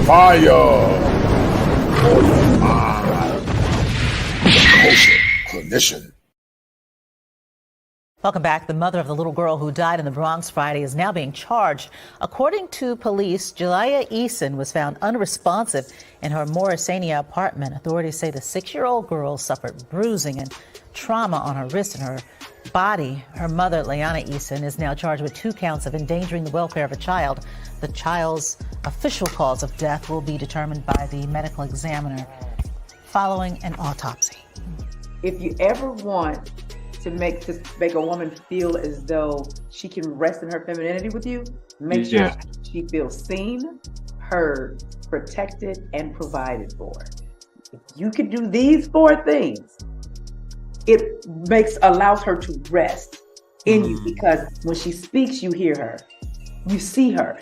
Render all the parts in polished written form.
Fire for your mind. Culture Condition. Welcome back. The mother of the little girl who died in the Bronx Friday is now being charged. According to police, Jaliyah Eason was found unresponsive in her Morrisania apartment. Authorities say the 6-year-old girl suffered bruising and trauma on her wrist and her body. Her mother, Leanna Eason, is now charged with 2 counts of endangering the welfare of a child. The child's official cause of death will be determined by the medical examiner following an autopsy. If you ever want to make a woman feel as though she can rest in her femininity with you, make sure she feels seen, heard, protected, and provided for. If you can do these 4 things, it allows her to rest in you, because when she speaks, you hear her, you see her.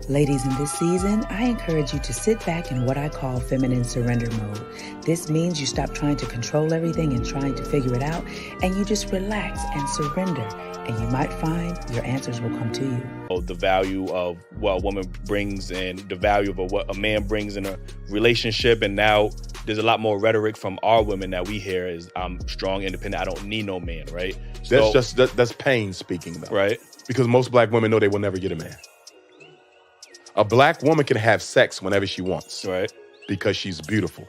Ladies, in this season, I encourage you to sit back in what I call feminine surrender mode. This means you stop trying to control everything and trying to figure it out, and you just relax and surrender, and you might find your answers will come to you. The value of what a woman brings and the value of what a man brings in a relationship, and now there's a lot more rhetoric from our women that we hear is, I'm strong, independent, I don't need no man, right? That's pain speaking, though. Right. Because most black women know they will never get a man. A black woman can have sex whenever she wants. Right. Because she's beautiful.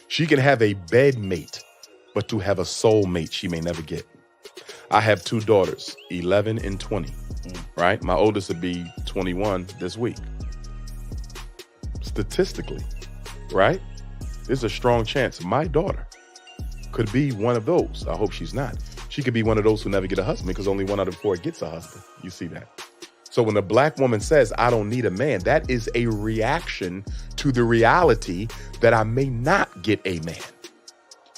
She can have a bed mate, but to have a soul mate, she may never get. I have 2 daughters, 11 and 20, right? My oldest will be 21 this week. Statistically, right? There's a strong chance my daughter could be one of those. I hope she's not. She could be one of those who never get a husband, because only 1 out of 4 gets a husband. You see that? So when a black woman says, I don't need a man, that is a reaction to the reality that I may not get a man.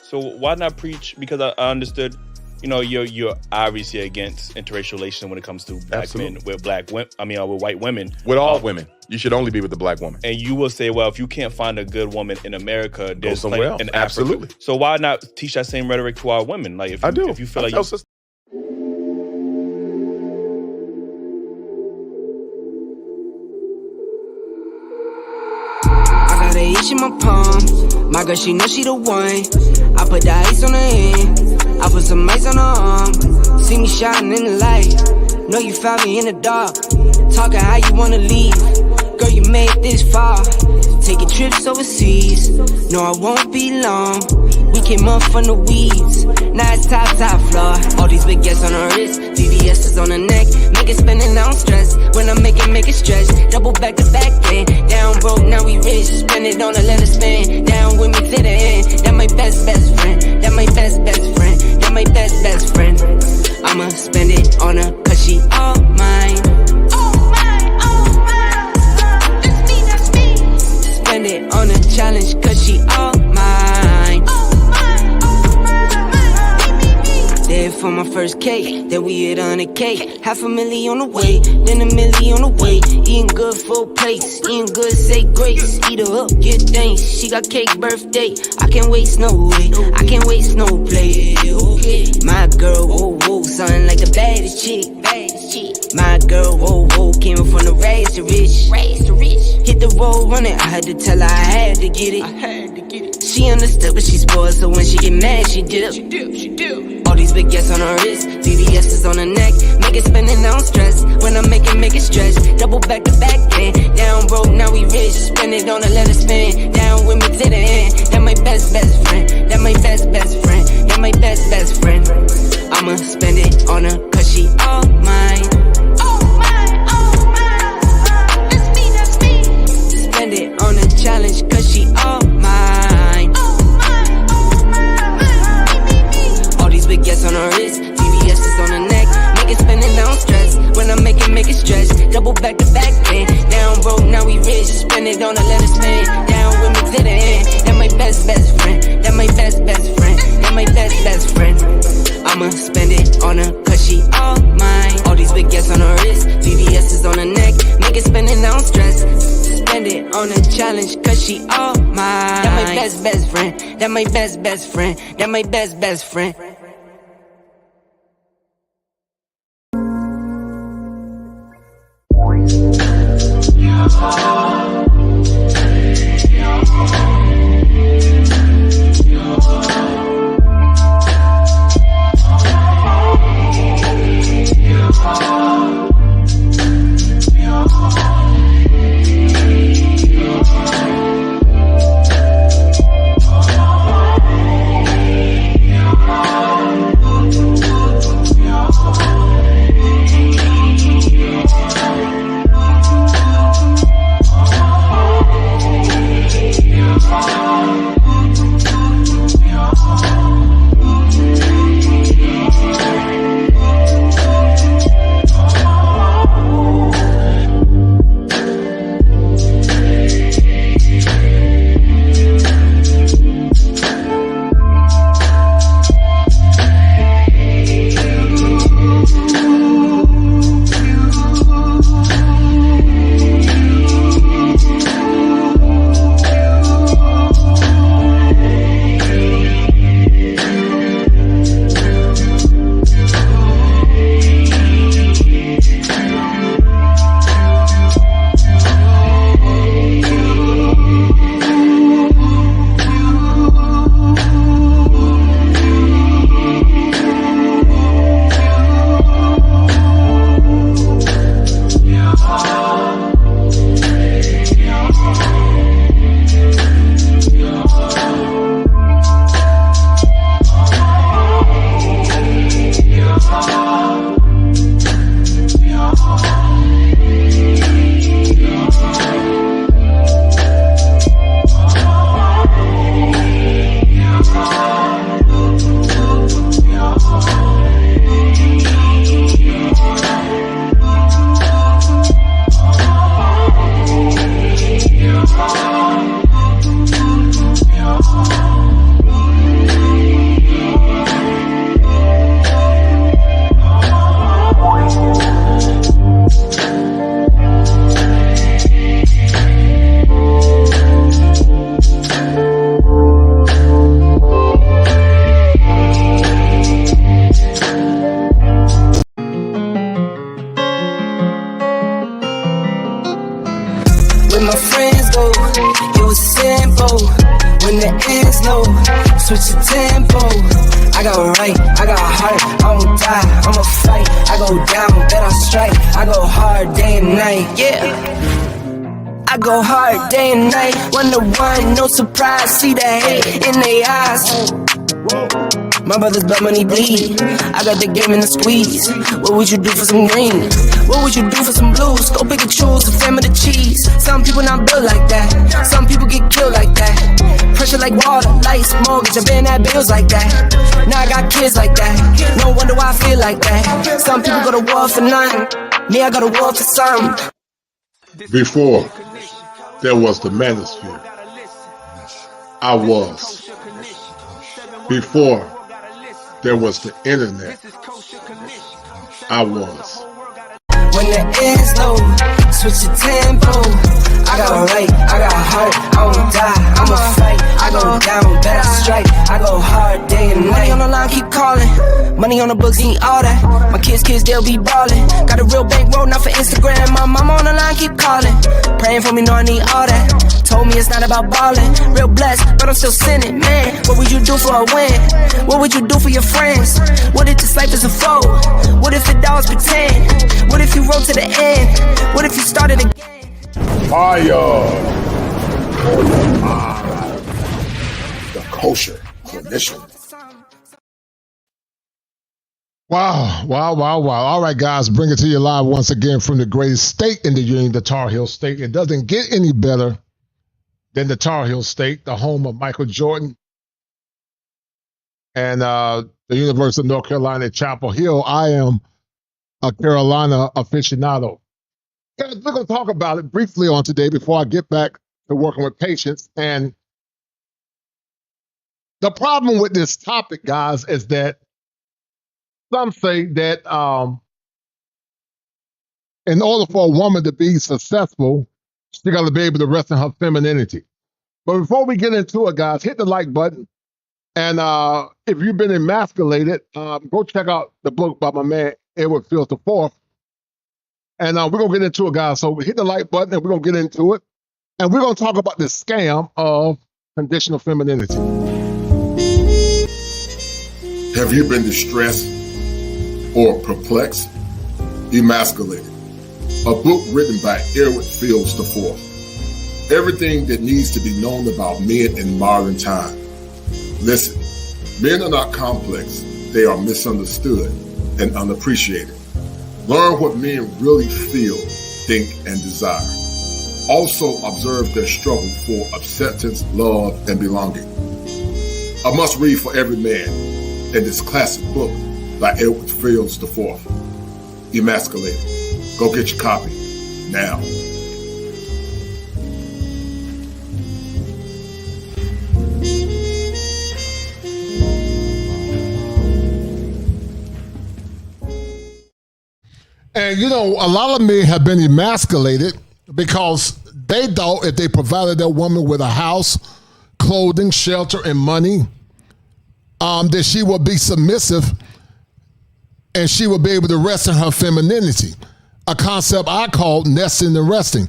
So why not preach? Because I understood, you're obviously against interracial relations when it comes to black men with with white women. With all women. You should only be with the black woman. And you will say, well, if you can't find a good woman in America, go somewhere else. In Absolutely. Africa. So why not teach that same rhetoric to our women? Like, if you feel like got an itch in my palm. My girl, she know she the one. I put the ice on her hand. I put some ice on her arm. See me shining in the light. Know you found me in the dark. Talking how you wanna leave. Girl, you made this far. Taking trips overseas. No, I won't be long. We came up from the weeds. Now it's top floor. All these big yes on her wrist. VVS's on her neck. Make it spin and I don't stress. When I make it stretch. Double back to back then. Down broke, now we rich. Spend it on a let it spin. Down with me to the end. That my best friend. That my best friend. That my best friend. I'ma spend it on her cause she all mine. Spend it on a challenge cause she all mine. There for my first cake, then we hit on a cake. $500,000 on the way, then $1 million on the way. Eating good, full plates, eating good, say grace. Eat her up, get thanks. She got cake birthday. I can't waste no way, I can't waste no play. My girl, whoa, whoa, something like the baddest chick. My girl, whoa, whoa, came from the rags to rich. Hit the road running, I had to tell her I had to get it. She understood, but she spoiled, so when she get mad, she dip. All these big yes on her wrist, VVS is on her neck. Make it spin and I don't stress. When I make it stretch. Double back to back then. Down broke, now we rich. Spend it on a let it spin. Down with me to the end. That my best friend. That my best friend. That my best friend. I'ma spend it on her cause she all mine. Spend it on a challenge cause she all mine. All these big yes on her wrist, VVS is on her neck. Make it spin and don't stress. When I make it stretch. Double back to back then. Down broke, now we rich. Spend it on a let it spin. Down with me to the end. That my best friend. That my best friend. That my best friend. I'ma spend it on her cause she all mine. All these big yes on her wrist, VVS is on her neck. Make it spin and don't stress. Spend it on a challenge cause she all mine. That my best friend. That my best friend. That my best friend. let my friends go. It was simple. When the ends low, switch the tempo. I got right, I got heart, I won't die, I'ma fight. I go down, bet I strike. I go hard day and night, yeah. I go hard day and night. 1 to 1, no surprise. See the hate in their eyes. My brothers blood money bleed. I got the game in the squeeze. What would you do for some green? What would you do for some blues? Go pick and choose, a family of cheese. Some people not built like that. Some people get killed like that. Pressure like water, lights, mortgage. I've been at bills like that. Now I got kids like that. No wonder why I feel like that. Some people go to war for nothing. Me, I go to war for something. Before there was the manosphere, I was. Before there was the internet, I was. When the ends low, switch the tempo. I got right, I got heart, I won't die, I'ma fight. I go down, bet I strike. I go hard day and night. Money on the line, keep calling. Money on the books, need all that. My kids, they'll be ballin'. Got a real bankroll, not for Instagram. My mama on the line, keep calling. Praying for me, know I need all that. Told me it's not about ballin'. Real blessed, but I'm still sinning, man. What would you do for a win? What would you do for your friends? What if this life is a foe? What if it all was pretend? What if you wrote to the end? What if you started again? Fire! The kosher condition. Wow. All right, guys, bring it to you live once again from the greatest state in the union, the Tar Heel State. It doesn't get any better than the Tar Heel State, the home of Michael Jordan and the University of North Carolina at Chapel Hill. I am a Carolina aficionado. Guys, we're going to talk about it briefly on today before I get back to working with patients. And the problem with this topic, guys, is that some say that in order for a woman to be successful, she got to be able to rest in her femininity. But before we get into it, guys, hit the like button. And if you've been emasculated, go check out the book by my man, Edward Fields IV. And we're going to get into it, guys. So hit the like button and we're going to get into it. And we're going to talk about the scam of conditional femininity. Have you been distressed or perplexed? Emasculated. A book written by Edward Fields IV. Everything that needs to be known about men in modern time. Listen, men are not complex. They are misunderstood and unappreciated. Learn what men really feel, think, and desire. Also observe their struggle for acceptance, love, and belonging. A must read for every man in this classic book by Edward Fields IV. Emasculated. Go get your copy now. And, you know, a lot of men have been emasculated because they thought if they provided that woman with a house, clothing, shelter, and money, that she would be submissive and she would be able to rest in her femininity, a concept I call nesting and resting.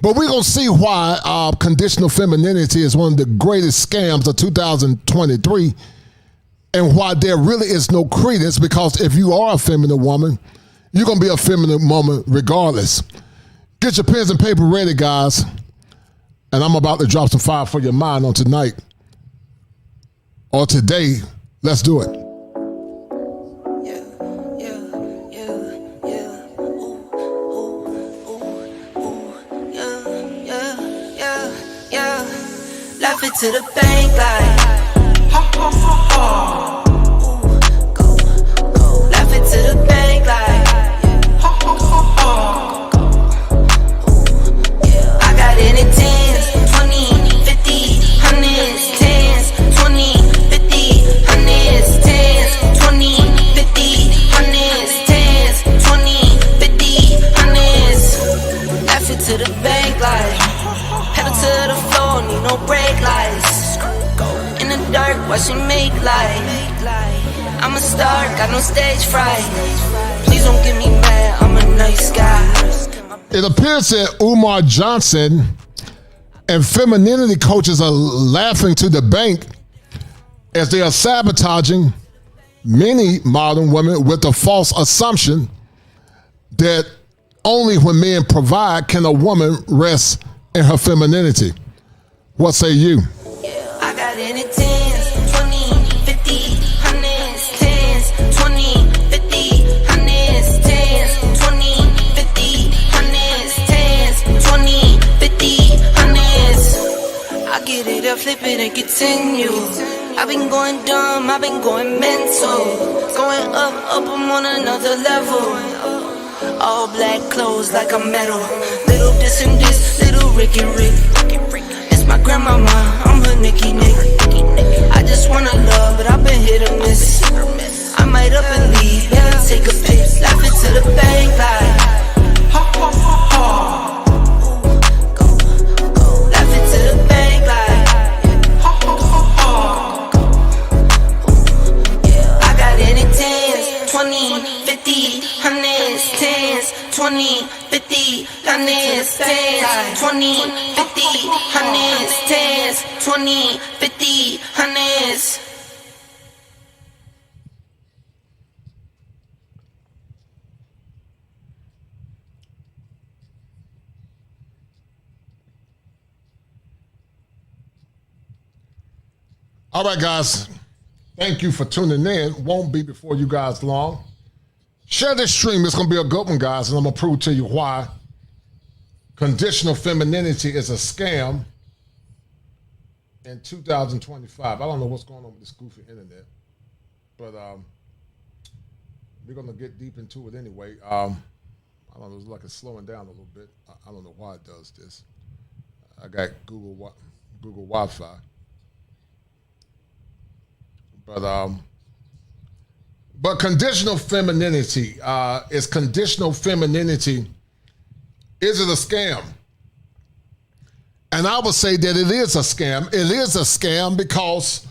But we're going to see why conditional femininity is one of the greatest scams of 2023 and why there really is no credence, because if you are a feminine woman, you're going to be a feminine woman regardless. Get your pens and paper ready, guys. And I'm about to drop some fire for your mind on tonight. Or today. Let's do it. Laugh it to the bank like ha ha ha ha. Go. Laugh it to the bank like ha ha ha ha. I got it in 10s, 20, 50, 100s, 10s, 20, 50, 100s, 10s, 20, 50, 100s, 10s, 20, 50, 100s. Laugh it to the bank like pedal to the floor, need no brake lights. In the dark, watch it make light. I'm a star, got no stage fright. Please don't get me mad, I'm a nice guy. It appears that Umar Johnson and femininity coaches are laughing to the bank as they are sabotaging many modern women with the false assumption that only when men provide can a woman rest in her femininity. What say you? I got any 10s, 20, 50, 100s, 10s, 20, 50, 100s, 10s, 20, 50, 100s, 10s, 20, 50, 100s. I get it up, flip it and continue. I've been going dumb, I've been going mental. Going up, I'm on another level. All black clothes like a medal. Little this and this, little Ricky Rick. It's my grandmama, I'm her Nicky Nick. I just wanna love, but I've been hit or miss. I might up and leave, better take a pic. Laugh it to the bank like ha ha ha ha. Laugh it to the bank like ha ha ha ha. I got any 10s, 20, 50, 100s, 10s, 20, 50, 100s, 10s, 20, 50, 100s, 10s, 20, 50, 100s. All right, guys. Thank you for tuning in. Won't be before you guys long. Share this stream. It's going to be a good one, guys, and I'm going to prove to you why conditional femininity is a scam in 2025. I don't know what's going on with this goofy internet, but we're going to get deep into it anyway. I don't know, it's like it's slowing down a little bit. I don't know why it does this. I got Google Wi-Fi. But conditional femininity, is conditional femininity, is it a scam? And I would say that it is a scam. It is a scam because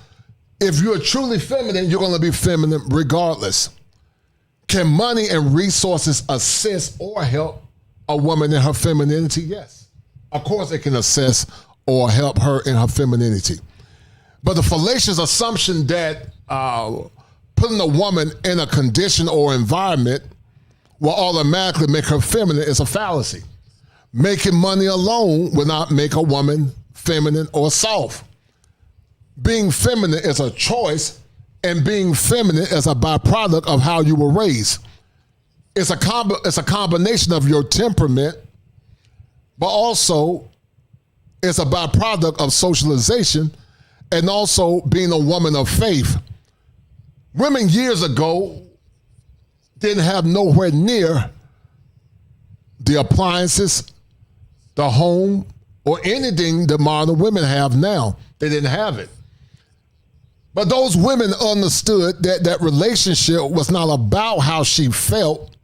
if you're truly feminine, you're going to be feminine regardless. Can money and resources assist or help a woman in her femininity? Yes. Of course it can assist or help her in her femininity. But the fallacious assumption that putting a woman in a condition or environment will automatically make her feminine is a fallacy. Making money alone will not make a woman feminine or soft. Being feminine is a choice, and being feminine is a byproduct of how you were raised. It's a combination of your temperament, but also it's a byproduct of socialization and also being a woman of faith. Women years ago didn't have nowhere near the appliances, the home, or anything that modern women have now. They didn't have it. But those women understood that that relationship was not about how she felt.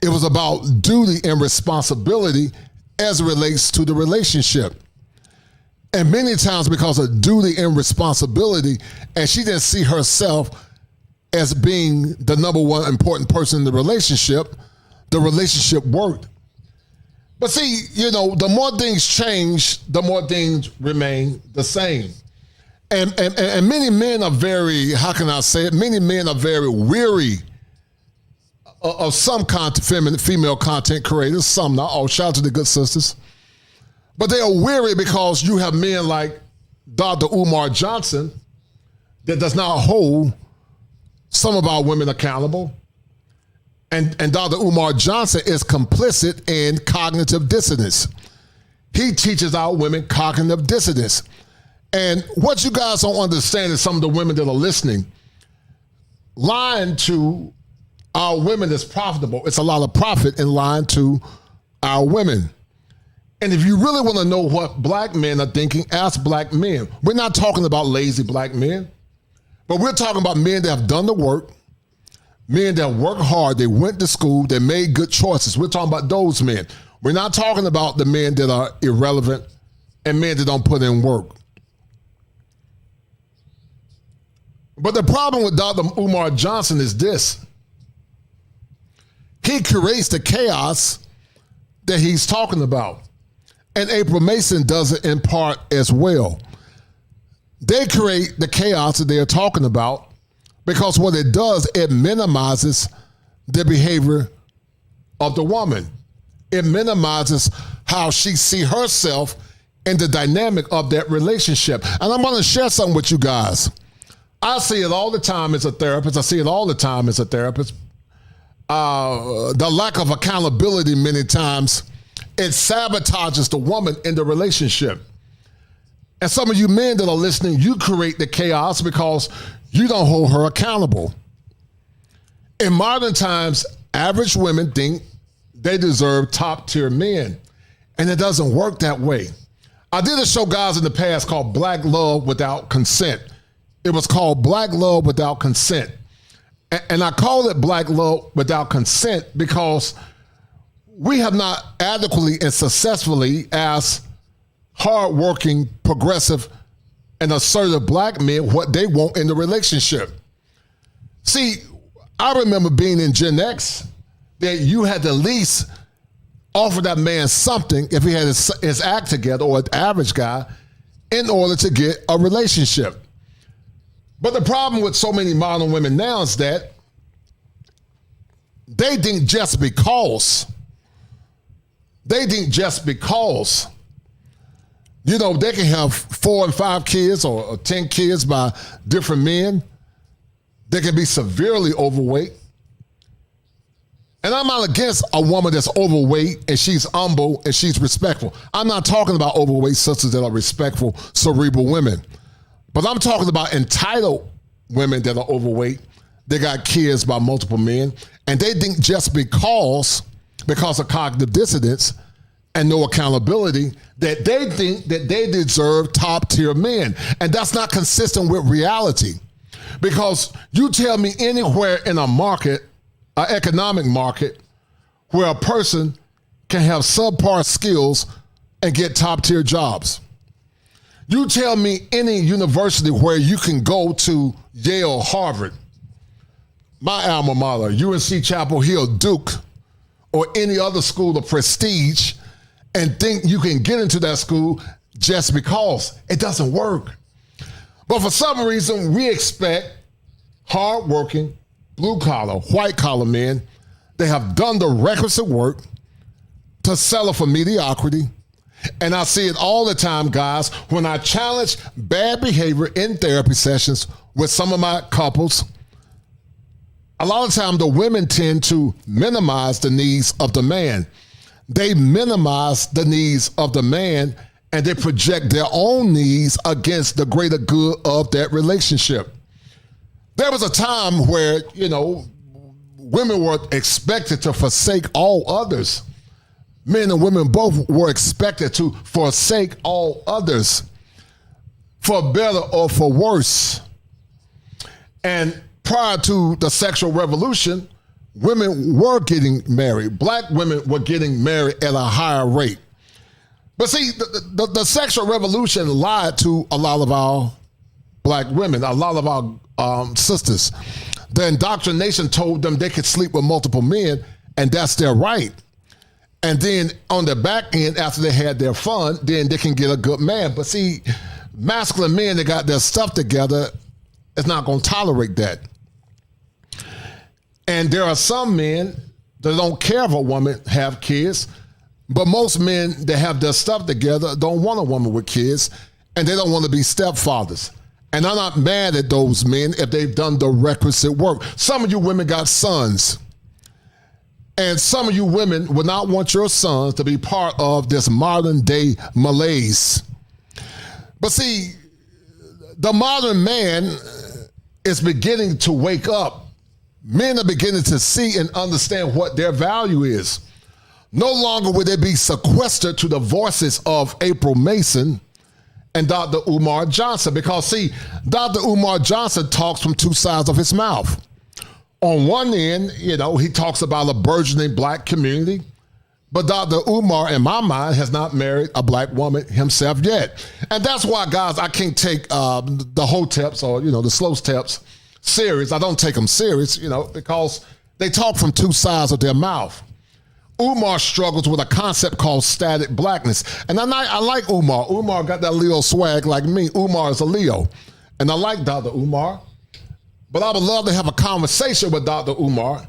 It was about duty and responsibility as it relates to the relationship. And many times because of duty and responsibility, and she didn't see herself as being the number one important person in the relationship worked. But see, you know, the more things change, the more things remain the same. And many men are very, how can I say it? Many men are very weary of some female content creators, some not all. Shout out to the good sisters. But they are weary because you have men like Dr. Umar Johnson that does not hold some of our women accountable. And Dr. Umar Johnson is complicit in cognitive dissonance. He teaches our women cognitive dissonance. And what you guys don't understand is some of the women that are listening, lying to our women is profitable. It's a lot of profit in lying to our women. And if you really want to know what black men are thinking, ask black men. We're not talking about lazy black men, but we're talking about men that have done the work, men that work hard, they went to school, they made good choices. We're talking about those men. We're not talking about the men that are irrelevant and men that don't put in work. But the problem with Dr. Umar Johnson is this. He creates the chaos that he's talking about. And April Mason does it in part as well. They create the chaos that they're talking about because what it does, it minimizes the behavior of the woman. It minimizes how she sees herself in the dynamic of that relationship. And I'm going to share something with you guys. I see it all the time as a therapist. The lack of accountability many times, it sabotages the woman in the relationship. And some of you men that are listening, you create the chaos because you don't hold her accountable. In modern times, average women think they deserve top-tier men, and it doesn't work that way. I did a show, guys, in the past called Black Love Without Consent. It was called Black Love Without Consent. And I call it Black Love Without Consent because we have not adequately and successfully, as hardworking, progressive, and assertive black men, what they want in the relationship. See, I remember being in Gen X that you had to at least offer that man something if he had his act together, or an average guy, in order to get a relationship. But the problem with so many modern women now is that they think just because, you know, they can have 4 and 5 kids or 10 kids by different men. They can be severely overweight. And I'm not against a woman that's overweight and she's humble and she's respectful. I'm not talking about overweight sisters that are respectful, cerebral women. But I'm talking about entitled women that are overweight. They got kids by multiple men. And they think just because of cognitive dissonance and no accountability, that they think that they deserve top-tier men. And that's not consistent with reality. Because you tell me anywhere in a market, an economic market, where a person can have subpar skills and get top-tier jobs. You tell me any university where you can go to Yale, Harvard, my alma mater, UNC Chapel Hill, Duke, or any other school of prestige, and think you can get into that school just because. It doesn't work. But for some reason, we expect hardworking, blue-collar, white-collar men that have done the requisite work to settle for mediocrity. And I see it all the time, guys, when I challenge bad behavior in therapy sessions with some of my couples. A lot of time the women tend to minimize the needs of the man. They minimize the needs of the man and they project their own needs against the greater good of that relationship. There was a time where, you know, women were expected to forsake all others. Men and women both were expected to forsake all others, for better or for worse. And prior to the sexual revolution, women were getting married. Black women were getting married at a higher rate. But see, the sexual revolution lied to a lot of our black women, a lot of our sisters. The indoctrination told them they could sleep with multiple men, and that's their right. And then on the back end, after they had their fun, then they can get a good man. But see, masculine men that got their stuff together is not going to tolerate that. And there are some men that don't care if a woman have kids, but most men that have their stuff together don't want a woman with kids, and they don't want to be stepfathers. And I'm not mad at those men if they've done the requisite work. Some of you women got sons. And some of you women would not want your sons to be part of this modern day malaise. But see, the modern man is beginning to wake up. Men are beginning to see and understand what their value is. No longer will they be sequestered to the voices of April Mason and Dr. Umar Johnson. Because see, Dr. Umar Johnson talks from two sides of his mouth. On one end, you know, he talks about a burgeoning black community, but Dr. Umar, in my mind, has not married a black woman himself yet. And that's why, guys, I can't take the Hoteps or, you know, the Slow Steps serious. I don't take them serious, you know, because they talk from two sides of their mouth. Umar struggles with a concept called static blackness. And I like Umar. Umar got that Leo swag like me. Umar is a Leo. And I like Dr. Umar. But I would love to have a conversation with Dr. Umar.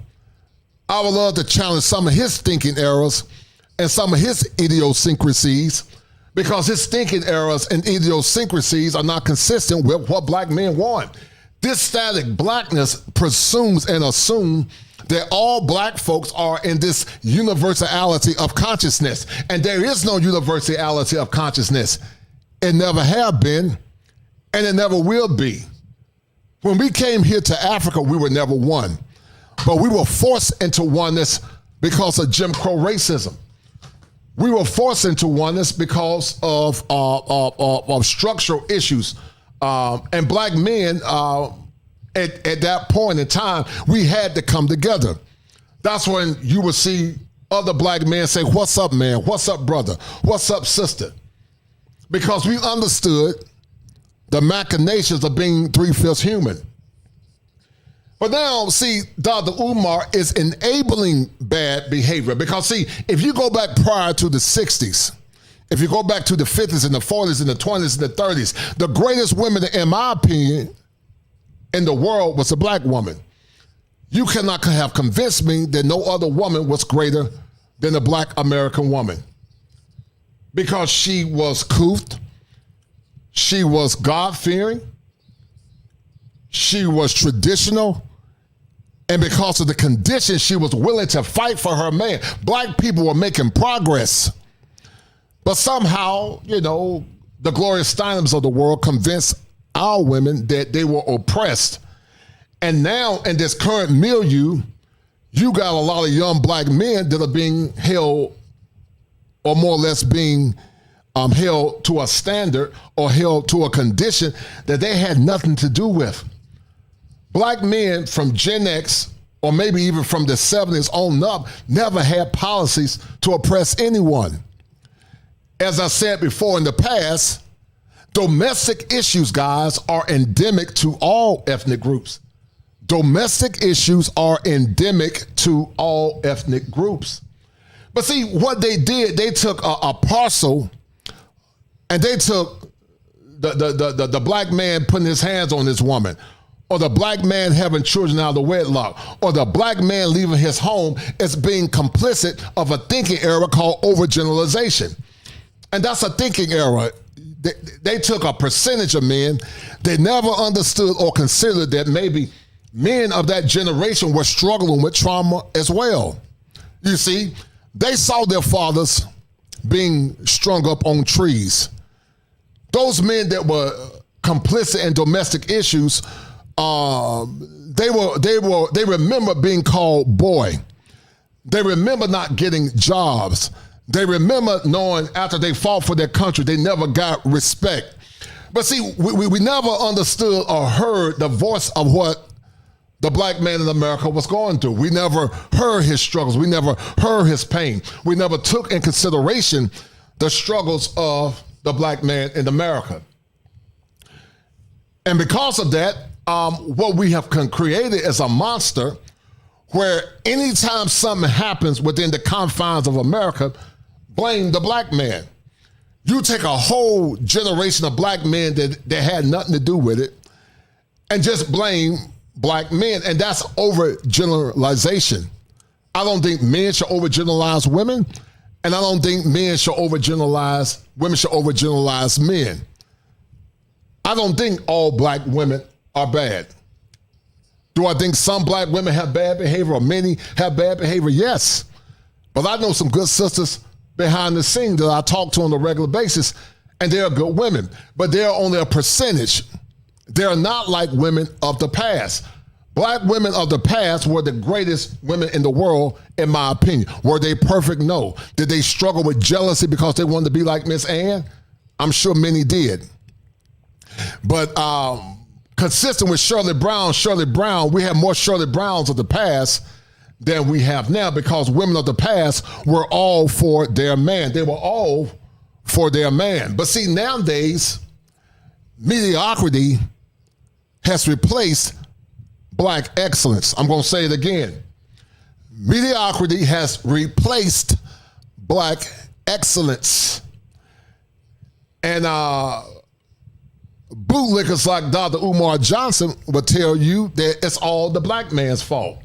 I would love to challenge some of his thinking errors and some of his idiosyncrasies, because his thinking errors and idiosyncrasies are not consistent with what black men want. This static blackness presumes and assumes that all black folks are in this universality of consciousness. And there is no universality of consciousness. It never have been, and it never will be. When we came here to Africa, we were never one. But we were forced into oneness because of Jim Crow racism. We were forced into oneness because of structural issues. And black men, at that point in time, we had to come together. That's when you would see other black men say, "What's up, man? What's up, brother? What's up, sister?" Because we understood the machinations of being 3/5 human. But now, see, Dr. Umar is enabling bad behavior. Because, see, if you go back prior to the 60s, if you go back to the 50s and the 40s and the 20s and the 30s, the greatest women, in my opinion, in the world was a black woman. You cannot have convinced me that no other woman was greater than a black American woman. Because she was couthed, she was God-fearing, she was traditional, and because of the conditions, she was willing to fight for her man. Black people were making progress. But somehow, the Gloria Steinems of the world convinced our women that they were oppressed. And now in this current milieu, you got a lot of young black men that are being held, or more or less being held to a standard or held to a condition that they had nothing to do with. Black men from Gen X, or maybe even from the 70s on up, never had policies to oppress anyone. As I said before in the past, domestic issues, guys, are endemic to all ethnic groups. Domestic issues are endemic to all ethnic groups. But see, what they did, they took a parcel, and they took the black man putting his hands on this woman, or the black man having children out of the wedlock, or the black man leaving his home as being complicit of a thinking error called overgeneralization. And that's a thinking error. They took a percentage of men. They never understood or considered that maybe men of that generation were struggling with trauma as well. You see, they saw their fathers being strung up on trees. Those men that were complicit in domestic issues, they remember being called boy. They remember not getting jobs. They remember knowing after they fought for their country, they never got respect. But see, we never understood or heard the voice of what the black man in America was going through. We never heard his struggles. We never heard his pain. We never took in consideration the struggles of the black man in America. And because of that, what we have created is a monster where anytime something happens within the confines of America, blame the black man. You take a whole generation of black men that had nothing to do with it and just blame black men, and that's overgeneralization. I don't think men should overgeneralize women, and I don't think women should overgeneralize men. I don't think all black women are bad. Do I think some black women have bad behavior, or many have bad behavior? Yes. But I know some good sisters behind the scene that I talk to on a regular basis, and they're good women, but they're only a percentage. They're not like women of the past. Black women of the past were the greatest women in the world, in my opinion. Were they perfect? No. Did they struggle with jealousy because they wanted to be like Miss Ann? I'm sure many did. But consistent with Shirley Brown, we have more Shirley Browns of the past than we have now, because women of the past were all for their man. They were all for their man. But see, nowadays, mediocrity has replaced black excellence. I'm going to say it again. mediocrity has replaced black excellence. And bootlickers like Dr. Umar Johnson would tell you that it's all the black man's fault.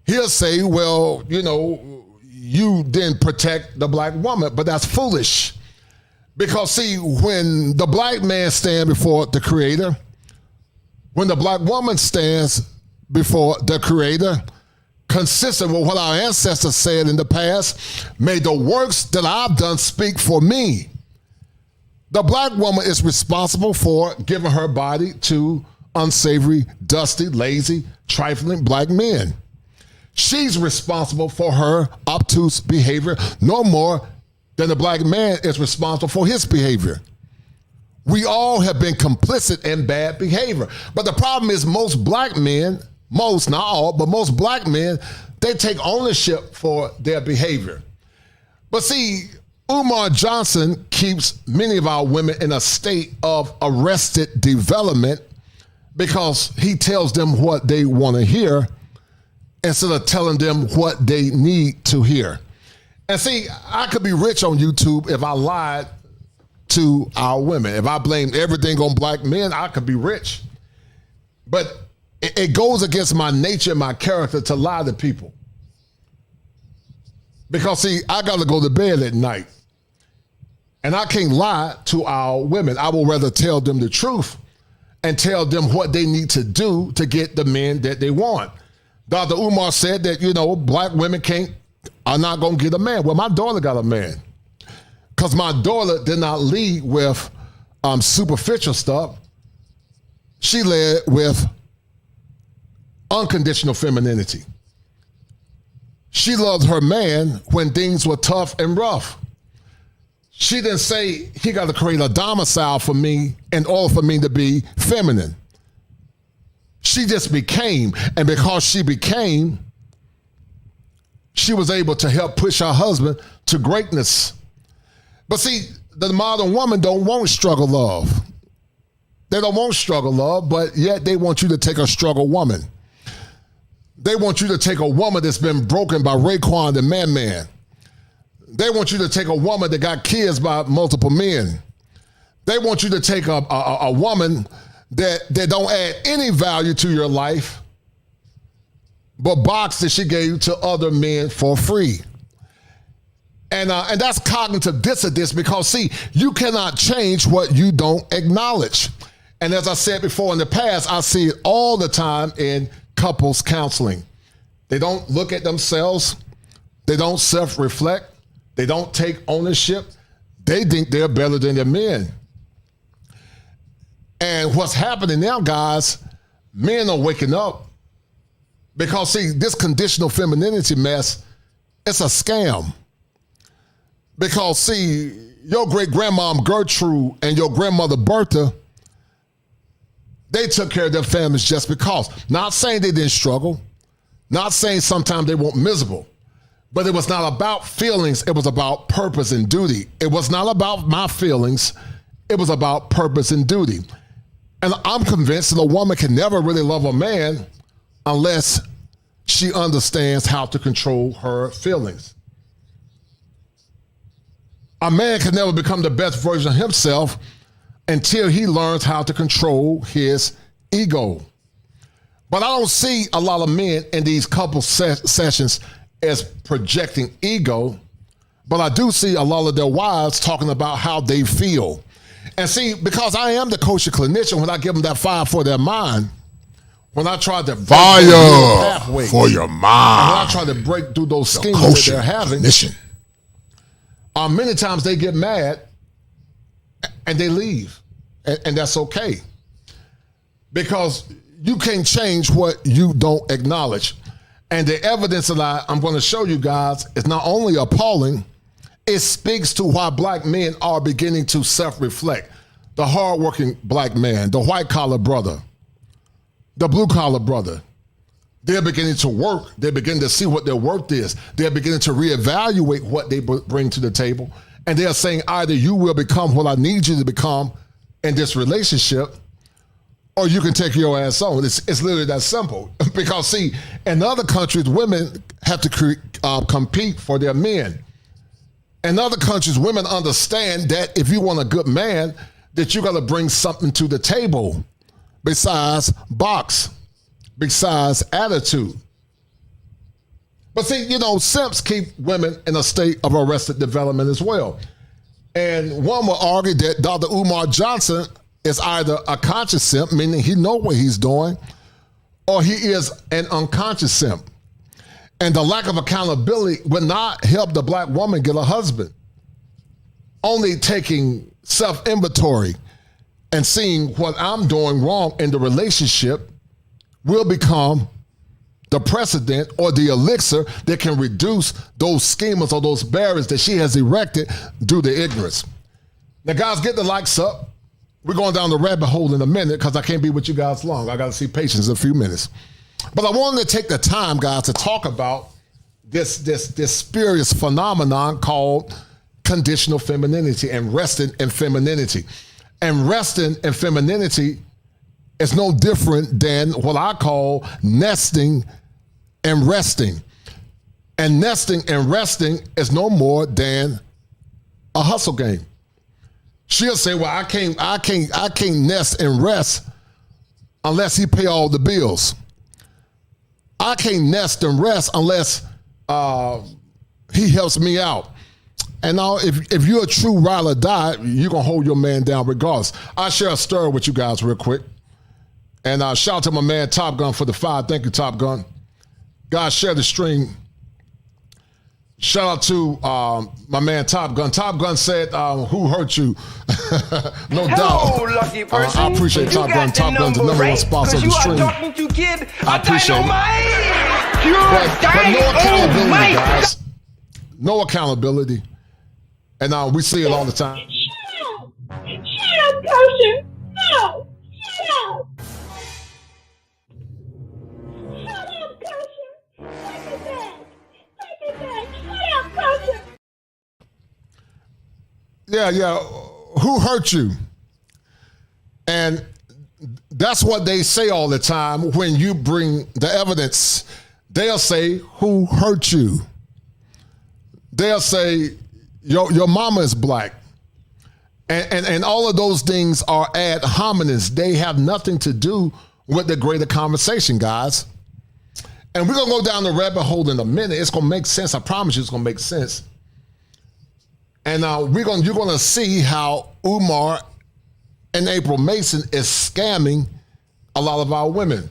He'll say, well, you didn't protect the black woman, but that's foolish. Because see, when the black man stands before the Creator, when the black woman stands before the Creator, consistent with what our ancestors said in the past, may the works that I've done speak for me. The black woman is responsible for giving her body to unsavory, dusty, lazy, trifling black men. She's responsible for her obtuse behavior no more than the black man is responsible for his behavior. We all have been complicit in bad behavior. But the problem is most black men, most, not all, but most black men, they take ownership for their behavior. But see, Umar Johnson keeps many of our women in a state of arrested development because he tells them what they want to hear instead of telling them what they need to hear. And see, I could be rich on YouTube if I lied to our women. If I blamed everything on black men, I could be rich. But it goes against my nature, my character to lie to people. Because see, I got to go to bed at night. And I can't lie to our women. I will rather tell them the truth and tell them what they need to do to get the men that they want. Dr. Umar said that, black women are not going to get a man. Well, my daughter got a man. Because my daughter did not lead with superficial stuff. She led with unconditional femininity. She loved her man when things were tough and rough. She didn't say he got to create a domicile for me in order for me to be feminine. She just became, and because she became, she was able to help push her husband to greatness. But see, the modern woman don't want struggle love. They don't want struggle love, but yet they want you to take a struggle woman. They want you to take a woman that's been broken by Raekwon and Man. They want you to take a woman that got kids by multiple men. They want you to take a woman that don't add any value to your life, but box that she gave to other men for free. And that's cognitive dissonance because, see, you cannot change what you don't acknowledge. And as I said before in the past, I see it all the time in couples counseling. They don't look at themselves. They don't self-reflect. They don't take ownership. They think they're better than their men. And what's happening now, guys, men are waking up because, see, this conditional femininity mess, it's a scam. Because, see, your great-grandmom Gertrude and your grandmother Bertha, they took care of their families just because. Not saying they didn't struggle, not saying sometimes they weren't miserable, but it was not about feelings, it was about purpose and duty. It was not about my feelings, it was about purpose and duty. And I'm convinced that a woman can never really love a man unless she understands how to control her feelings. A man can never become the best version of himself until he learns how to control his ego. But I don't see a lot of men in these couple sessions as projecting ego, but I do see a lot of their wives talking about how they feel. And see, because I am the coach of clinician, when I give them that fire for their mind, when I try to fire for your mind, when I try to break through those schemes that they're having, many times they get mad and they leave, and that's okay. Because you can't change what you don't acknowledge. And the evidence that I'm going to show you guys is not only appalling, it speaks to why black men are beginning to self-reflect. The hardworking black man, the white-collar brother, the blue-collar brother, they're beginning to work. They're beginning to see what their worth is. They're beginning to reevaluate what they bring to the table. And they're saying either you will become what I need you to become in this relationship, or you can take your ass on. It's literally that simple. Because, see, in other countries, women have to compete for their men. In other countries, women understand that if you want a good man, that you got to bring something to the table besides box, besides attitude. But see, simps keep women in a state of arrested development as well. And one will argue that Dr. Umar Johnson is either a conscious simp, meaning he knows what he's doing, or he is an unconscious simp. And the lack of accountability would not help the black woman get a husband. Only taking self-inventory and seeing what I'm doing wrong in the relationship will become the precedent or the elixir that can reduce those schemas or those barriers that she has erected due to ignorance. Now, guys, get the likes up. We're going down the rabbit hole in a minute because I can't be with you guys long. I got to see patience in a few minutes. But I wanted to take the time, guys, to talk about this spurious phenomenon called conditional femininity and resting in femininity. And resting in femininity is no different than what I call nesting and resting. And nesting and resting is no more than a hustle game. She'll say, well, I can't nest and rest unless he pay all the bills. I can't nest and rest unless he helps me out. And now, if you're a true ride or die, you're going to hold your man down regardless. I'll share a story with you guys real quick. And shout out to my man Top Gun for the 5. Thank you, Top Gun. Guys, share the stream. Shout out to my man Top Gun. Top Gun said, who hurt you? No doubt. Lucky person. I appreciate Top Gun. Top Gun's the number one sponsor of the stream. Talking to kid. I appreciate it. But no accountability, guys. No accountability. And we see it all the time. Shut up, Kosher. No. Shut up. Shut up, Kosher. Take it back. Take it back. Shut up, Kosher. Yeah. Who hurt you? And that's what they say all the time when you bring the evidence. They'll say, who hurt you? They'll say, your mama is black. And all of those things are ad hominems. They have nothing to do with the greater conversation, guys. And we're going to go down the rabbit hole in a minute. It's going to make sense. I promise you it's going to make sense. And you're going to see how Umar and April Mason is scamming a lot of our women.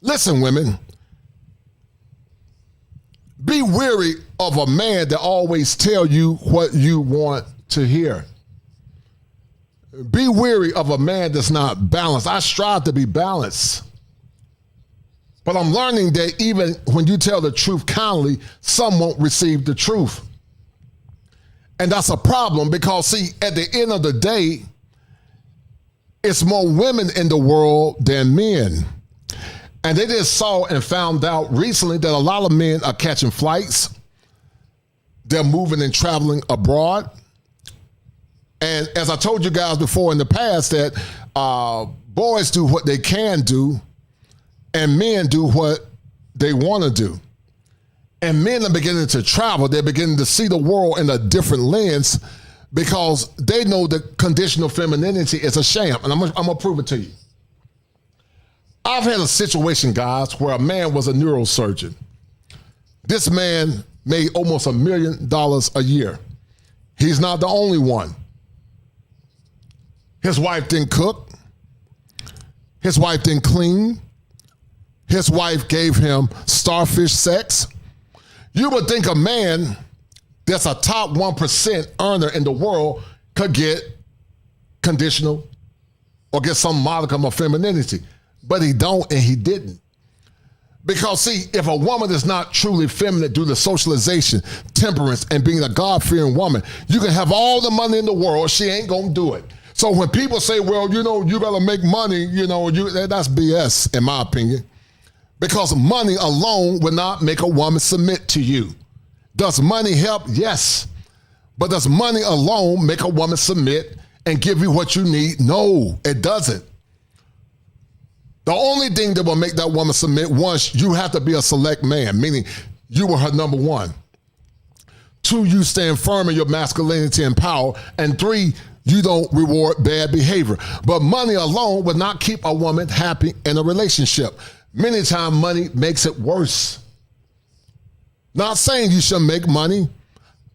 Listen, women. Be weary of a man that always tell you what you want to hear. Be weary of a man that's not balanced. I strive to be balanced. But I'm learning that even when you tell the truth kindly, some won't receive the truth. And that's a problem because, see, at the end of the day, it's more women in the world than men. And they just saw and found out recently that a lot of men are catching flights. They're moving and traveling abroad. And as I told you guys before in the past, that boys do what they can do and men do what they want to do. And men are beginning to travel. They're beginning to see the world in a different lens because they know that conditional femininity is a sham. And I'm going to prove it to you. I've had a situation, guys, where a man was a neurosurgeon. This man made almost $1 million a year. He's not the only one. His wife didn't cook. His wife didn't clean. His wife gave him starfish sex. You would think a man that's a top 1% earner in the world could get conditional or get some modicum of femininity. But he don't, and he didn't. Because, see, if a woman is not truly feminine due to socialization, temperance, and being a God-fearing woman, you can have all the money in the world, she ain't gonna do it. So when people say, well, you gotta make money, that's BS, in my opinion. Because money alone will not make a woman submit to you. Does money help? Yes. But does money alone make a woman submit and give you what you need? No, it doesn't. The only thing that will make that woman submit, once, you have to be a select man, meaning you were her number one. 2, you stand firm in your masculinity and power. And 3, you don't reward bad behavior. But money alone will not keep a woman happy in a relationship. Many times money makes it worse. Not saying you shouldn't make money.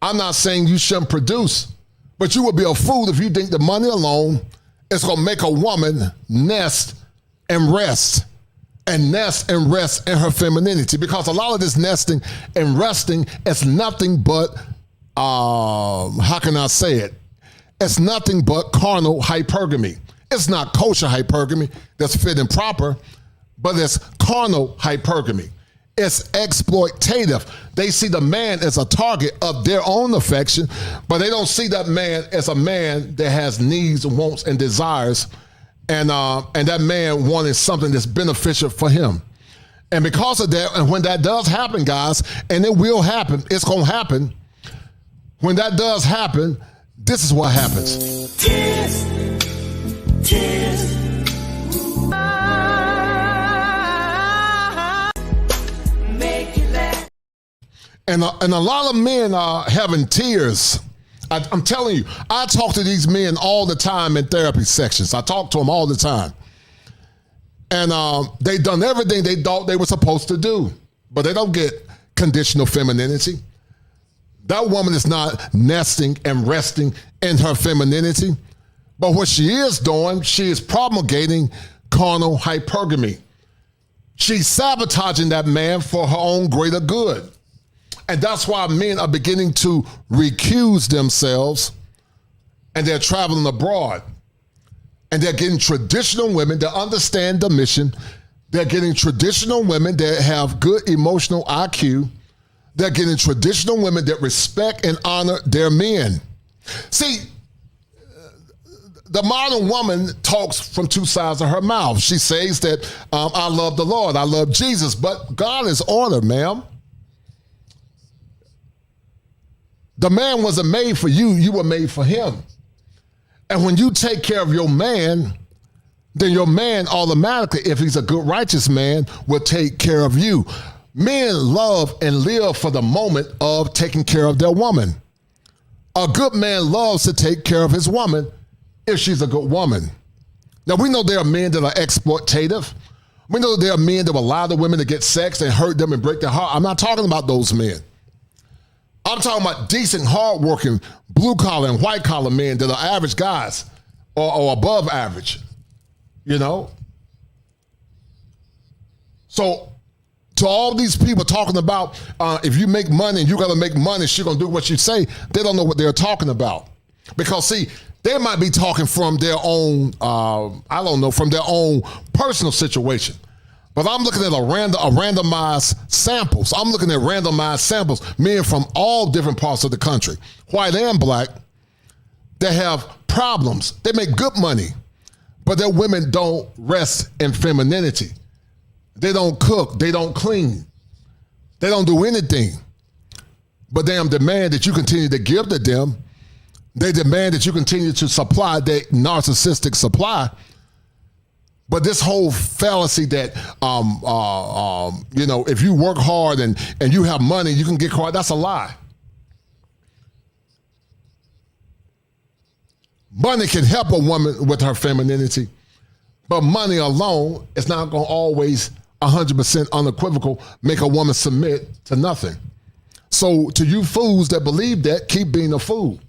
I'm not saying you shouldn't produce. But you would be a fool if you think the money alone is going to make a woman nest and rest. And nest and rest in her femininity. Because a lot of this nesting and resting is nothing but, how can I say it? It's nothing but carnal hypergamy. It's not kosher hypergamy that's fit and proper, but it's carnal hypergamy. It's exploitative. They see the man as a target of their own affection, but they don't see that man as a man that has needs, wants, and desires, and that man wanted something that's beneficial for him. And because of that, and when that does happen, guys, and it will happen, it's going to happen. When that does happen, this is what happens. Tears, tears. Make it last. And a lot of men are having tears. I'm telling you, I talk to these men all the time in therapy sections. I talk to them all the time. And they done everything they thought they were supposed to do, but they don't get conditional femininity. That woman is not nesting and resting in her femininity. But what she is doing, she is promulgating carnal hypergamy. She's sabotaging that man for her own greater good. And that's why men are beginning to recuse themselves, and they're traveling abroad. And they're getting traditional women that understand the mission. They're getting traditional women that have good emotional IQ. They're getting traditional women that respect and honor their men. See, the modern woman talks from 2 sides of her mouth. She says that I love the Lord, I love Jesus, but God is order, ma'am. The man wasn't made for you, you were made for him. And when you take care of your man, then your man automatically, if he's a good, righteous man, will take care of you. Men love and live for the moment of taking care of their woman. A good man loves to take care of his woman if she's a good woman. Now, we know there are men that are exploitative. We know there are men that will allow the women to get sex and hurt them and break their heart. I'm not talking about those men. I'm talking about decent, hardworking, blue-collar and white-collar men that are average guys or above average, you know? So to all these people talking about if you make money and you got to make money, she's going to do what you say, they don't know what they're talking about. Because, see, they might be talking from their own, from their own personal situation. But I'm looking at a randomized samples. I'm looking at randomized samples, men from all different parts of the country, white and black, that have problems. They make good money, but their women don't rest in femininity. They don't cook. They don't clean. They don't do anything. But they demand that you continue to give to them. They demand that you continue to supply their narcissistic supply. But this whole fallacy that, if you work hard and you have money, you can get caught, that's a lie. Money can help a woman with her femininity, but money alone is not going to always 100% unequivocal make a woman submit to nothing. So to you fools that believe that, keep being a fool.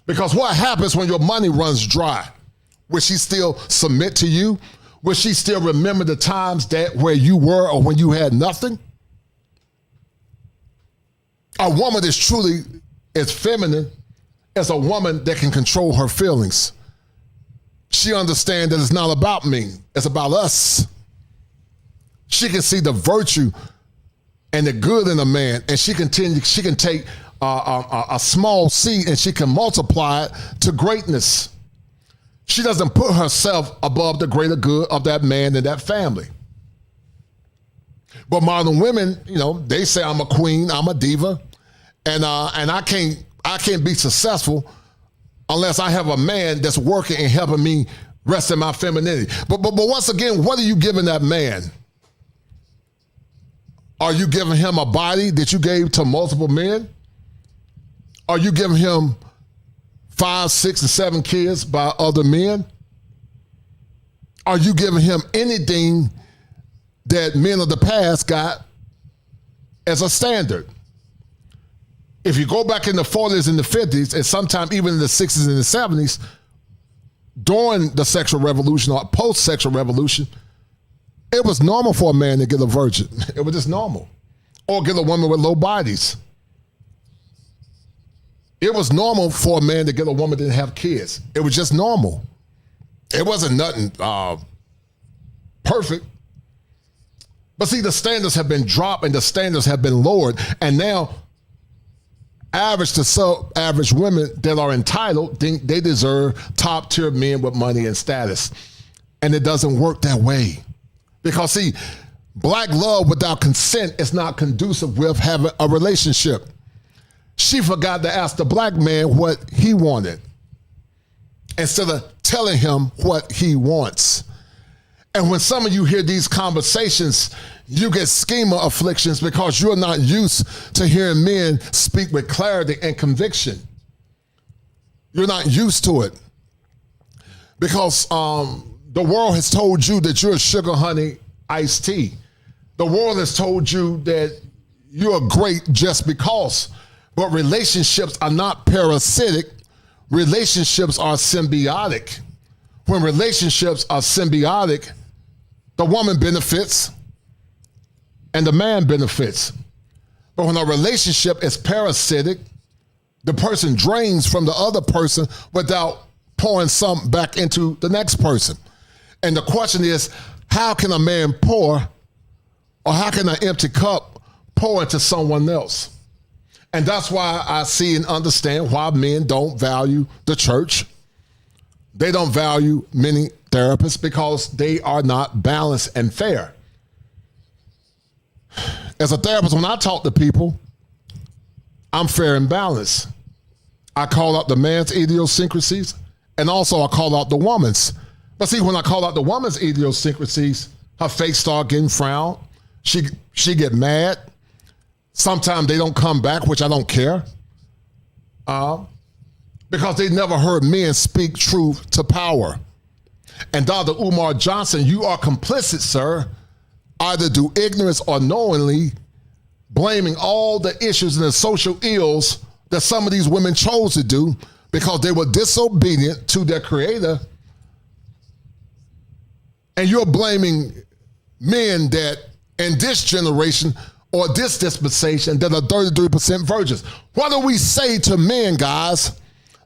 Because what happens when your money runs dry? Will she still submit to you? Will she still remember the times where you were or when you had nothing? A woman that's truly is feminine is a woman that can control her feelings. She understands that it's not about me, it's about us. She can see the virtue and the good in a man, and she can take a small seed and she can multiply it to greatness. She doesn't put herself above the greater good of that man and that family. But modern women, they say I'm a queen, I'm a diva, and I can't be successful unless I have a man that's working and helping me rest in my femininity. But once again, what are you giving that man? Are you giving him a body that you gave to multiple men? Are you giving him 5, 6, and 7 kids by other men? Are you giving him anything that men of the past got as a standard? If you go back in the 40s and the 50s, and sometimes even in the 60s and the 70s, during the sexual revolution or post-sexual revolution, it was normal for a man to get a virgin. It was just normal. Or get a woman with low bodies. It was normal for a man to get a woman that didn't have kids. It was just normal. It wasn't nothing perfect. But see, the standards have been dropped and the standards have been lowered. And now, average to sub-average women that are entitled think they deserve top-tier men with money and status. And it doesn't work that way. Because see, black love without consent is not conducive with having a relationship. She forgot to ask the black man what he wanted instead of telling him what he wants. And when some of you hear these conversations, you get schema afflictions because you're not used to hearing men speak with clarity and conviction. You're not used to it because the world has told you that you're sugar, honey, iced tea. The world has told you that you're great just because. But relationships are not parasitic. Relationships are symbiotic. When relationships are symbiotic, the woman benefits and the man benefits. But when a relationship is parasitic, the person drains from the other person without pouring some back into the next person. And the question is, how can a man pour, or how can an empty cup pour into someone else? And that's why I see and understand why men don't value the church. They don't value many therapists because they are not balanced and fair. As a therapist, when I talk to people, I'm fair and balanced. I call out the man's idiosyncrasies, and also I call out the woman's. But see, when I call out the woman's idiosyncrasies, her face start getting frowned. She get mad. Sometimes they don't come back, which I don't care. Because they never heard men speak truth to power. And Dr. Umar Johnson, you are complicit, sir, either through ignorance or knowingly blaming all the issues and the social ills that some of these women chose to do because they were disobedient to their creator. And you're blaming men that in this generation or this dispensation that are 33% virgins. What do we say to men, guys,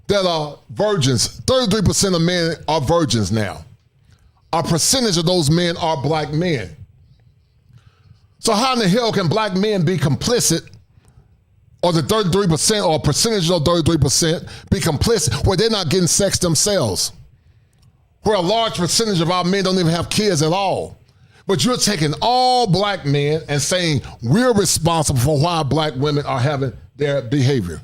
that are virgins? 33% of men are virgins now. A percentage of those men are black men. So how in the hell can black men be complicit, or the 33% or a percentage of 33% be complicit where they're not getting sex themselves? Where a large percentage of our men don't even have kids at all. But you're taking all black men and saying we're responsible for why black women are having their behavior.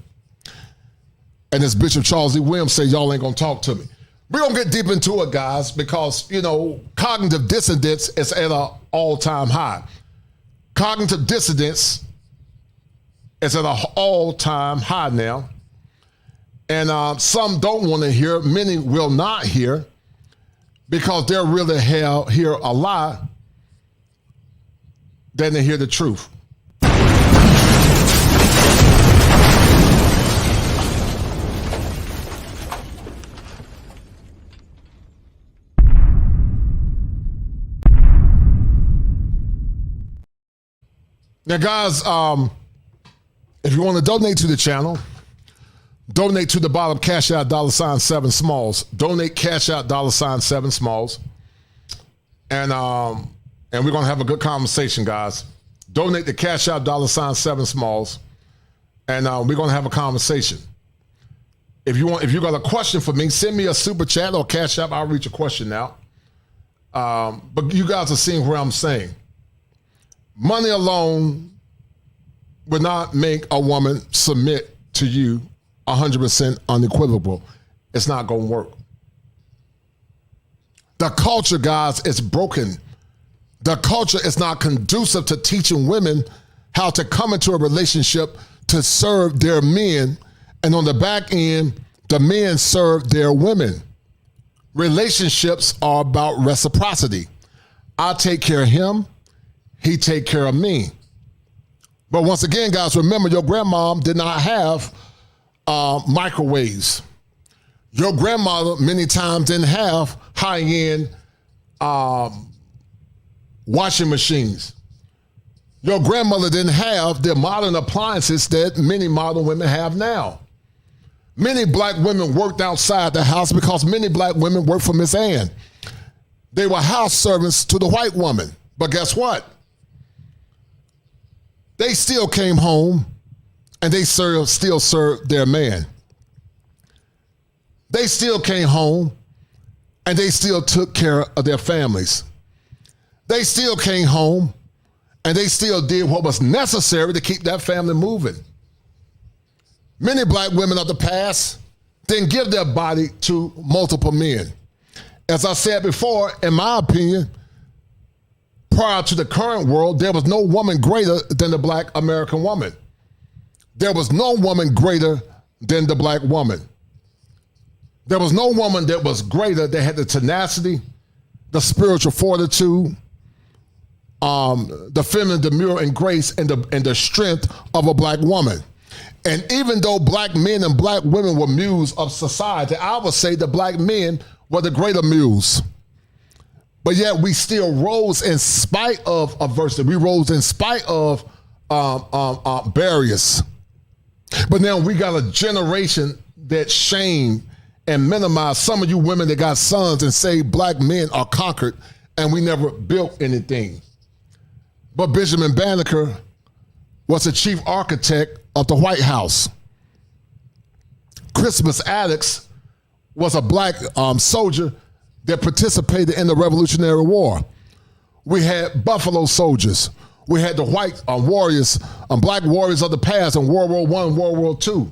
And as Bishop Charles E. Williams said, y'all ain't gonna talk to me. We're gonna get deep into it, guys, because, you know, cognitive dissonance is at an all-time high. Cognitive dissonance is at an all-time high now. And some don't want to hear, many will not hear, because they'll really hear a lie than to hear the truth. Now, guys, if you want to donate to the channel, donate to the bottom, cash out $7 Smalls. Donate, cash out $7 Smalls. And we're going to have a good conversation, guys. Donate the cash out $7 Smalls. And we're going to have a conversation. If you got a question for me, send me a super chat or cash app. I'll read your question out. But you guys are seeing where I'm saying. Money alone would not make a woman submit to you 100% unequivocal. It's not going to work. The culture, guys, is broken. The culture is not conducive to teaching women how to come into a relationship to serve their men. And on the back end, the men serve their women. Relationships are about reciprocity. I take care of him, he take care of me. But once again, guys, remember your grandmom did not have microwaves. Your grandmother many times didn't have high-end washing machines. Your grandmother didn't have the modern appliances that many modern women have now. Many black women worked outside the house because many black women worked for Miss Ann. They were house servants to the white woman. But guess what? They still came home and they still served their man. They still came home and they still took care of their families. They still came home and they still did what was necessary to keep that family moving. Many black women of the past didn't give their body to multiple men. As I said before, in my opinion, prior to the current world, there was no woman greater than the black American woman. There was no woman greater than the black woman. There was no woman that was greater that had the tenacity, the spiritual fortitude, the feminine demure and grace, and the strength of a black woman. And even though black men and black women were mules of society, I would say the black men were the greater mules. But yet we still rose in spite of adversity. We rose in spite of barriers. But now we got a generation that shame and minimize some of you women that got sons and say black men are conquered and we never built anything. But Benjamin Banneker was the chief architect of the White House. Crispus Attucks was a black soldier that participated in the Revolutionary War. We had Buffalo soldiers. We had the white warriors, black warriors of the past in World War I, World War II.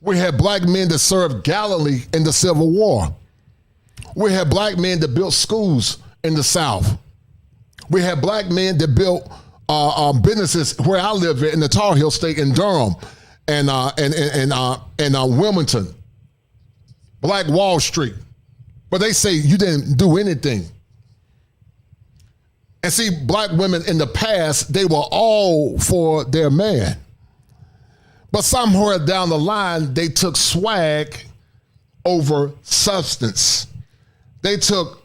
We had black men that served gallantly in the Civil War. We had black men that built schools in the South. We had black men that built businesses where I live in the Tar Heel State in Durham and Wilmington, Black Wall Street. But they say you didn't do anything. And see, black women in the past, they were all for their man. But somewhere down the line, they took swag over substance. They took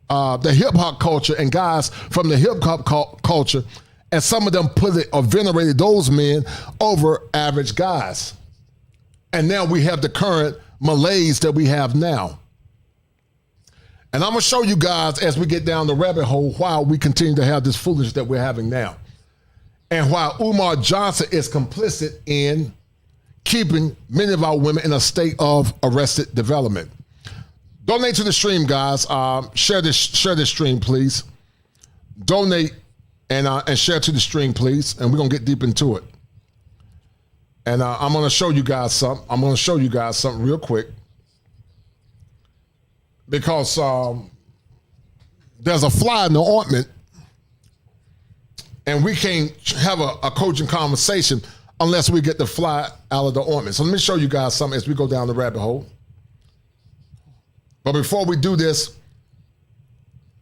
the hip hop culture and guys from the hip hop culture, and some of them put it or venerated those men over average guys. And now we have the current malaise that we have now. And I'm gonna show you guys as we get down the rabbit hole why we continue to have this foolishness that we're having now. And why Umar Johnson is complicit in keeping many of our women in a state of arrested development. Donate to the stream, guys. Share this stream, please. Donate and share to the stream, please. And we're gonna get deep into it. And I'm gonna show you guys something. I'm gonna show you guys something real quick. Because there's a fly in the ointment, and we can't have a coaching conversation unless we get the fly out of the ointment. So let me show you guys something as we go down the rabbit hole. But before we do this,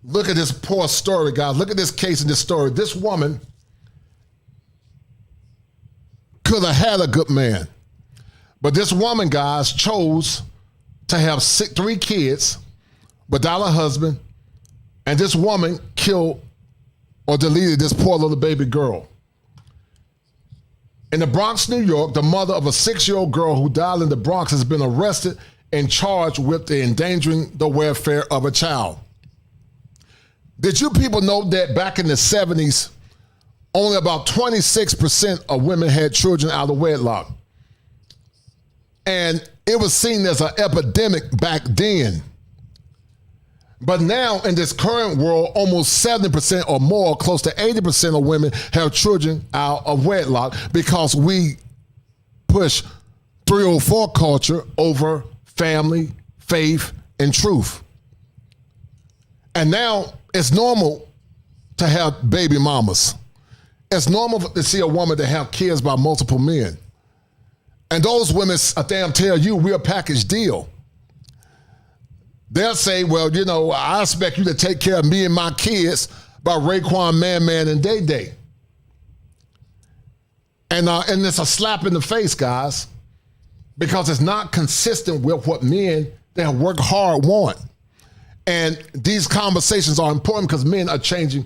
look at this poor story, guys. Look at this case in this story. This woman could have had a good man. But this woman, guys, chose to have 3 kids without a husband, and this woman killed or deleted this poor little baby girl. In the Bronx, New York, the mother of a 6-year-old girl who died in the Bronx has been arrested and charged with endangering the welfare of a child. Did you people know that back in the 70s, only about 26% of women had children out of wedlock? And it was seen as an epidemic back then. But now in this current world, almost 70% or more, close to 80% of women have children out of wedlock because we push 304 culture over family, faith, and truth. And now it's normal to have baby mamas. It's normal to see a woman to have kids by multiple men. And those women, damn tell you, we're a package deal. They'll say, well, you know, I expect you to take care of me and my kids by Raekwon, Man, and Day Day. And it's a slap in the face, guys, because it's not consistent with what men that have worked hard want. And these conversations are important because men are changing.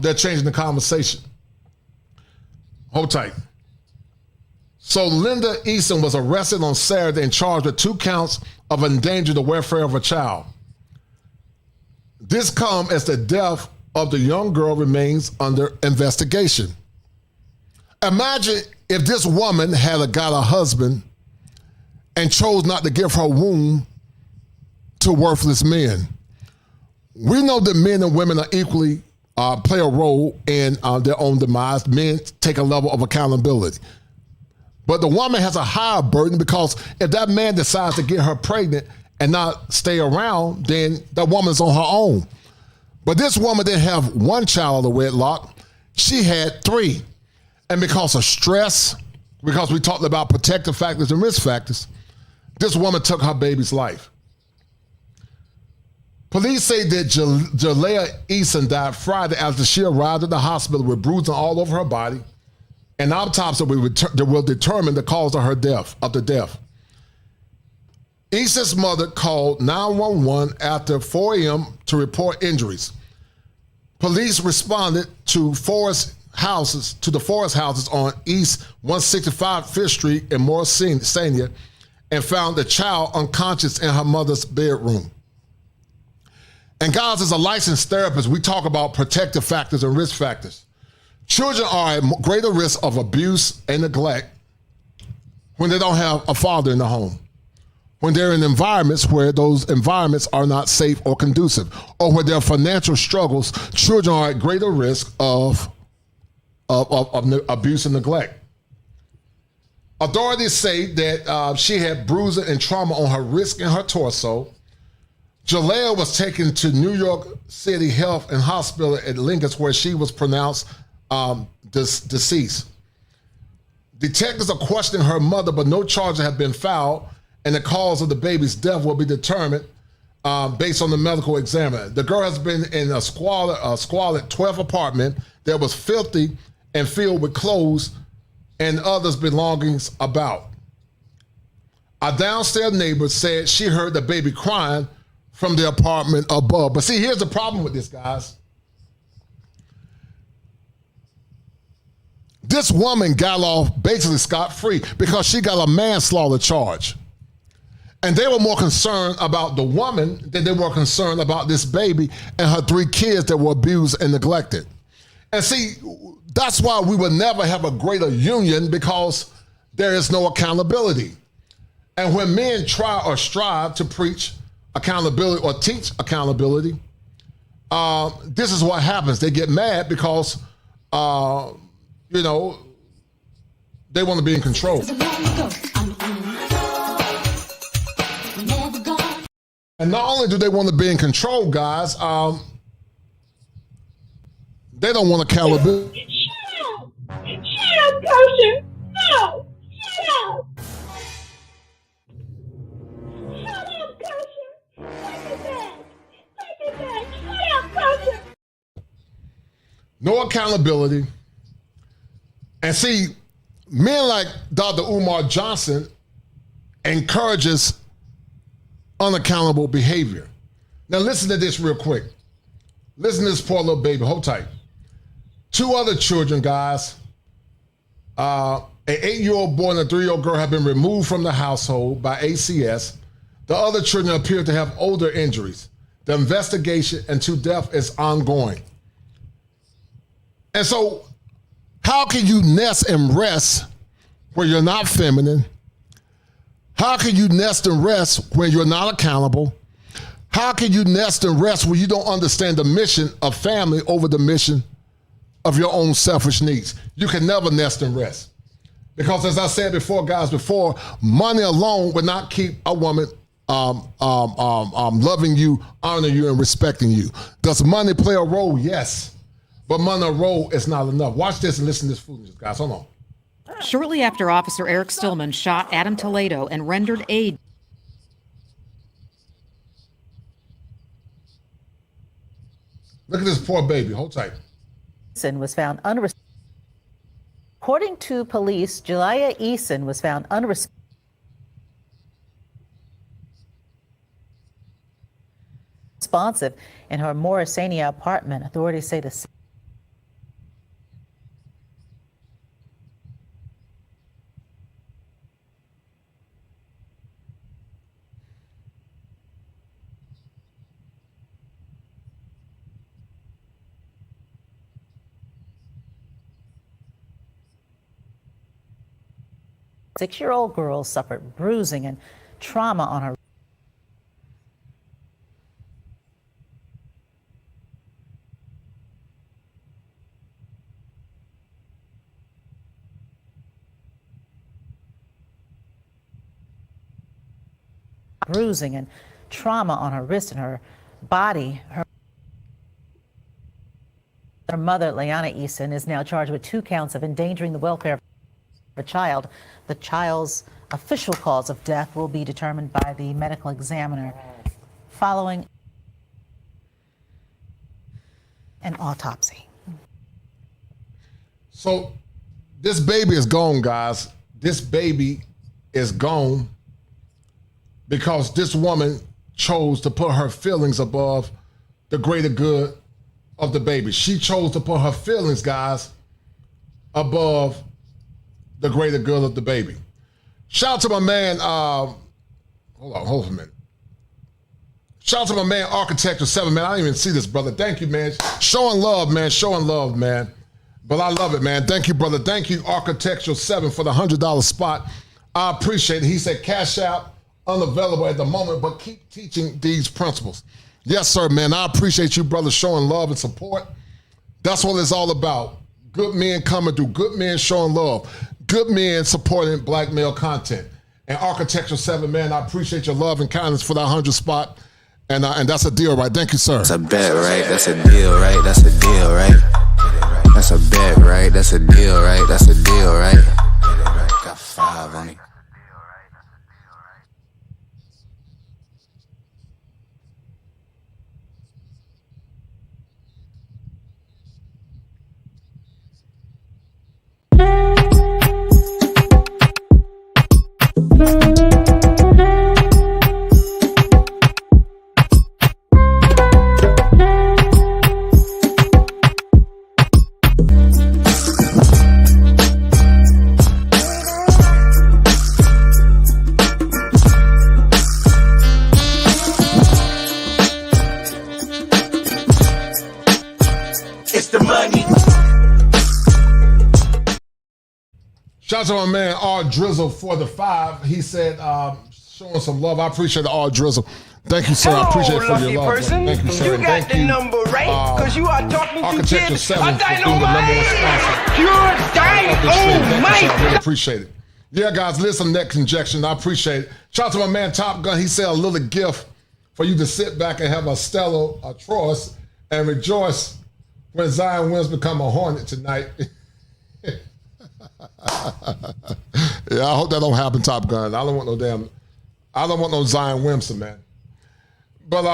They're changing the conversation. Hold tight. So Linda Easton was arrested on Saturday and charged with 2 counts of endangering the welfare of a child. This comes as the death of the young girl remains under investigation. Imagine if this woman had got a husband and chose not to give her womb to worthless men. We know that men and women are equally play a role in their own demise. Men take a level of accountability. But the woman has a higher burden because if that man decides to get her pregnant and not stay around, then that woman's on her own. But this woman didn't have 1 child of the wedlock. She had 3. And because of stress, because we talked about protective factors and risk factors, this woman took her baby's life. Police say that Jalea Eason died Friday after she arrived at the hospital with bruising all over her body. An autopsy will determine the cause of her death, Eason's mother called 911 after 4 a.m. to report injuries. Police responded to the forest houses on East 165 Fifth Street in Morrisania and found the child unconscious in her mother's bedroom. And guys, as a licensed therapist, we talk about protective factors and risk factors. Children are at greater risk of abuse and neglect when they don't have a father in the home, when they're in environments where those environments are not safe or conducive, or where there are financial struggles. Children are at greater risk of abuse and neglect. Authorities say that she had bruising and trauma on her wrist and her torso. Jalea was taken to New York City Health and Hospital at Lincoln, where she was pronounced deceased. Detectives are questioning her mother, but no charges have been filed, and the cause of the baby's death will be determined based on the medical examiner. The girl has been in a squalid 12 apartment that was filthy and filled with clothes and others' belongings about. A downstairs neighbor said she heard the baby crying from the apartment above. But see, here's the problem with this, guys. This woman got off basically scot-free because she got a manslaughter charge. And they were more concerned about the woman than they were concerned about this baby and her 3 kids that were abused and neglected. And see, that's why we will never have a greater union, because there is no accountability. And when men try or strive to preach accountability or teach accountability, this is what happens. They get mad because, they want to be in control. And not only do they want to be in control, guys, they don't want accountability. Shut up, person! No! Shut up! Shut up, person! Take it back! Take it back! Shut up, person! No accountability. And see, men like Dr. Umar Johnson encourages unaccountable behavior. Now listen to this real quick. Listen to this poor little baby. Hold tight. 2 other children, guys, an 8-year-old boy and a 3-year-old girl have been removed from the household by ACS. The other children appear to have older injuries. The investigation into death is ongoing. And so, how can you nest and rest where you're not feminine? How can you nest and rest when you're not accountable? How can you nest and rest when you don't understand the mission of family over the mission of your own selfish needs? You can never nest and rest. Because as I said before, guys, money alone would not keep a woman loving you, honoring you, and respecting you. Does money play a role? Yes. but Monroe is not enough. Watch this and listen to this foolishness, guys. Hold on. Shortly after Officer Eric Stillman shot Adam Toledo and rendered aid. Look at this poor baby. Hold tight. Was found unresponsive. According to police, Jaliyah Eason was found unresponsive in her Morrisania apartment. Authorities say the six-year-old girl suffered bruising and trauma on her wrist and her body. Her mother, Leanna Eason, is now charged with 2 counts of endangering the welfare of a child. The child's official cause of death will be determined by the medical examiner following an autopsy. So this baby is gone, guys. This baby is gone because this woman chose to put her feelings above the greater good of the baby. She chose to put her feelings, guys, above the greater good of the baby. Shout out to my man, hold on a minute. Shout out to my man, Architecture 7, man. I didn't even see this, brother. Thank you, man. Showing love, man. But I love it, man. Thank you, brother. Thank you, Architecture 7, for the $100 spot. I appreciate it. He said, cash out, unavailable at the moment, but keep teaching these principles. Yes, sir, man. I appreciate you, brother, showing love and support. That's what it's all about. Good men coming through, good men showing love, good men supporting black male content. And Architecture 7, man, I appreciate your love and kindness for that 100 spot. And that's a deal, right? Thank you, sir. That's a bet, right? That's a deal, right? That's a deal, right? That's a bet, right? That's a deal, right? That's a deal, right? Got 5 on it. Shout out to my man, R Drizzle, for the 5. He said, showing some love. I appreciate the R Drizzle. Thank you, sir. I appreciate it for your love. Person. Thank you, sir. You got Thank the you. number right, because you are talking to Architecture kids. 7 for being the number 1 sponsor. Pure dynamite. I really appreciate it. Yeah, guys, listen, next injection. I appreciate it. Shout out to my man, Top Gun. He said a little gift for you to sit back and have a Stella, a Troyes, and rejoice when Zion Williams become a Hornet tonight. Yeah, I hope that don't happen, Top Gun. I don't want no Zion Williamson, man. But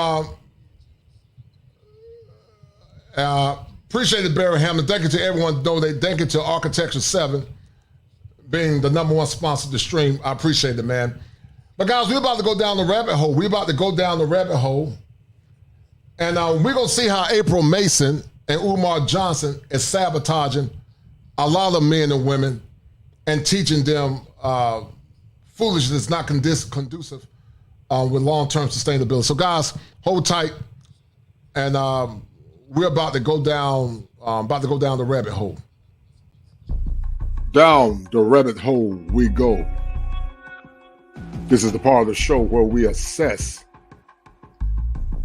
appreciate it, Barry Hammond. Thank you to everyone. Thank you to Architecture 7 being the number 1 sponsor of the stream. I appreciate it, man. But guys, we're about to go down the rabbit hole. And we're going to see how April Mason and Umar Johnson is sabotaging a lot of men and women and teaching them foolishness not conducive with long-term sustainability. So guys, hold tight, and we're about to go down the rabbit hole. Down the rabbit hole we go. This is the part of the show where we assess,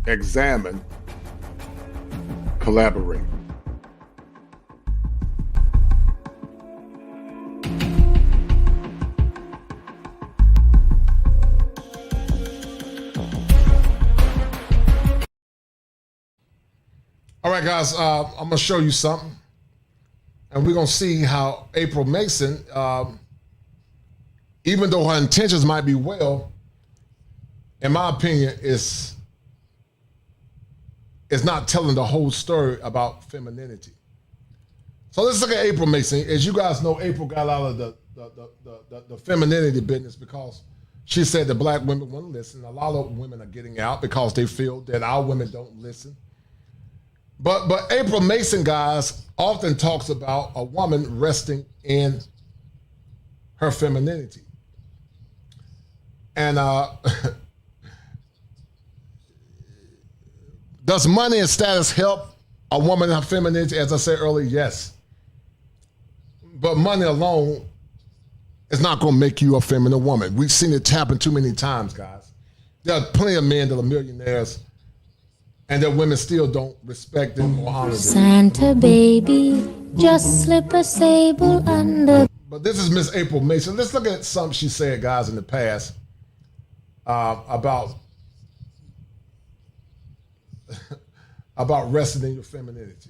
examine, collaborate. All right, guys, I'm going to show you something. And we're going to see how April Mason, even though her intentions might be well, in my opinion, is not telling the whole story about femininity. So let's look at April Mason. As you guys know, April got out of the femininity business because she said that black women wouldn't listen. A lot of women are getting out because they feel that our women don't listen. But April Mason, guys, often talks about a woman resting in her femininity. And does money and status help a woman in her femininity? As I said earlier, yes. But money alone is not going to make you a feminine woman. We've seen it happen too many times, guys. There are plenty of men that are millionaires and their women still don't respect them or honor them. Santa baby, just slip a sable under. But this is Miss April Mason. Let's look at something she said, guys, in the past about resting in your femininity.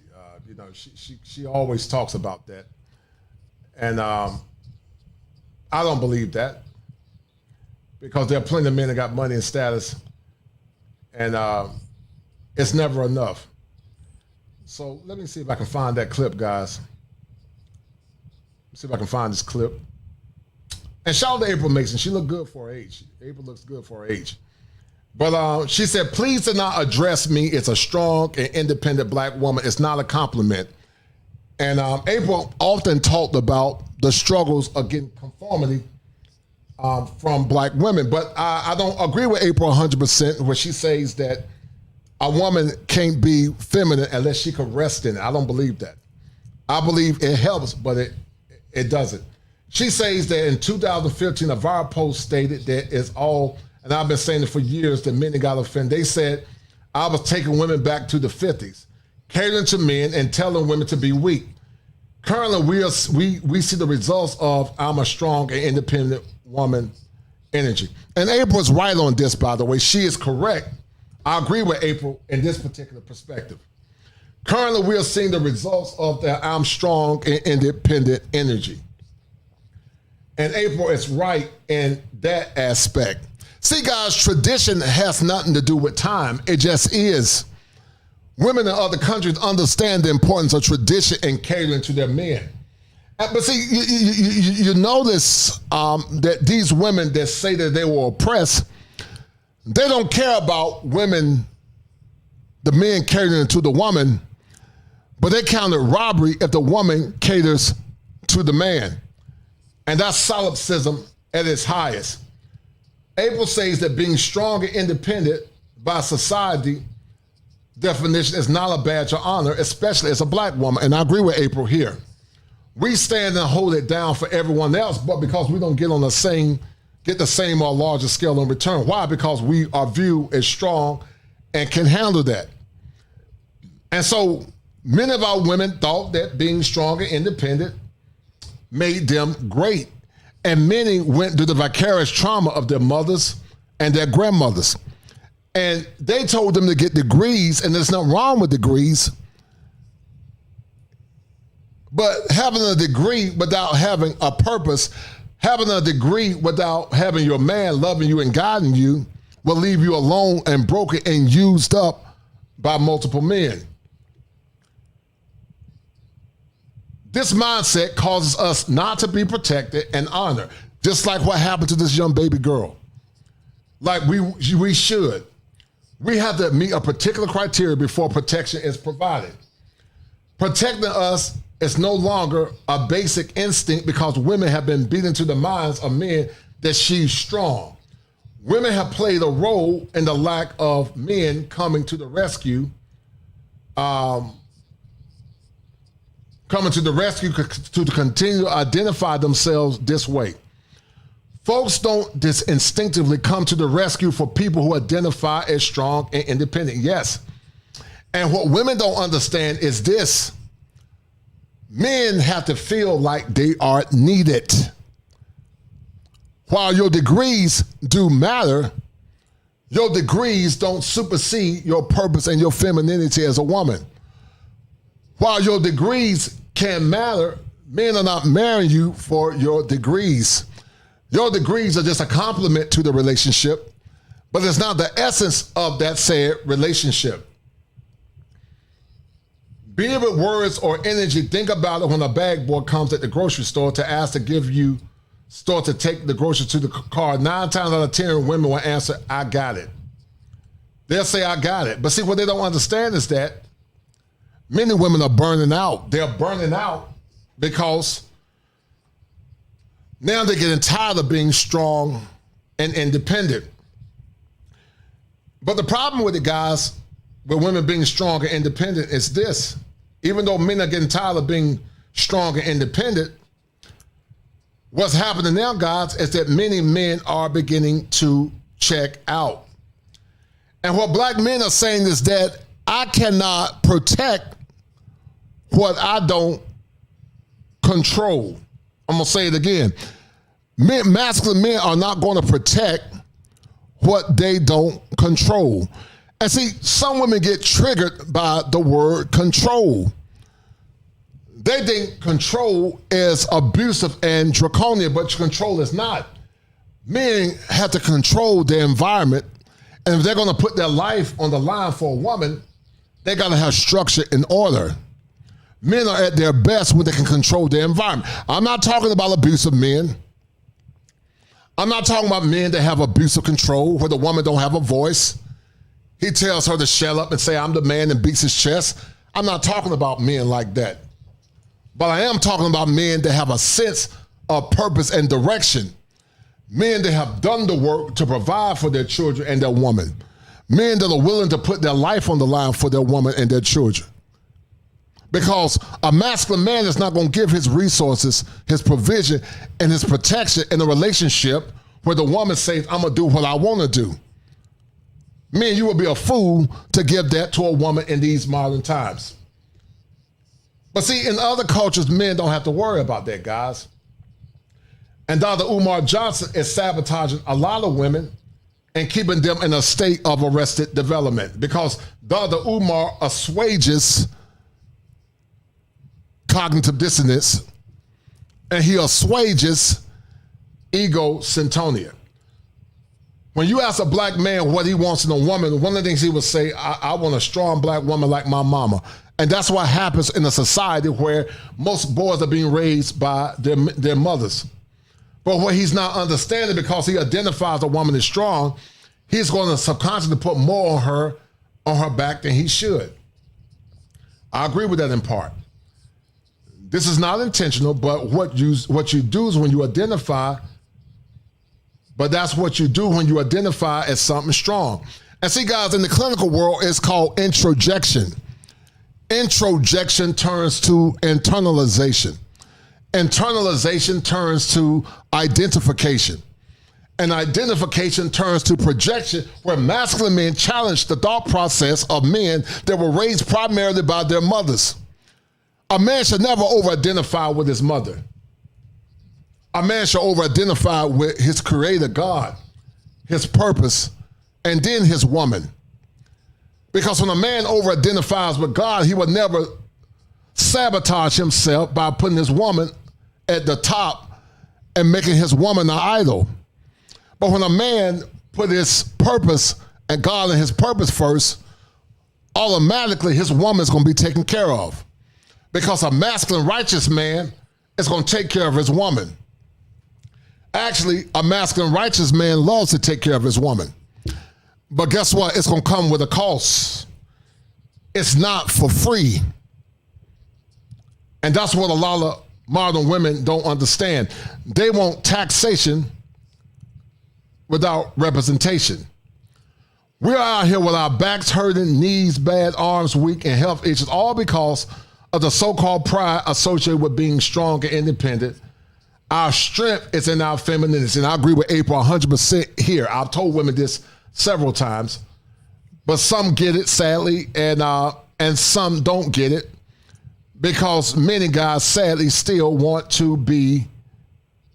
She always talks about that. And I don't believe that because there are plenty of men that got money and status and it's never enough. So let me see if I can find that clip, guys. Let's see if I can find this clip. And shout out to April Mason. She looked good for her age. April looks good for her age. But she said, please do not address me as a strong and independent black woman. It's not a compliment. And April often talked about the struggles against conformity from black women. But I don't agree with April 100% when she says that a woman can't be feminine unless she can rest in it. I don't believe that. I believe it helps, but it doesn't. She says that in 2015, a viral post stated that it's all, and I've been saying it for years, that men got offended. They said, I was taking women back to the 50s, catering to men and telling women to be weak. Currently, we see the results of I'm a strong and independent woman energy. And April's right on this, by the way. She is correct. I agree with April in this particular perspective. Currently, we are seeing the results of that I'm strong and independent energy. And April is right in that aspect. See, guys, tradition has nothing to do with time. It just is. Women in other countries understand the importance of tradition and catering to their men. But see, you notice that these women that say that they were oppressed, they don't care about women, the men catering to the woman, but they count it robbery if the woman caters to the man. And that's solipsism at its highest. April says that being strong and independent by society definition is not a badge of honor, especially as a black woman. And I agree with April here. We stand and hold it down for everyone else, but because we don't get the same or larger scale in return. Why? Because we are viewed as strong and can handle that. And so many of our women thought that being strong and independent made them great. And many went through the vicarious trauma of their mothers and their grandmothers. And they told them to get degrees, and there's nothing wrong with degrees. But having a degree without having a purpose, having a degree without having your man loving you and guiding you will leave you alone and broken and used up by multiple men. This mindset causes us not to be protected and honored, just like what happened to this young baby girl. Like we should. We have to meet a particular criteria before protection is provided. Protecting us is no longer a basic instinct because women have been beaten to the minds of men that she's strong. Women have played a role in the lack of men coming to the rescue, to continue to identify themselves this way. Folks don't just instinctively come to the rescue for people who identify as strong and independent. Yes. And what women don't understand is this. Men have to feel like they are needed. While your degrees do matter, your degrees don't supersede your purpose and your femininity as a woman. While your degrees can matter, men are not marrying you for your degrees. Your degrees are just a complement to the relationship, but it's not the essence of that said relationship. Be it with words or energy, think about it when a bag boy comes at the grocery store to ask to give you store to take the groceries to the car. 9 times out of 10, women will answer, I got it. They'll say, I got it. But see, what they don't understand is that many women are burning out. They're burning out because now they're getting tired of being strong and independent. But the problem with it, guys, with women being strong and independent is this. Even though men are getting tired of being strong and independent, what's happening now, guys, is that many men are beginning to check out. And what black men are saying is that I cannot protect what I don't control. I'm going to say it again. Masculine men are not going to protect what they don't control. And see, some women get triggered by the word control. They think control is abusive and draconian, but control is not. Men have to control their environment, and if they're going to put their life on the line for a woman, they got to have structure and order. Men are at their best when they can control their environment. I'm not talking about abusive men. I'm not talking about men that have abusive control, where the woman don't have a voice. He tells her to shut up and say, I'm the man, and beats his chest. I'm not talking about men like that. But I am talking about men that have a sense of purpose and direction. Men that have done the work to provide for their children and their woman. Men that are willing to put their life on the line for their woman and their children. Because a masculine man is not going to give his resources, his provision, and his protection in a relationship where the woman says, I'm going to do what I want to do. Man, you would be a fool to give that to a woman in these modern times. But see, in other cultures, men don't have to worry about that, guys. And Dr. Umar Johnson is sabotaging a lot of women and keeping them in a state of arrested development because Dr. Umar assuages cognitive dissonance and he assuages ego syntonia. When you ask a black man what he wants in a woman, one of the things he would say, I want a strong black woman like my mama. And that's what happens in a society where most boys are being raised by their mothers. But what he's not understanding, because he identifies a woman as strong, he's going to subconsciously put more on her back than he should. I agree with that in part. This is not intentional, but what you do is when you identify, but that's what you do when you identify as something strong. And see, guys, in the clinical world, it's called introjection. Introjection turns to internalization. Internalization turns to identification. And identification turns to projection, where masculine men challenge the thought process of men that were raised primarily by their mothers. A man should never over-identify with his mother. A man should over-identify with his creator, God, his purpose, and then his woman. Because when a man over-identifies with God, he will never sabotage himself by putting his woman at the top and making his woman an idol. But when a man put his purpose and God and his purpose first, automatically his woman is going to be taken care of. Because a masculine, righteous man is going to take care of his woman. Actually, a masculine, righteous man loves to take care of his woman. But guess what? It's going to come with a cost. It's not for free. And that's what a lot of modern women don't understand. They want taxation without representation. We're out here with our backs hurting, knees bad, arms weak, and health issues, all because of the so-called pride associated with being strong and independent. Our strength is in our femininity. And I agree with April 100% here. I've told women this several times, but some get it, sadly, and some don't get it, because many guys, sadly, still want to be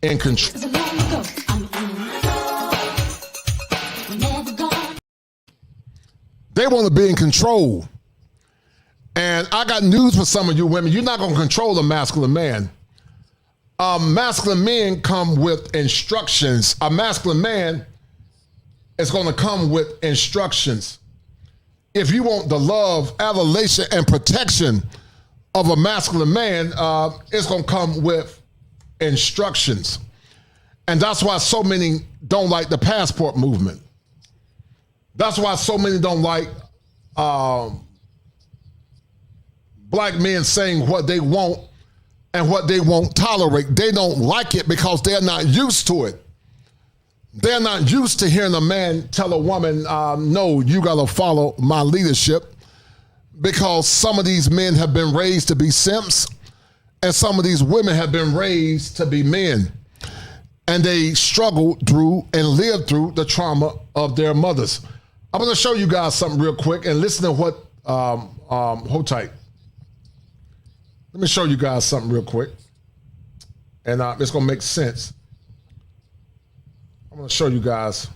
in control. They want to be in control. And I got news for some of you women. You're not going to control a masculine man. Masculine men come with instructions. A masculine man is going to come with instructions. If you want the love, adulation, and protection of a masculine man, it's going to come with instructions. And that's why so many don't like the passport movement. That's why so many don't like black men saying what they want and what they won't tolerate. They don't like it because they're not used to it. They're not used to hearing a man tell a woman, no, you got to follow my leadership, because some of these men have been raised to be simps and some of these women have been raised to be men. And they struggled through and lived through the trauma of their mothers. I'm going to show you guys something real quick and listen to what, hold tight. Let me show you guys something real quick. And it's going to make sense. I'm going to show you guys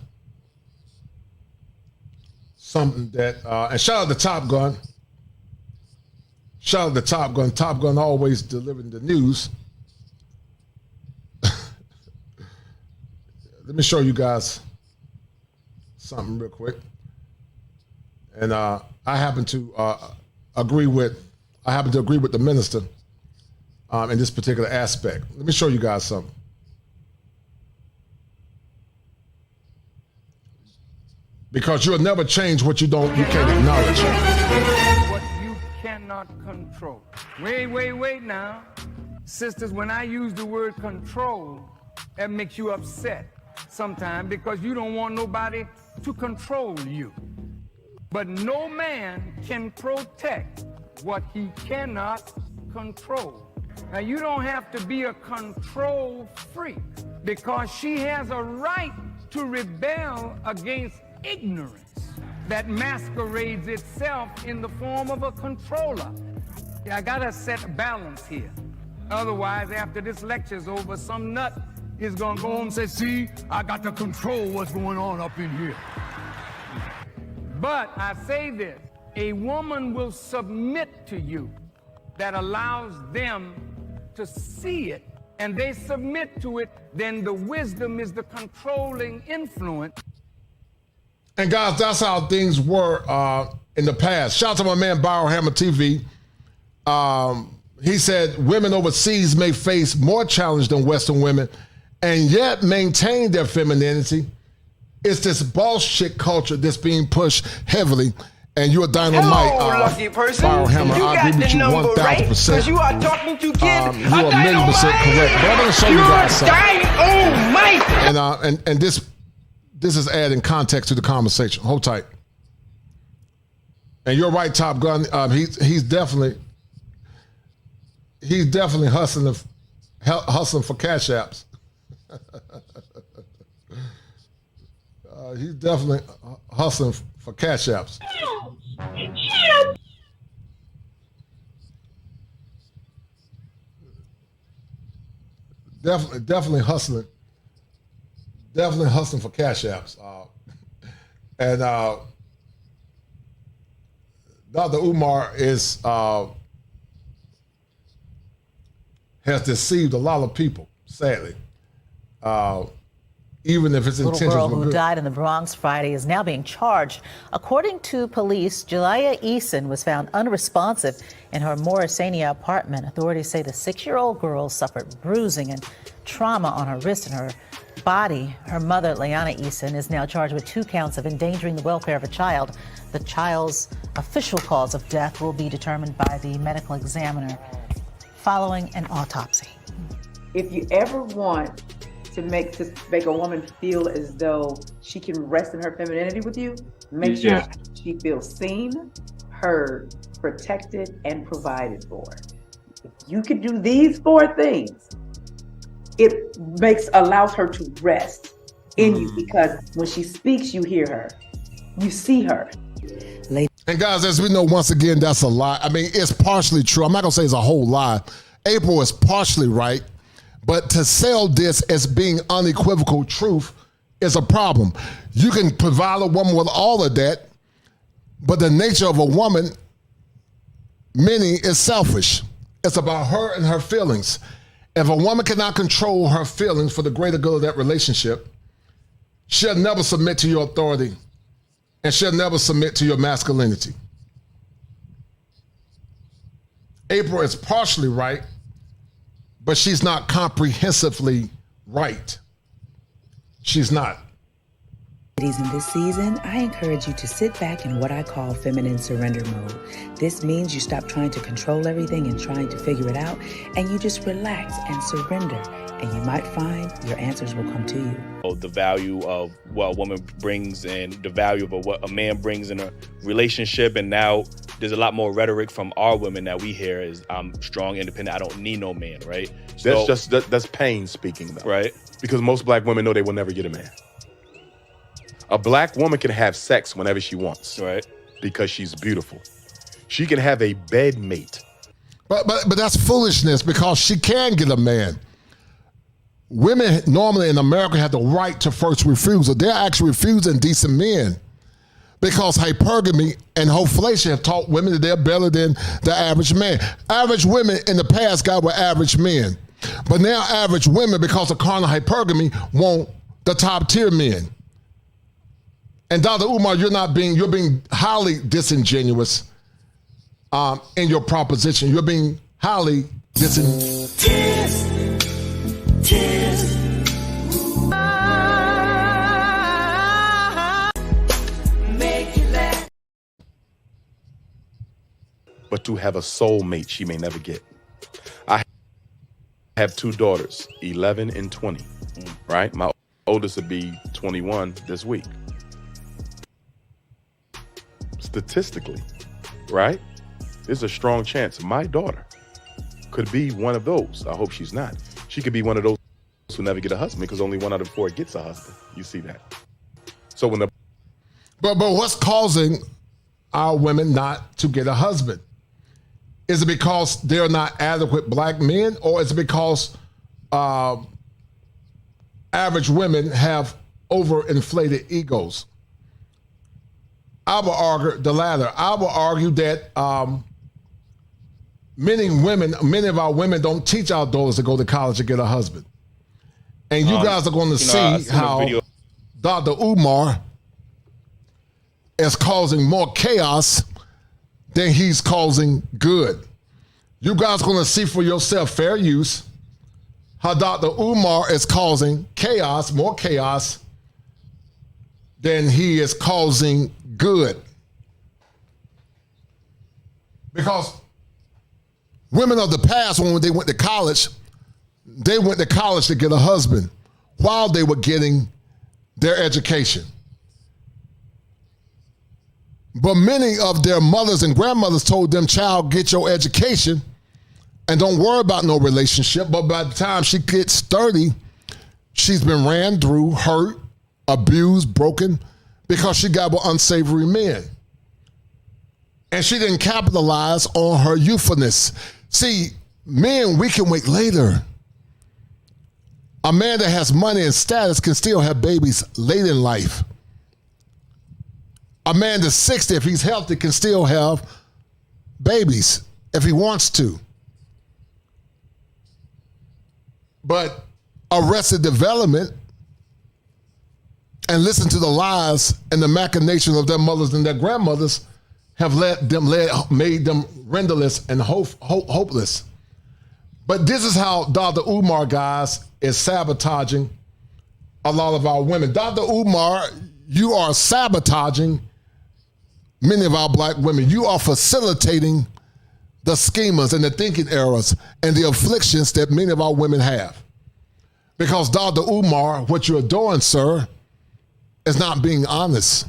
something that, and shout out to Top Gun. Shout out to Top Gun. Top Gun always delivering the news. Let me show you guys something real quick. And I happen to agree with the minister in this particular aspect. Let me show you guys something. Because you'll never change what you can't acknowledge. What you cannot control. Wait now. Sisters, when I use the word control, that makes you upset sometimes because you don't want nobody to control you. But no man can protect what he cannot control. Now, you don't have to be a control freak because she has a right to rebel against ignorance that masquerades itself in the form of a controller. I gotta set a balance here. Otherwise, after this lecture's over, some nut is gonna go home and say, see, I got to control what's going on up in here. But I say this, a woman will submit to you that allows them to see it, and they submit to it, then the wisdom is the controlling influence. And guys, that's how things were in the past. Shout out to my man, Biohammer TV. He said women overseas may face more challenge than Western women and yet maintain their femininity. It's this boss chick culture that's being pushed heavily. And you're a dynamite, lucky person. Biohammer. I agree with you 1,000%. Because you are talking to kids. You're 1,000,000% correct. But I'm going to show you guys something. And this is adding context to the conversation. Hold tight. And you're right, Top Gun. He's definitely hustling for cash apps. He's definitely hustling for cash apps. Definitely hustling. Definitely hustling for cash apps. And Dr. Umar has deceived a lot of people, sadly. Even if it's intentional. A little girl who died in the Bronx Friday is now being charged. According to police, Jaliyah Eason was found unresponsive in her Morrisania apartment. Authorities say the 6-year-old girl suffered bruising and trauma on her wrist and her body. Her mother, Leanna Eason, is now charged with 2 counts of endangering the welfare of a child. The child's official cause of death will be determined by the medical examiner following an autopsy. If you ever want to make a woman feel as though she can rest in her femininity with you, make sure she feels seen, heard, protected, and provided for. If you can do these 4 things, it allows her to rest in you, because when she speaks, you hear her, you see her. And guys, as we know, once again, that's a lie. I mean, it's partially true. I'm not gonna say it's a whole lie. April is partially right. But to sell this as being unequivocal truth is a problem. You can provide a woman with all of that, but the nature of a woman many is selfish. It's about her and her feelings. If a woman cannot control her feelings for the greater good of that relationship, she'll never submit to your authority, and she'll never submit to your masculinity. April is partially right, but she's not comprehensively right. She's not. Ladies, in this season, I encourage you to sit back in what I call feminine surrender mode. This means you stop trying to control everything and trying to figure it out, and you just relax and surrender, and you might find your answers will come to you. The value of what a woman brings and the value of what a man brings in a relationship, and now there's a lot more rhetoric from our women that we hear is, I'm strong, independent, I don't need no man, right? So, that's pain speaking, though. Right. Because most black women know they will never get a man. A black woman can have sex whenever she wants. Right. Because she's beautiful. She can have a bed mate. But that's foolishness, because she can get a man. Women normally in America have the right to first refusal. They're actually refusing decent men because hypergamy and hoflation have taught women that they're better than the average man. Average women in the past got with average men. But now average women, because of carnal hypergamy, want the top tier men. And Dr. Umar, you're being highly disingenuous in your proposition. You're being highly disingenuous. But to have a soulmate she may never get. I have two daughters, 11 and 20, right? My oldest will be 21 this week. Statistically, right? There's a strong chance my daughter could be one of those. I hope she's not. She could be one of those who never get a husband, because only 1 out of 4 gets a husband. You see that? So when the But what's causing our women not to get a husband? Is it because they're not adequate black men, or is it because average women have overinflated egos? I will argue the latter. I will argue that many of our women don't teach our daughters to go to college to get a husband. And you guys are going to see how Dr. Umar is causing more chaos than he's causing good. You guys are going to see for yourself, fair use, how Dr. Umar is causing chaos, more chaos, than he is causing good. Because women of the past, when they went to college to get a husband while they were getting their education. But many of their mothers and grandmothers told them, child, get your education and don't worry about no relationship. But by the time she gets 30, she's been ran through, hurt, abused, broken, because she got with unsavory men. And she didn't capitalize on her youthfulness. See, men, we can wait later. A man that has money and status can still have babies late in life. A man that's 60, if he's healthy, can still have babies if he wants to. But arrested development and listen to the lies and the machinations of their mothers and their grandmothers have made them renderless and hopeless. But this is how Dr. Umar, guys, is sabotaging a lot of our women. Dr. Umar, you are sabotaging many of our black women. You are facilitating the schemas and the thinking errors and the afflictions that many of our women have. Because Dr. Umar, what you're doing, sir, is not being honest.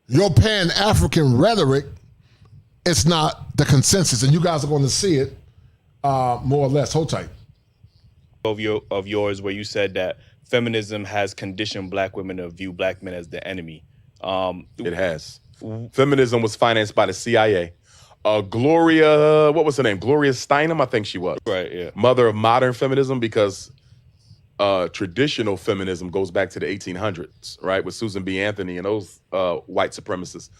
Your Pan-African rhetoric is not the consensus, and you guys are going to see it more or less. Hold tight. Of yours, where you said that feminism has conditioned black women to view black men as the enemy. It has. Feminism was financed by the CIA. Gloria, what was her name? Gloria Steinem, I think she was. Right, yeah. Mother of modern feminism, because traditional feminism goes back to the 1800s, right? With Susan B. Anthony and those white supremacists.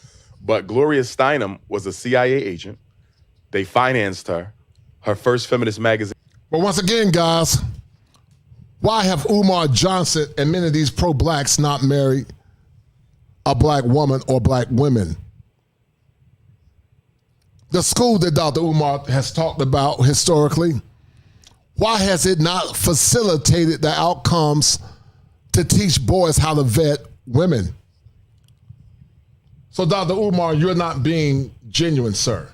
But Gloria Steinem was a CIA agent. They financed her. Her first feminist magazine. But once again, guys, why have Umar Johnson and many of these pro-blacks not married a black woman or black women? The school that Dr. Umar has talked about historically, why has it not facilitated the outcomes to teach boys how to vet women? So, Dr. Umar, you're not being genuine, sir.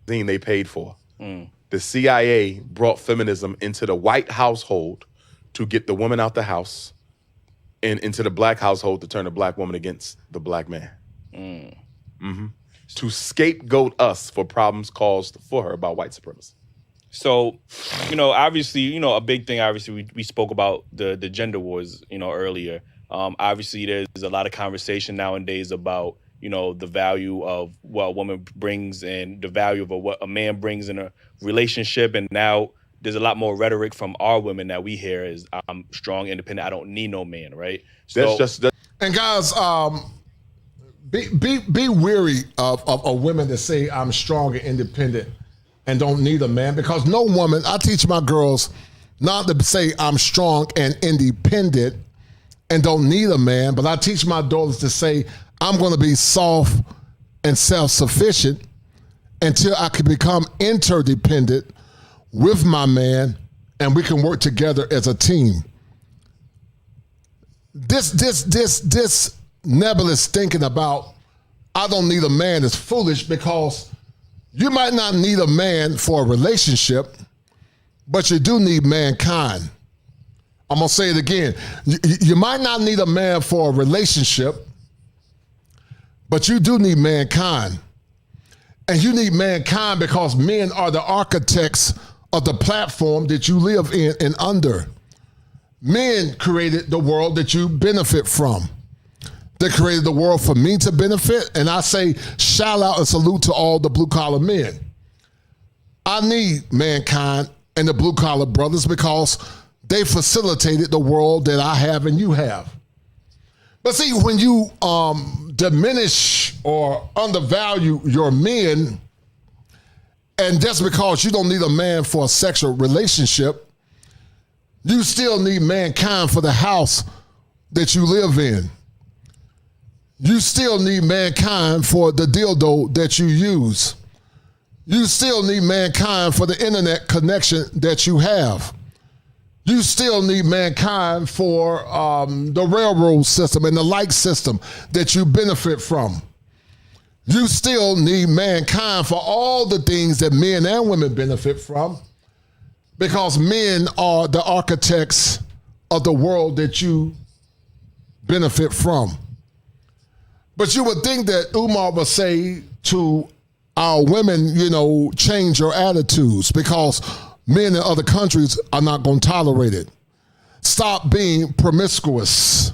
They paid for. The CIA brought feminism into the white household to get the woman out the house and into the black household to turn the black woman against the black man. To scapegoat us for problems caused for her by white supremacy. So, obviously, a big thing, obviously, we spoke about the gender wars, earlier. Obviously, there's a lot of conversation nowadays about, the value of what a woman brings and the value of what a man brings in a relationship. And now there's a lot more rhetoric from our women that we hear is, I'm strong, independent, I don't need no man, right? So, and guys, be weary of women that say I'm strong and independent and don't need a man, because no woman, I teach my girls not to say I'm strong and independent and don't need a man, but I teach my daughters to say I'm going to be soft and self-sufficient until I can become interdependent with my man and we can work together as a team. This nebulous thinking about I don't need a man is foolish, because you might not need a man for a relationship, but you do need mankind. I'm going to say it again. You might not need a man for a relationship, but you do need mankind. And you need mankind because men are the architects of the platform that you live in and under. Men created the world that you benefit from. They created the world for me to benefit, and I say shout out and salute to all the blue-collar men. I need mankind and the blue-collar brothers because they facilitated the world that I have and you have. But see, when you diminish or undervalue your men, and just because you don't need a man for a sexual relationship, you still need mankind for the house that you live in. You still need mankind for the dildo that you use. You still need mankind for the internet connection that you have. You still need mankind for the railroad system and the light system that you benefit from. You still need mankind for all the things that men and women benefit from, because men are the architects of the world that you benefit from. But you would think that Umar would say to our women, change your attitudes, because men in other countries are not going to tolerate it. Stop being promiscuous.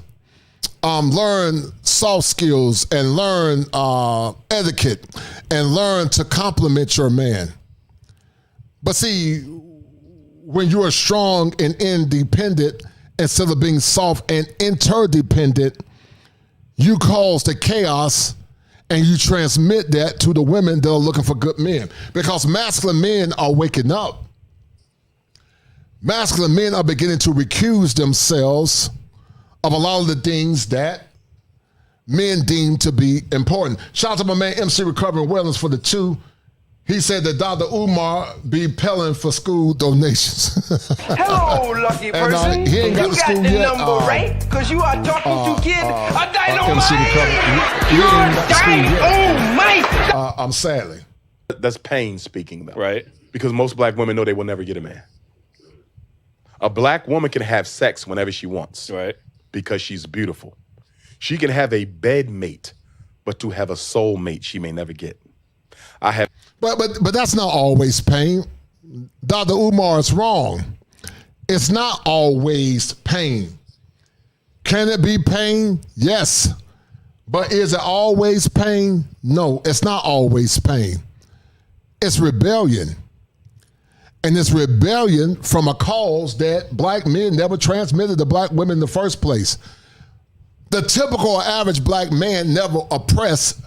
Learn soft skills and learn etiquette and learn to compliment your man. But see, when you are strong and independent, instead of being soft and interdependent, you cause the chaos and you transmit that to the women that are looking for good men. Because masculine men are waking up. Masculine men are beginning to recuse themselves of a lot of the things that men deem to be important. Shout out to my man MC Recovery and Wellness for the 2. He said that Dr. Umar be pelling for school donations. Hello, lucky person. He ain't got you the school got the yet. number right, because you are talking to kid. A dynamite! I'm sadly. That's pain speaking, though. Right. Because most black women know they will never get a man. A black woman can have sex whenever she wants. Right. Because she's beautiful. She can have a bed mate, but to have a soul mate, she may never get. But that's not always pain. Dr. Umar is wrong. It's not always pain. Can it be pain? Yes. But is it always pain? No, it's not always pain. It's rebellion. And it's rebellion from a cause that black men never transmitted to black women in the first place. The typical or average black man never oppressed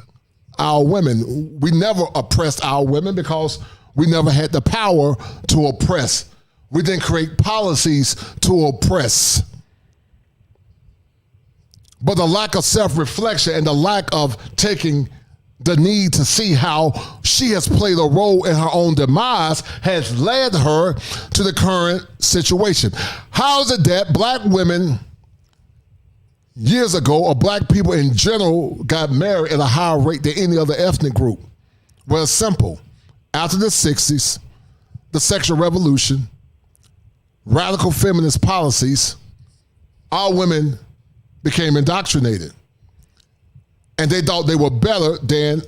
our women. We never oppressed our women because we never had the power to oppress. We didn't create policies to oppress. But the lack of self-reflection and the lack of taking the need to see how she has played a role in her own demise has led her to the current situation. How is it that black women years ago, or black people in general, got married at a higher rate than any other ethnic group? Well, it's simple. After the 60s, the sexual revolution, radical feminist policies, our women became indoctrinated. And they thought they were better than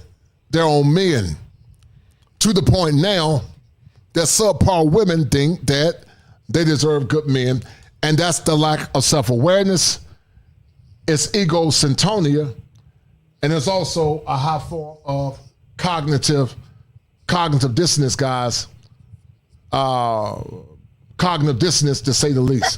their own men. To the point now that subpar women think that they deserve good men, and that's the lack of self-awareness. It's egocentria, and it's also a high form of cognitive dissonance, guys. Cognitive dissonance, to say the least.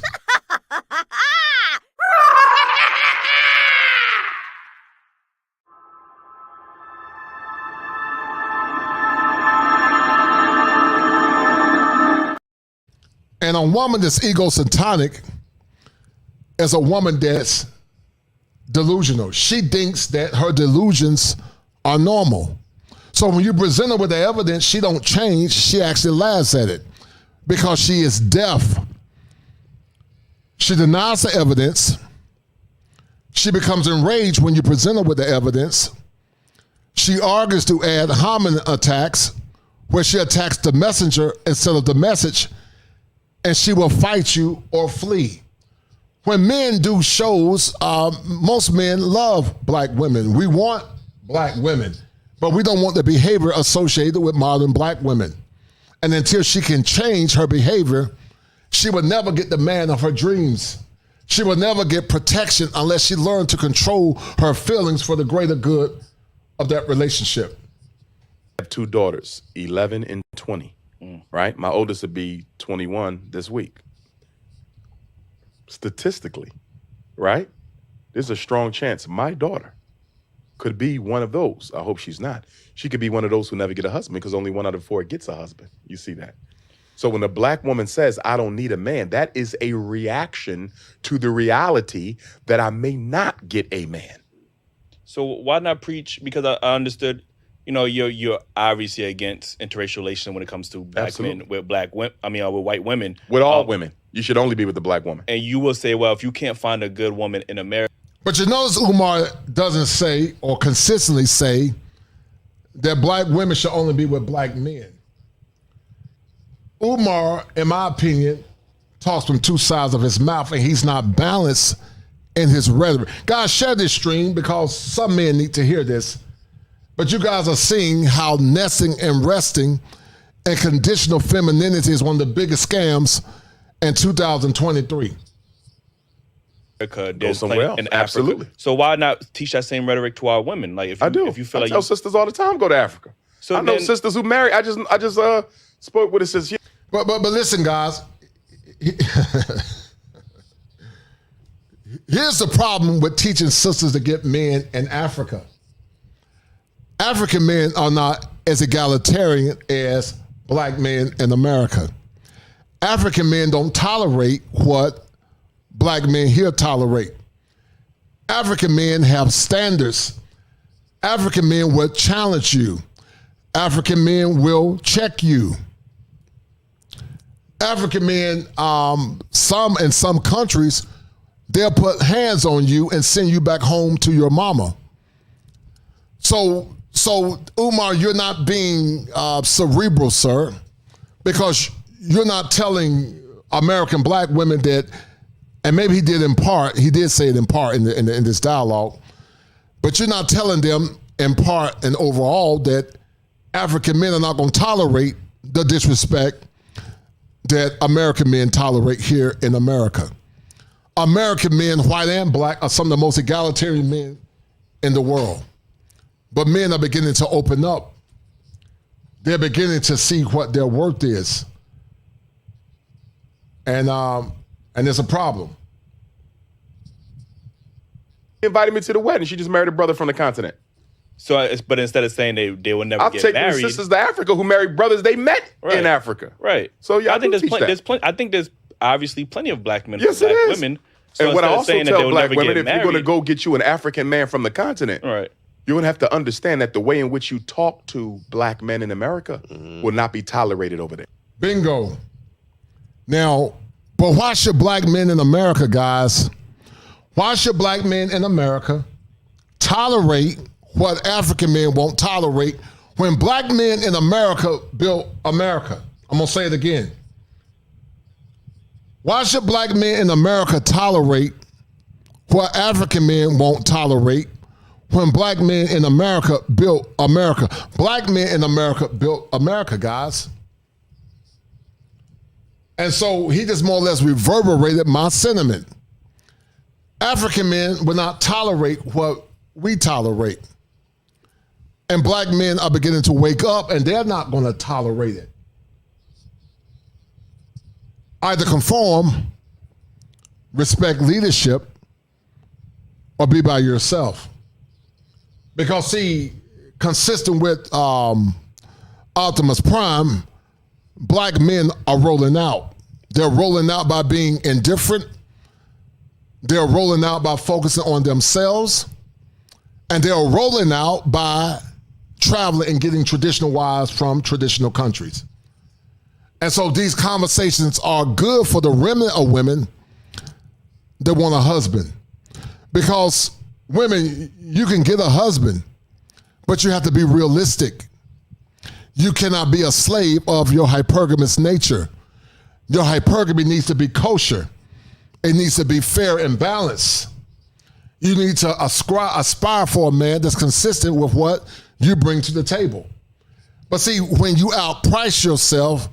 And a woman that's egocentric is a woman that's delusional. She thinks that her delusions are normal. So when you present her with the evidence, she don't change. She actually laughs at it because she is deaf. She denies the evidence. She becomes enraged when you present her with the evidence. She argues to ad hominem attacks, where she attacks the messenger instead of the message, and she will fight you or flee. When men do shows, most men love black women. We want black women, but we don't want the behavior associated with modern black women. And until she can change her behavior, she will never get the man of her dreams. She will never get protection unless she learned to control her feelings for the greater good of that relationship. I have two daughters, 11 and 20, right? My oldest would be 21 this week. Statistically, right? There's a strong chance my daughter could be one of those. I hope she's not. She could be one of those who never get a husband because only 1 out of 4 gets a husband. You see that? So when a black woman says, I don't need a man, that is a reaction to the reality that I may not get a man. So why not preach? Because I understood, you're obviously against interracial relations when it comes to black men with black women. With white women. With all women. You should only be with the black woman. And you will say, well, if you can't find a good woman in America. But you notice Umar doesn't say or consistently say that black women should only be with black men. Umar, in my opinion, talks from two sides of his mouth, and he's not balanced in his rhetoric. Guys, share this stream because some men need to hear this. But you guys are seeing how nesting and resting and conditional femininity is one of the biggest scams in 2023. Go somewhere else. In Absolutely. Africa. So why not teach that same rhetoric to our women? Like if you feel I like tell sisters all the time, go to Africa. So I know sisters who marry. I just spoke with a sister. But listen, guys. Here's the problem with teaching sisters to get men in Africa. African men are not as egalitarian as black men in America. African men don't tolerate what black men here tolerate. African men have standards. African men will challenge you. African men will check you. African men, in some countries, they'll put hands on you and send you back home to your mama. So Umar, you're not being cerebral, sir, because you're not telling American black women that, and maybe he did say it in part in this dialogue, but you're not telling them in part and overall that African men are not going to tolerate the disrespect that American men tolerate here in America. American men, white and black, are some of the most egalitarian men in the world. But men are beginning to open up. They're beginning to see what their worth is. And there's a problem. She invited me to the wedding. She just married a brother from the continent. So, but instead of saying they will never I'll get take married, my sisters to Africa who married brothers they met in Africa. Right. So yeah, I think I think there's obviously plenty of black men, yes, black it is. women. So and what I also tell black women, if married, you're going to go get you an African man from the continent, you're going to have to understand that the way in which you talk to black men in America will not be tolerated over there. Bingo. Now, but why should black men in America, guys, why should black men in America tolerate what African men won't tolerate when black men in America built America? I'm going to say it again. Why should black men in America tolerate what African men won't tolerate when black men in America built America? Black men in America built America, guys. And so he just more or less reverberated my sentiment. African men will not tolerate what we tolerate. And black men are beginning to wake up, and they're not going to tolerate it. Either conform, respect leadership, or be by yourself. Because see, consistent with Optimus Prime, black men are rolling out. They're rolling out by being indifferent. They're rolling out by focusing on themselves. And they're rolling out by traveling and getting traditional wives from traditional countries. And so these conversations are good for the remnant of women that want a husband. Because women, you can get a husband, but you have to be realistic. You cannot be a slave of your hypergamous nature. Your hypergamy needs to be kosher. It needs to be fair and balanced. You need to aspire for a man that's consistent with what you bring to the table. But see, when you outprice yourself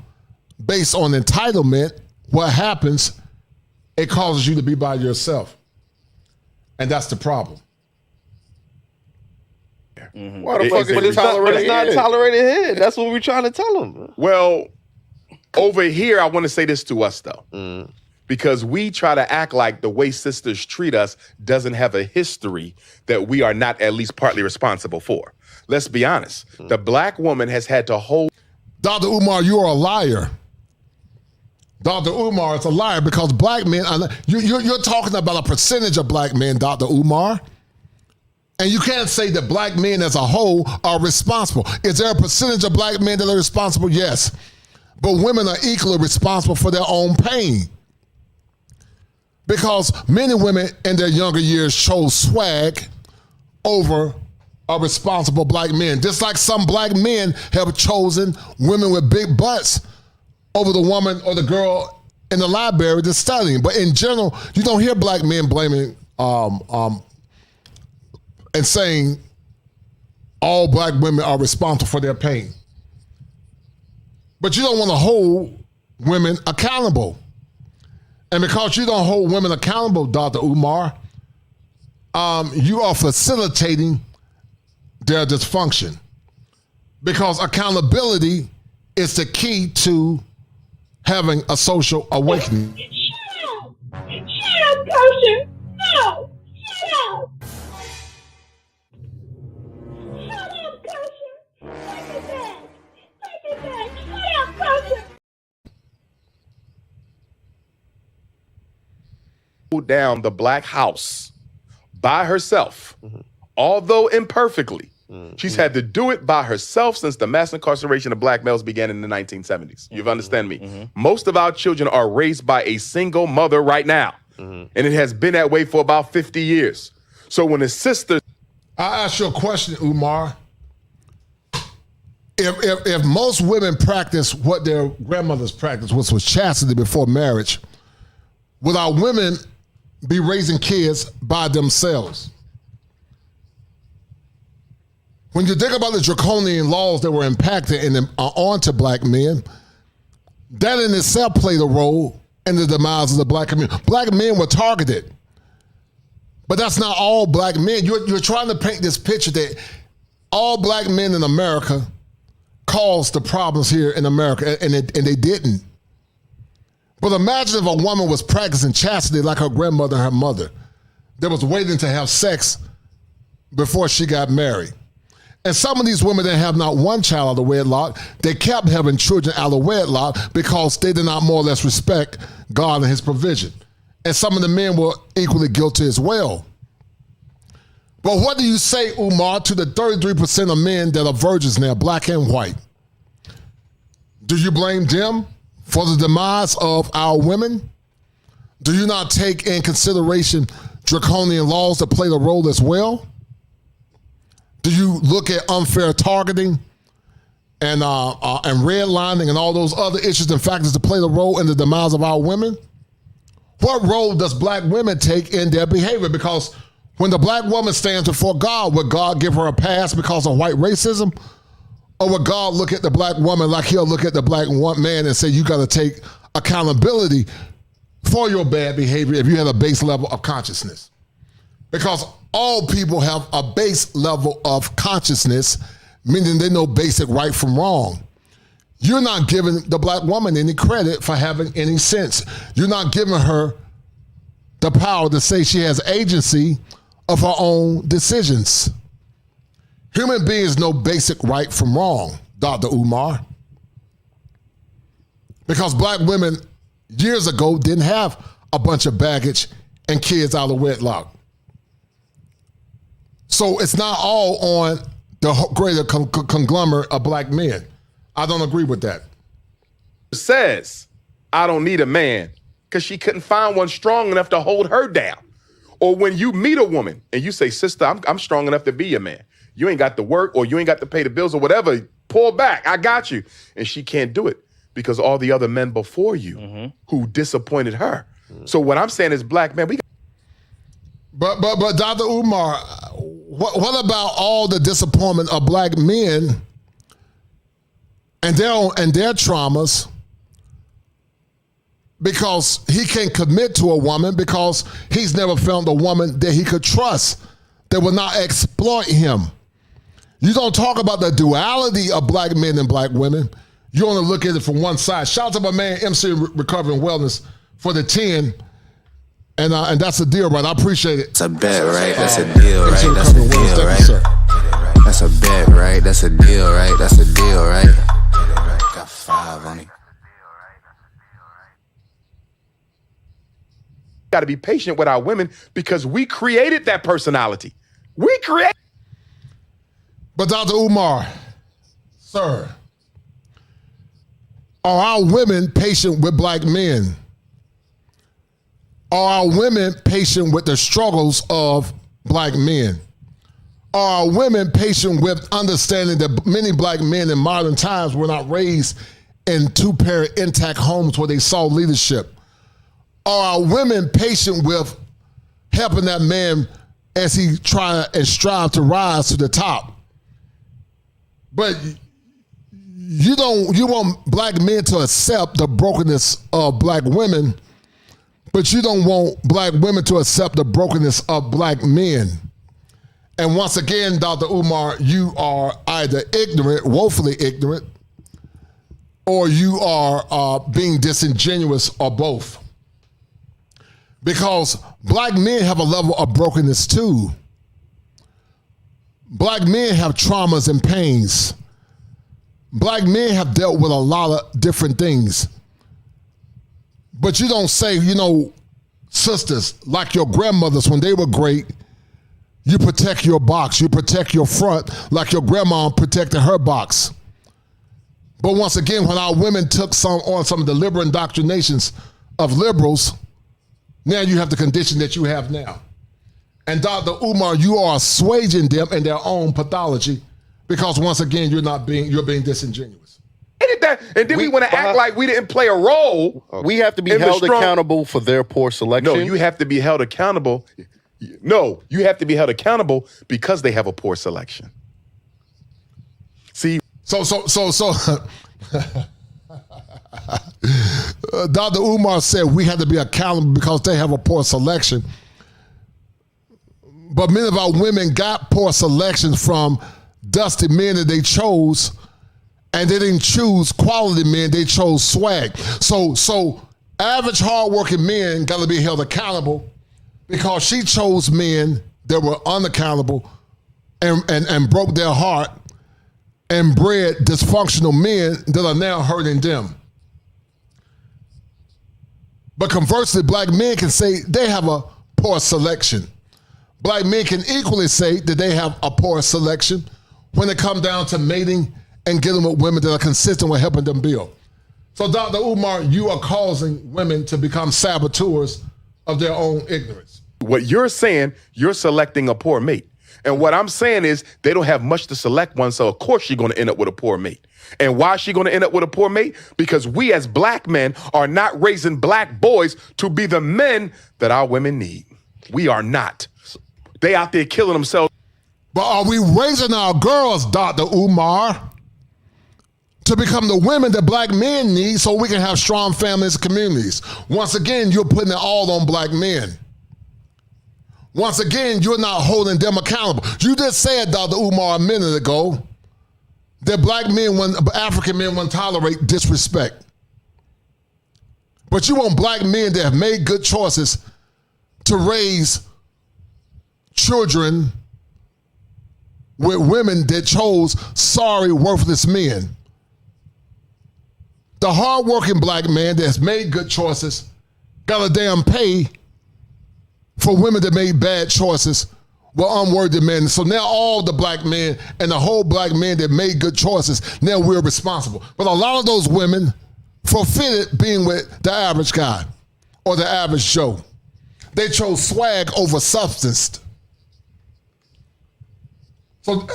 based on entitlement, what happens, it causes you to be by yourself. And that's the problem. Why the fuck is it tolerated? It's not tolerated here. That's what we're trying to tell them. Well, over here, I want to say this to us, though. Because we try to act like the way sisters treat us doesn't have a history that we are not at least partly responsible for. Let's be honest. The black woman has had to hold... Dr. Umar, you are a liar. Dr. Umar is a liar because black men, you're talking about a percentage of black men, Dr. Umar. And you can't say that black men as a whole are responsible. Is there a percentage of black men that are responsible? Yes. But women are equally responsible for their own pain. Because many women in their younger years chose swag over a responsible black men. Just like some black men have chosen women with big butts over the woman or the girl in the library that's studying. But in general, you don't hear black men blaming and saying all black women are responsible for their pain. But you don't want to hold women accountable. And because you don't hold women accountable, Dr. Umar, you are facilitating their dysfunction. Because accountability is the key to having a social awakening. Shut up! Shut up, Kosher! No! Shut up! Shut up, Kosher! Take it back! Take it back! Shut up, Kosher! Down the black house by herself, although imperfectly. She's had to do it by herself since the mass incarceration of black males began in the 1970s. You understand me? Most of our children are raised by a single mother right now. And it has been that way for about 50 years. So when a sister... I ask you a question, Umar. If most women practice what their grandmothers practiced, which was chastity before marriage, would our women be raising kids by themselves? When you think about the draconian laws that were impacted and onto black men, that in itself played a role in the demise of the black community. Black men were targeted. But that's not all black men. You're trying to paint this picture that all black men in America caused the problems here in America, and they didn't. But imagine if a woman was practicing chastity like her grandmother and her mother, that was waiting to have sex before she got married. And some of these women that have not one child out of wedlock, they kept having children out of wedlock because they did not more or less respect God and his provision. And some of the men were equally guilty as well. But what do you say, Umar, to the 33% of men that are virgins now, black and white? Do you blame them for the demise of our women? Do you not take in consideration draconian laws that play the role as well? Do you look at unfair targeting and redlining and all those other issues and factors that play the role in the demise of our women? What role does black women take in their behavior? Because when the black woman stands before God, would God give her a pass because of white racism? Or would God look at the black woman like he'll look at the black man and say, you got to take accountability for your bad behavior if you have a base level of consciousness? Because all people have a base level of consciousness, meaning they know basic right from wrong. You're not giving the black woman any credit for having any sense. You're not giving her the power to say she has agency of her own decisions. Human beings know basic right from wrong, Dr. Umar. Because black women years ago didn't have a bunch of baggage and kids out of wedlock. So it's not all on the greater conglomerate of black men. I don't agree with that. Says, I don't need a man because she couldn't find one strong enough to hold her down. Or when you meet a woman and you say, sister, I'm strong enough to be your man. You ain't got to work or you ain't got to pay the bills or whatever. Pull back. I got you. And she can't do it because all the other men before you who disappointed her. So what I'm saying is black men, we But Dr. Umar, what about all the disappointment of black men and their traumas because he can't commit to a woman because he's never found a woman that he could trust that will not exploit him? You don't talk about the duality of black men and black women. You only look at it from one side. Shout out to my man, MC Recovering Wellness, for the 10. And that's a deal, right? I appreciate it. That's a bet, right? That's a deal, right? That's a deal, right? That's a bet, right? That's a deal, right? That's a deal, right? Got 5 on it. got to be patient with our women because we created that personality. We create. But Dr. Umar, sir, are our women patient with black men? Are our women patient with the struggles of black men? Are our women patient with understanding that many black men in modern times were not raised in two-parent intact homes where they saw leadership? Are our women patient with helping that man as he try and strive to rise to the top? But you want black men to accept the brokenness of black women, but you don't want black women to accept the brokenness of black men. And once again, Dr. Umar, you are either ignorant, woefully ignorant, or you are being disingenuous, or both. Because black men have a level of brokenness too. Black men have traumas and pains. Black men have dealt with a lot of different things. But you don't say, sisters, like your grandmothers when they were great, you protect your box, you protect your front like your grandma protected her box. But once again, when our women took on some of the liberal indoctrinations of liberals, now you have the condition that you have now. And Dr. Umar, you are assuaging them in their own pathology because once again, you're being disingenuous. And then we want to act like we didn't play a role. We have to be held accountable for their poor selection. No, you have to be held accountable. No, you have to be held accountable because they have a poor selection. See, so Dr. Umar said we have to be accountable because they have a poor selection. But many of our women got poor selections from dusty men that they chose, and they didn't choose quality men, they chose swag. So average hardworking men got to be held accountable because she chose men that were unaccountable and broke their heart and bred dysfunctional men that are now hurting them. But conversely, black men can say they have a poor selection. Black men can equally say that they have a poor selection when it comes down to mating and getting with women that are consistent with helping them build. So Dr. Umar, you are causing women to become saboteurs of their own ignorance. What you're saying, you're selecting a poor mate. And what I'm saying is they don't have much to select one, so of course she's going to end up with a poor mate. And why is she going to end up with a poor mate? Because we as black men are not raising black boys to be the men that our women need. We are not. They out there killing themselves. But are we raising our girls, Dr. Umar, to become the women that black men need so we can have strong families and communities? Once again, you're putting it all on black men. Once again, you're not holding them accountable. You just said, Dr. Umar, a minute ago, that black men, African men won't tolerate disrespect. But you want black men that have made good choices to raise children with women that chose sorry, worthless men. The hardworking black man that has made good choices got a damn pay for women that made bad choices were unworthy men. So now all the black men and the whole black men that made good choices, now we're responsible. But a lot of those women forfeited being with the average guy or the average Joe. They chose swag over substance. So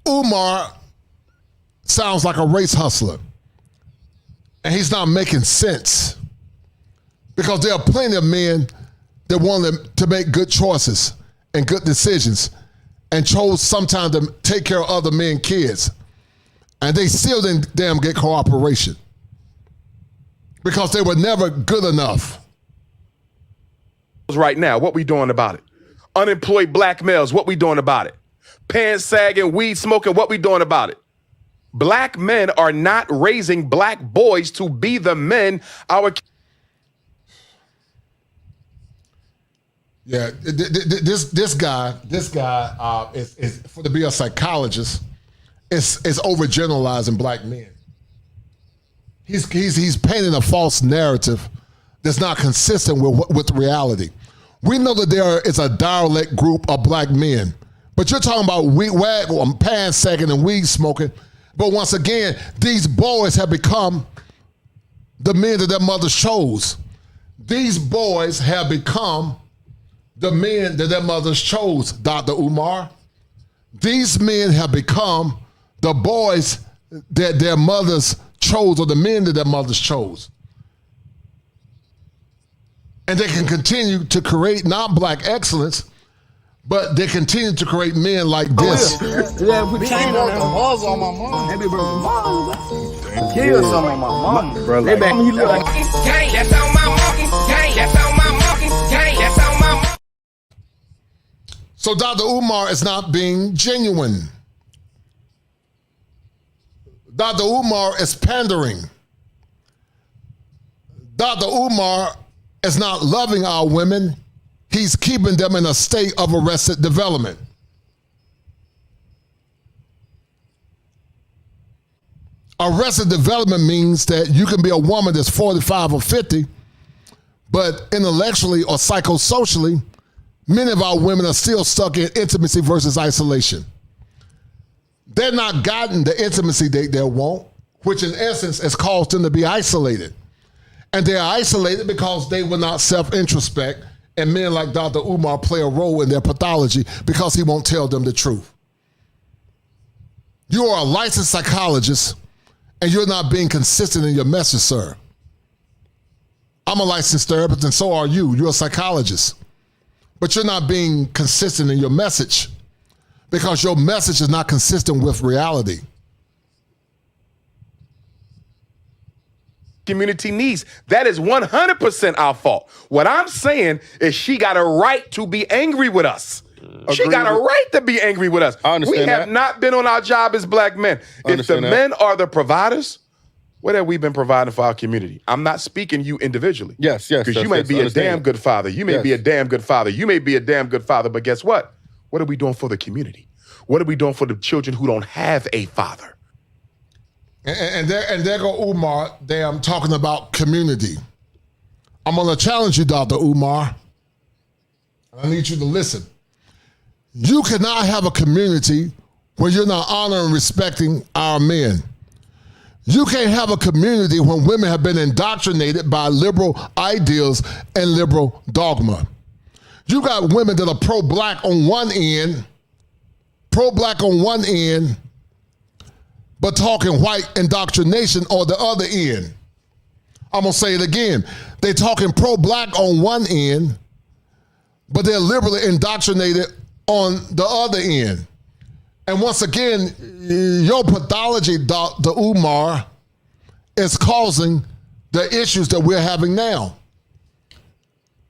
Umar sounds like a race hustler. And he's not making sense. Because there are plenty of men that wanted to make good choices and good decisions and chose sometimes to take care of other men's kids. And they still didn't damn get cooperation because they were never good enough. Right now, what we doing about it? Unemployed black males, what we doing about it? Pants sagging, weed smoking, what we doing about it? Black men are not raising black boys to be the men our. Yeah, this guy is for to be a psychologist is overgeneralizing black men. He's painting a false narrative that's not consistent with reality. We know that there is a dialect group of black men, but you're talking about pants sagging and weed smoking. But once again, these boys have become the men that their mothers chose. These boys have become the men that their mothers chose, Dr. Umar. These men have become the boys that their mothers chose, or the men that their mothers chose. And they can continue to create not black excellence, but they continue to create men like this. Yeah, put chain on them. Balls on my mom. They be broken balls. Kill some of my mom. Bro, they back me look like gang. That's on my monkey. Gang. That's on my monkey. Gang. That's on my monkey. So Dr. Umar is not being genuine. Dr. Umar is pandering. Dr. Umar is not loving our women. He's keeping them in a state of arrested development. Arrested development means that you can be a woman that's 45 or 50, but intellectually or psychosocially, many of our women are still stuck in intimacy versus isolation. They're not gotten the intimacy they want, which in essence has caused them to be isolated. And they're isolated because they will not self-introspect, and men like Dr. Umar play a role in their pathology because he won't tell them the truth. You are a licensed psychologist, and you're not being consistent in your message, sir. I'm a licensed therapist, and so are you. You're a psychologist. But you're not being consistent in your message because your message is not consistent with reality. Community needs. That is 100% our fault. What I'm saying is she got a right to be angry with us. She got a right to be angry with us. I understand we have not been on our job as black men. If the men are the providers, what have we been providing for our community? I'm not speaking you individually. Yes. Because you may be a damn good father. You may be a damn good father. You may be a damn good father, but guess what? What are we doing for the community? What are we doing for the children who don't have a father? And there go Umar. I'm talking about community. I'm going to challenge you, Dr. Umar. I need you to listen. You cannot have a community when you're not honoring and respecting our men. You can't have a community when women have been indoctrinated by liberal ideals and liberal dogma. You got women that are pro-black on one end, but talking white indoctrination on the other end. I'm going to say it again. They're talking pro-black on one end, but they're liberally indoctrinated on the other end. And once again, your pathology, Dr. Umar, is causing the issues that we're having now.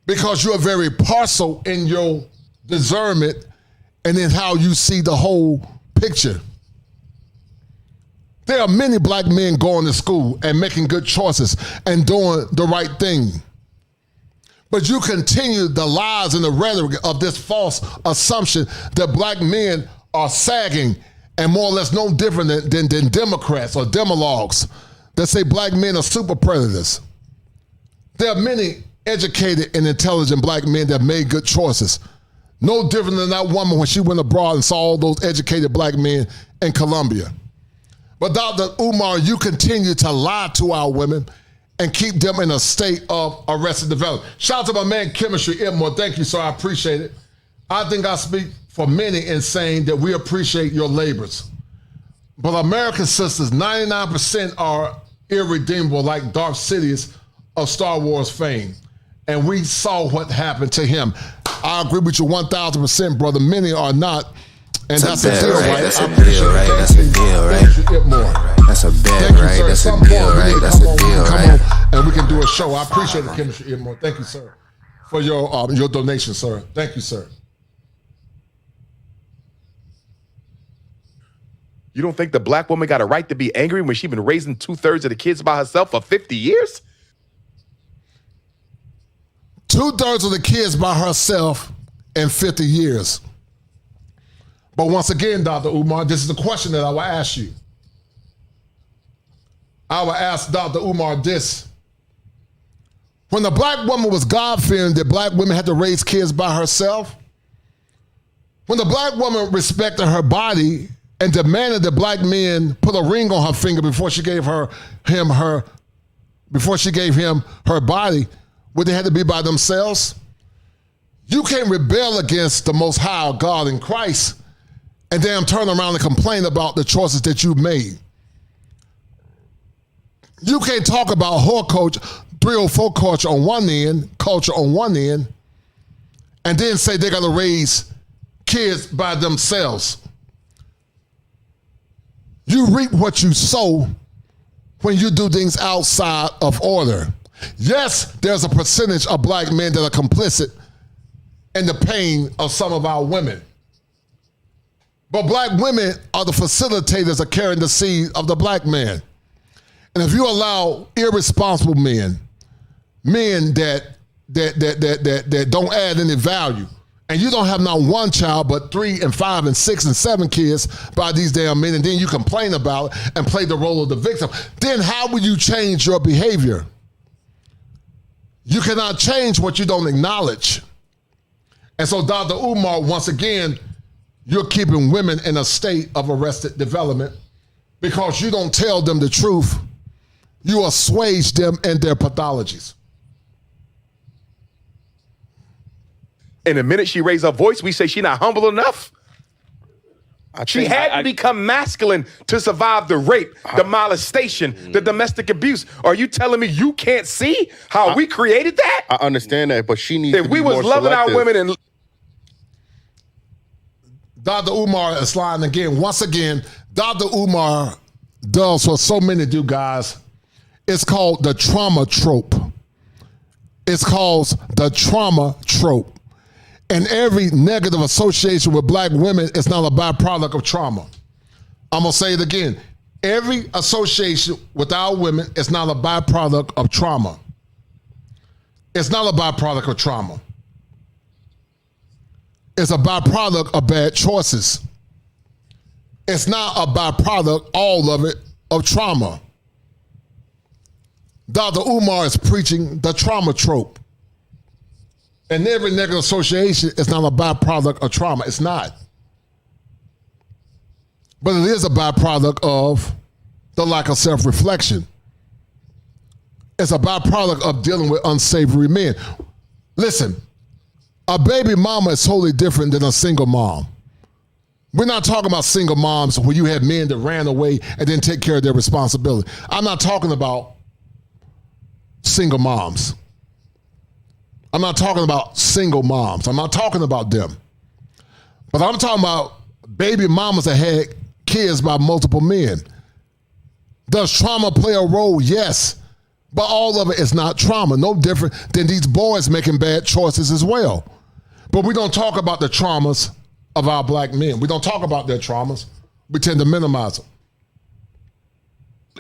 Because you're very partial in your discernment and in how you see the whole picture. There are many black men going to school and making good choices and doing the right thing. But you continue the lies and the rhetoric of this false assumption that black men are sagging and more or less no different than Democrats or demagogues that say black men are super predators. There are many educated and intelligent black men that made good choices. No different than that woman when she went abroad and saw all those educated black men in Colombia. But Dr. Umar, you continue to lie to our women and keep them in a state of arrested development. Shout out to my man, Chemistry Umar. Thank you, sir. I appreciate it. I think I speak for many in saying that we appreciate your labors. But American sisters, 99% are irredeemable like Darth Sidious of Star Wars fame. And we saw what happened to him. I agree with you 1,000%, brother. Many are not. And that's a deal, right? That's a deal, right? That's a deal, right? That's a bet, right? That's a deal, right? That's a deal, right? And we can do a show. I appreciate the Chemistry more. Thank you, sir, for your donation, sir. Thank you, sir. You don't think the black woman got a right to be angry when she's been raising 2/3 of the kids by herself for 50 years? 2/3 of the kids by herself in 50 years. But once again, Dr. Umar, this is the question that I will ask you. I will ask Dr. Umar this. When the black woman was God-fearing, did black women have to raise kids by herself? When the black woman respected her body and demanded that black men put a ring on her finger before she gave him her body, would they have to be by themselves? You can't rebel against the Most High God in Christ and then turn around and complain about the choices that you made. You can't talk about whore culture, 304 culture on one end, and then say they got to raise kids by themselves. You reap what you sow when you do things outside of order. Yes, there's a percentage of black men that are complicit in the pain of some of our women. But black women are the facilitators of carrying the seed of the black man. And if you allow irresponsible men that don't add any value, and you don't have not one child, but 3 and 5 and 6 and 7 kids by these damn men, and then you complain about it and play the role of the victim, then how will you change your behavior? You cannot change what you don't acknowledge. And so, Dr. Umar, once again, you're keeping women in a state of arrested development because you don't tell them the truth. You assuage them in their pathologies. And the minute she raised her voice, we say she not humble enough. She had to become masculine to survive the rape, the molestation, the domestic abuse. Are you telling me you can't see how we created that? I understand that, but she needs to be If we was more loving selective. our women and Dr. Umar is lying again. Once again, Dr. Umar does what so many do, guys. It's called the trauma trope. It's called the trauma trope. And every negative association with black women is not a byproduct of trauma. I'm going to say it again. Every association with our women is not a byproduct of trauma. It's not a byproduct of trauma. is a byproduct of bad choices. It's not a byproduct, all of it, of trauma. Dr. Umar is preaching the trauma trope. And every negative association is not a byproduct of trauma. It's not. But it is a byproduct of the lack of self-reflection. It's a byproduct of dealing with unsavory men. Listen, a baby mama is totally different than a single mom. We're not talking about single moms where you had men that ran away and didn't take care of their responsibility. I'm not talking about single moms. I'm not talking about single moms. I'm not talking about them. But I'm talking about baby mamas that had kids by multiple men. Does trauma play a role? Yes. But all of it is not trauma. No different than these boys making bad choices as well. But we don't talk about the traumas of our black men. We don't talk about their traumas. We tend to minimize them.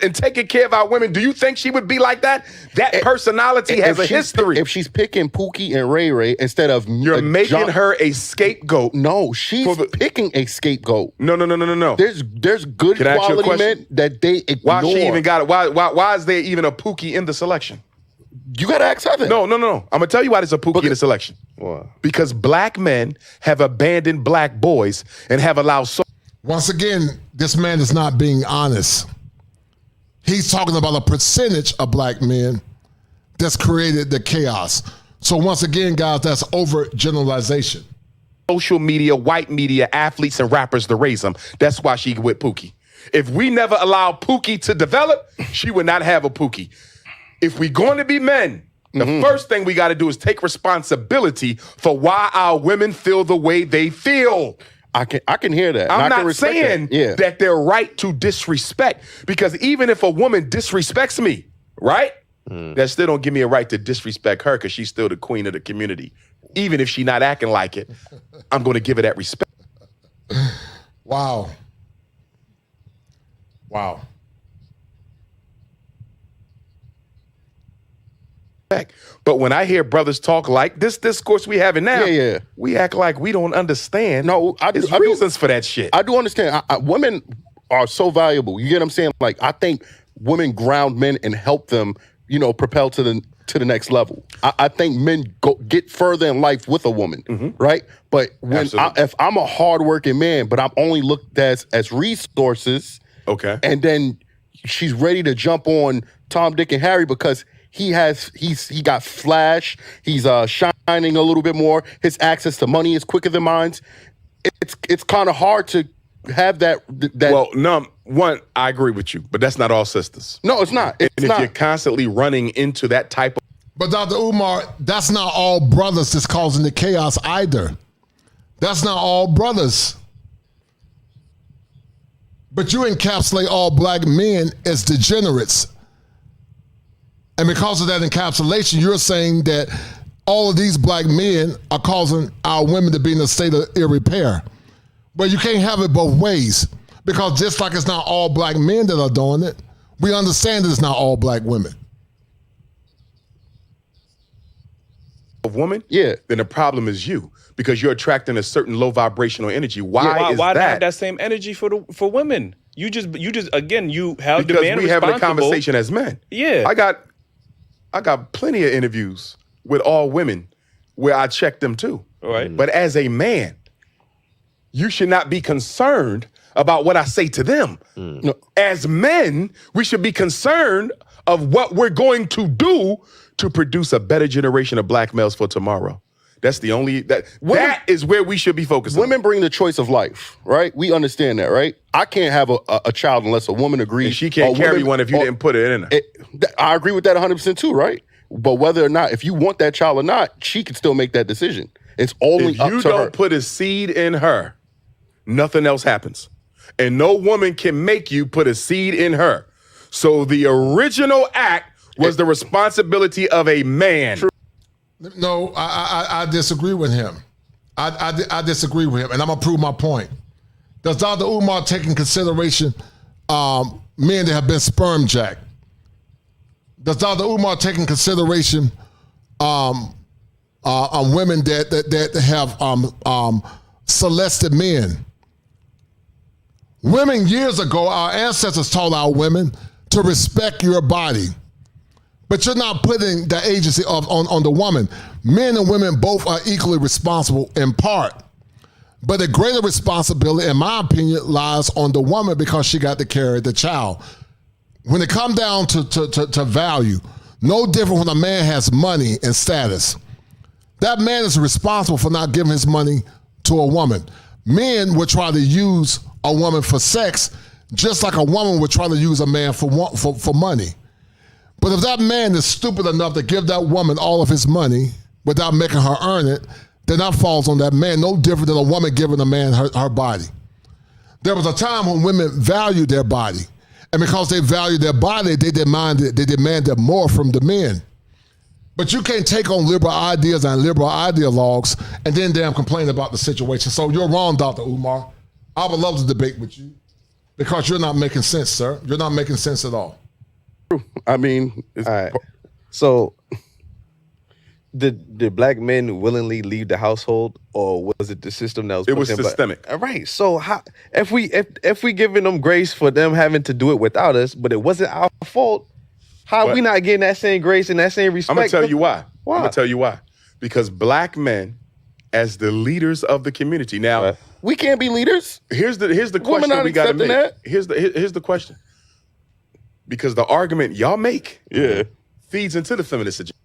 And taking care of our women, do you think she would be like that? That personality has a history. If she's picking Pookie and Ray Ray instead of you're making her a scapegoat. No, she's picking a scapegoat. No. There's good quality men that they ignore. Why she even got it? Why is there even a Pookie in the selection? You gotta ask her. No. I'm gonna tell you why there's a Pookie in the selection. Why? Because black men have abandoned black boys and have allowed Once again, this man is not being honest. He's talking about a percentage of black men that's created the chaos. So once again, guys, that's overgeneralization. Social media, white media, athletes, and rappers to raise them. That's why she with Pookie. If we never allow Pookie to develop, she would not have a Pookie. If we're going to be men, the first thing we got to do is take responsibility for why our women feel the way they feel. I can hear that. I'm not saying that they're right to disrespect, because even if a woman disrespects me, right, that still don't give me a right to disrespect her, because she's still the queen of the community. Even if she's not acting like it, I'm going to give her that respect. Wow. But when I hear brothers talk like this discourse we having now, we act like we don't understand. No, There's reasons for that shit. I do understand. Women are so valuable. You get what I'm saying? Like, I think women ground men and help them, propel to the next level. I think men get further in life with a woman, right? But if I'm a hardworking man, but I'm only looked at as resources, and then she's ready to jump on Tom, Dick, and Harry because he got flash. He's shining a little bit more. His access to money is quicker than mine. It's kind of hard to have that. Well, one, I agree with you, but that's not all sisters. No, it's not. If you're constantly running into that type of. But Dr. Umar, that's not all brothers that's causing the chaos either. That's not all brothers. But you encapsulate all black men as degenerates. And because of that encapsulation, you're saying that all of these black men are causing our women to be in a state of ill repair. But you can't have it both ways, because just like it's not all black men that are doing it, we understand that it's not all black women. A woman, then the problem is you, because you're attracting a certain low vibrational energy. Why not have that same energy for women? You just again, you held the man responsible. Because we having a conversation as men. Yeah, I got plenty of interviews with all women where I check them too. All right. But as a man, you should not be concerned about what I say to them. No. As men, we should be concerned of what we're going to do to produce a better generation of black males for tomorrow. That's the only, that is where we should be focused on. Women bring the choice of life, right? We understand that, right? I can't have a child unless a woman agrees. And she can't carry one if you didn't put it in her. I agree with that 100% too, right? But whether or not, if you want that child or not, she can still make that decision. It's only up to her. If you don't put a seed in her, nothing else happens. And no woman can make you put a seed in her. So the original act was the responsibility of a man. True. No, I disagree with him. I disagree with him, and I'm going to prove my point. Does Dr. Umar take in consideration men that have been sperm jacked? Does Dr. Umar take in consideration women that have celested men. Women years ago, our ancestors taught our women to respect your body. But you're not putting the agency on the woman. Men and women both are equally responsible in part. But the greater responsibility, in my opinion, lies on the woman because she got to carry the child. When it comes down to value, no different when a man has money and status. That man is responsible for not giving his money to a woman. Men would try to use a woman for sex, just like a woman would try to use a man for money. But if that man is stupid enough to give that woman all of his money without making her earn it, then that falls on that man, no different than a woman giving a man her body. There was a time when women valued their body. And because they valued their body, they demanded more from the men. But you can't take on liberal ideas and liberal ideologues and then damn complain about the situation. So you're wrong, Dr. Umar. I would love to debate with you because you're not making sense, sir. You're not making sense at all. I mean, all right. So did black men willingly leave the household, or was it the system that was? It was systemic. All right. So how, if we giving them grace for them having to do it without us, but it wasn't our fault, how are we not getting that same grace and that same respect? I'm gonna tell you why. Why? I'm gonna tell you why. Because black men, as the leaders of the community, now we can't be leaders. Here's the question we got to make. Here's the question. Because the argument y'all make feeds into the feminist agenda.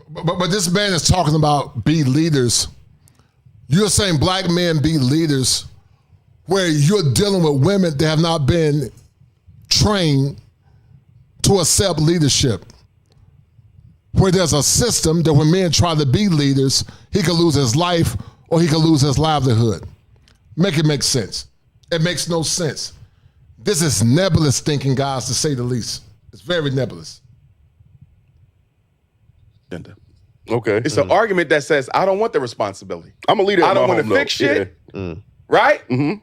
But this man is talking about be leaders. You're saying black men be leaders where you're dealing with women that have not been trained to accept leadership. Where there's a system that when men try to be leaders, he could lose his life or he could lose his livelihood. Make it make sense. It makes no sense. This is nebulous thinking, guys, to say the least. It's very nebulous. Okay. It's an argument that says, I don't want the responsibility. I'm a leader. I don't want to fix shit. Right? Mm-hmm.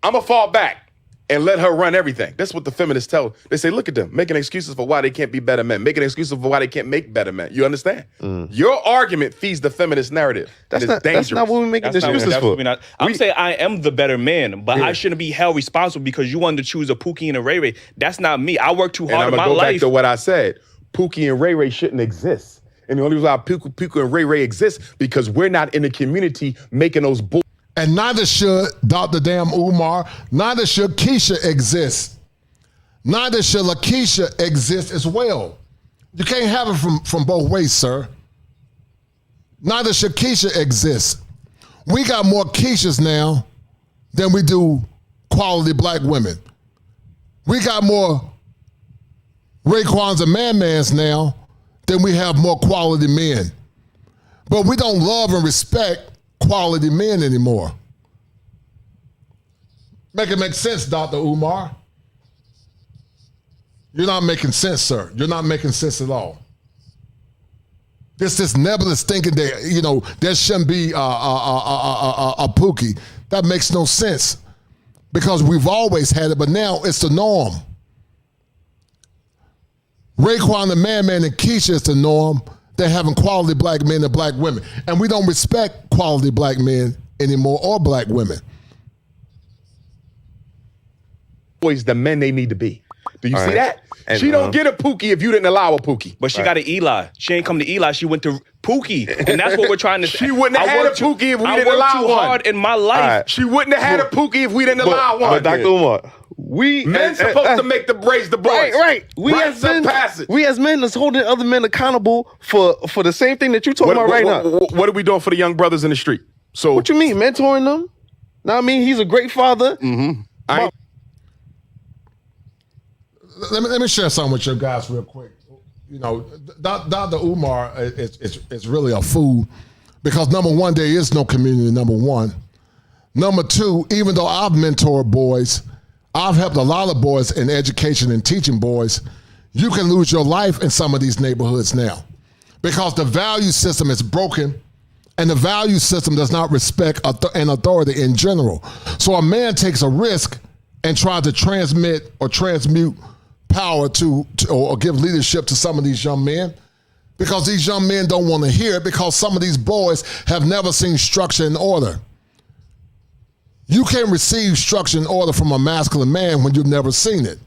I'm going to fall back and let her run everything. That's what the feminists tell. They say, look at them, making excuses for why they can't be better men, making excuses for why they can't make better men. You understand? Your argument feeds the feminist narrative. That's dangerous. Not what we're making excuses for. I'm saying I am the better man, but I shouldn't be held responsible because you wanted to choose a Pookie and a Ray Ray. That's not me. I work too hard in my life. I'm going to go back to what I said. Pookie and Ray Ray shouldn't exist. And the only reason why Pookie and Ray Ray exist because we're not in the community making those bull. And neither should Dr. Damn Umar, neither should Keisha exist. Neither should LaKeisha exist as well. You can't have it from both ways, sir. Neither should Keisha exist. We got more Keishas now than we do quality black women. We got more Raekwons and Man-Mans now than we have more quality men. But we don't love and respect quality men anymore. Make it make sense, Dr. Umar. You're not making sense, sir. You're not making sense at all. This nebulous thinking that, there shouldn't be a Pookie. That makes no sense because we've always had it, but now it's the norm. Raekwon the Man-Man and Keisha is the norm. They're having quality black men and black women. And we don't respect quality black men anymore or black women. Boys, the men they need to be. Do you see that? And, she don't get a Pookie if you didn't allow a Pookie. But she got an Eli. She ain't come to Eli. She went to Pookie. And that's what we're trying to say. She wouldn't have had a Pookie if we didn't allow one. I worked too hard in my life. She wouldn't have had a Pookie if we didn't allow one. But Dr. Umar, men supposed to make the raise the boys. Right. We as men is holding other men accountable for the same thing that you're talking about right now. What are we doing for the young brothers in the street? So what you mean, mentoring them? Now I mean he's a great father. Let me share something with you guys real quick. Dr. Umar is really a fool because number one, there is no community, number one. Number two, even though I've mentored boys, I've helped a lot of boys in education and teaching boys. You can lose your life in some of these neighborhoods now because the value system is broken and the value system does not respect an authority in general. So a man takes a risk and tries to transmit or transmute power to or give leadership to some of these young men. because these young men don't want to hear it, because some of these boys have never seen structure and order. You can't receive structure and order from a masculine man when you've never seen it.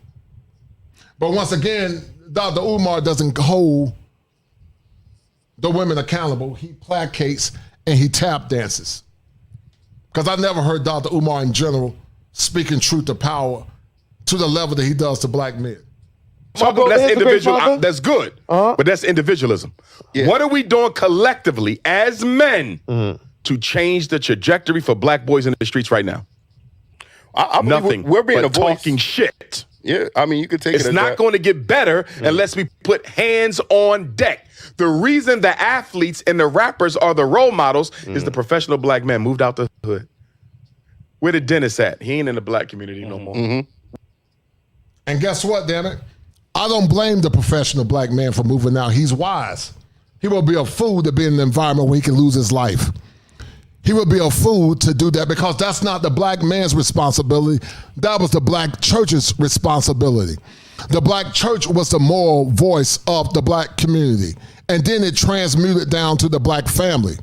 But once again, Dr. Umar doesn't hold the women accountable. He placates and he tap dances. Because I never heard Dr. Umar in general speaking truth to power to the level that he does to black men. So that's individual. That's good, but that's individualism. Yeah. What are we doing collectively as men to change the trajectory for black boys in the streets right now? I believe Nothing. We're being but a voice. talking shit. Yeah, I mean, you could take It's it as not that. going to get better unless we put hands on deck. The reason the athletes and the rappers are the role models is the professional black man moved out the hood. Where the dentist at? He ain't in the black community no more. And guess what, damn it? I don't blame the professional black man for moving out. He's wise. He will be a fool to be in an environment where he can lose his life. He would be a fool to do that, because that's not the black man's responsibility. That was the black church's responsibility. The black church was the moral voice of the black community. And then it transmuted down to the black family.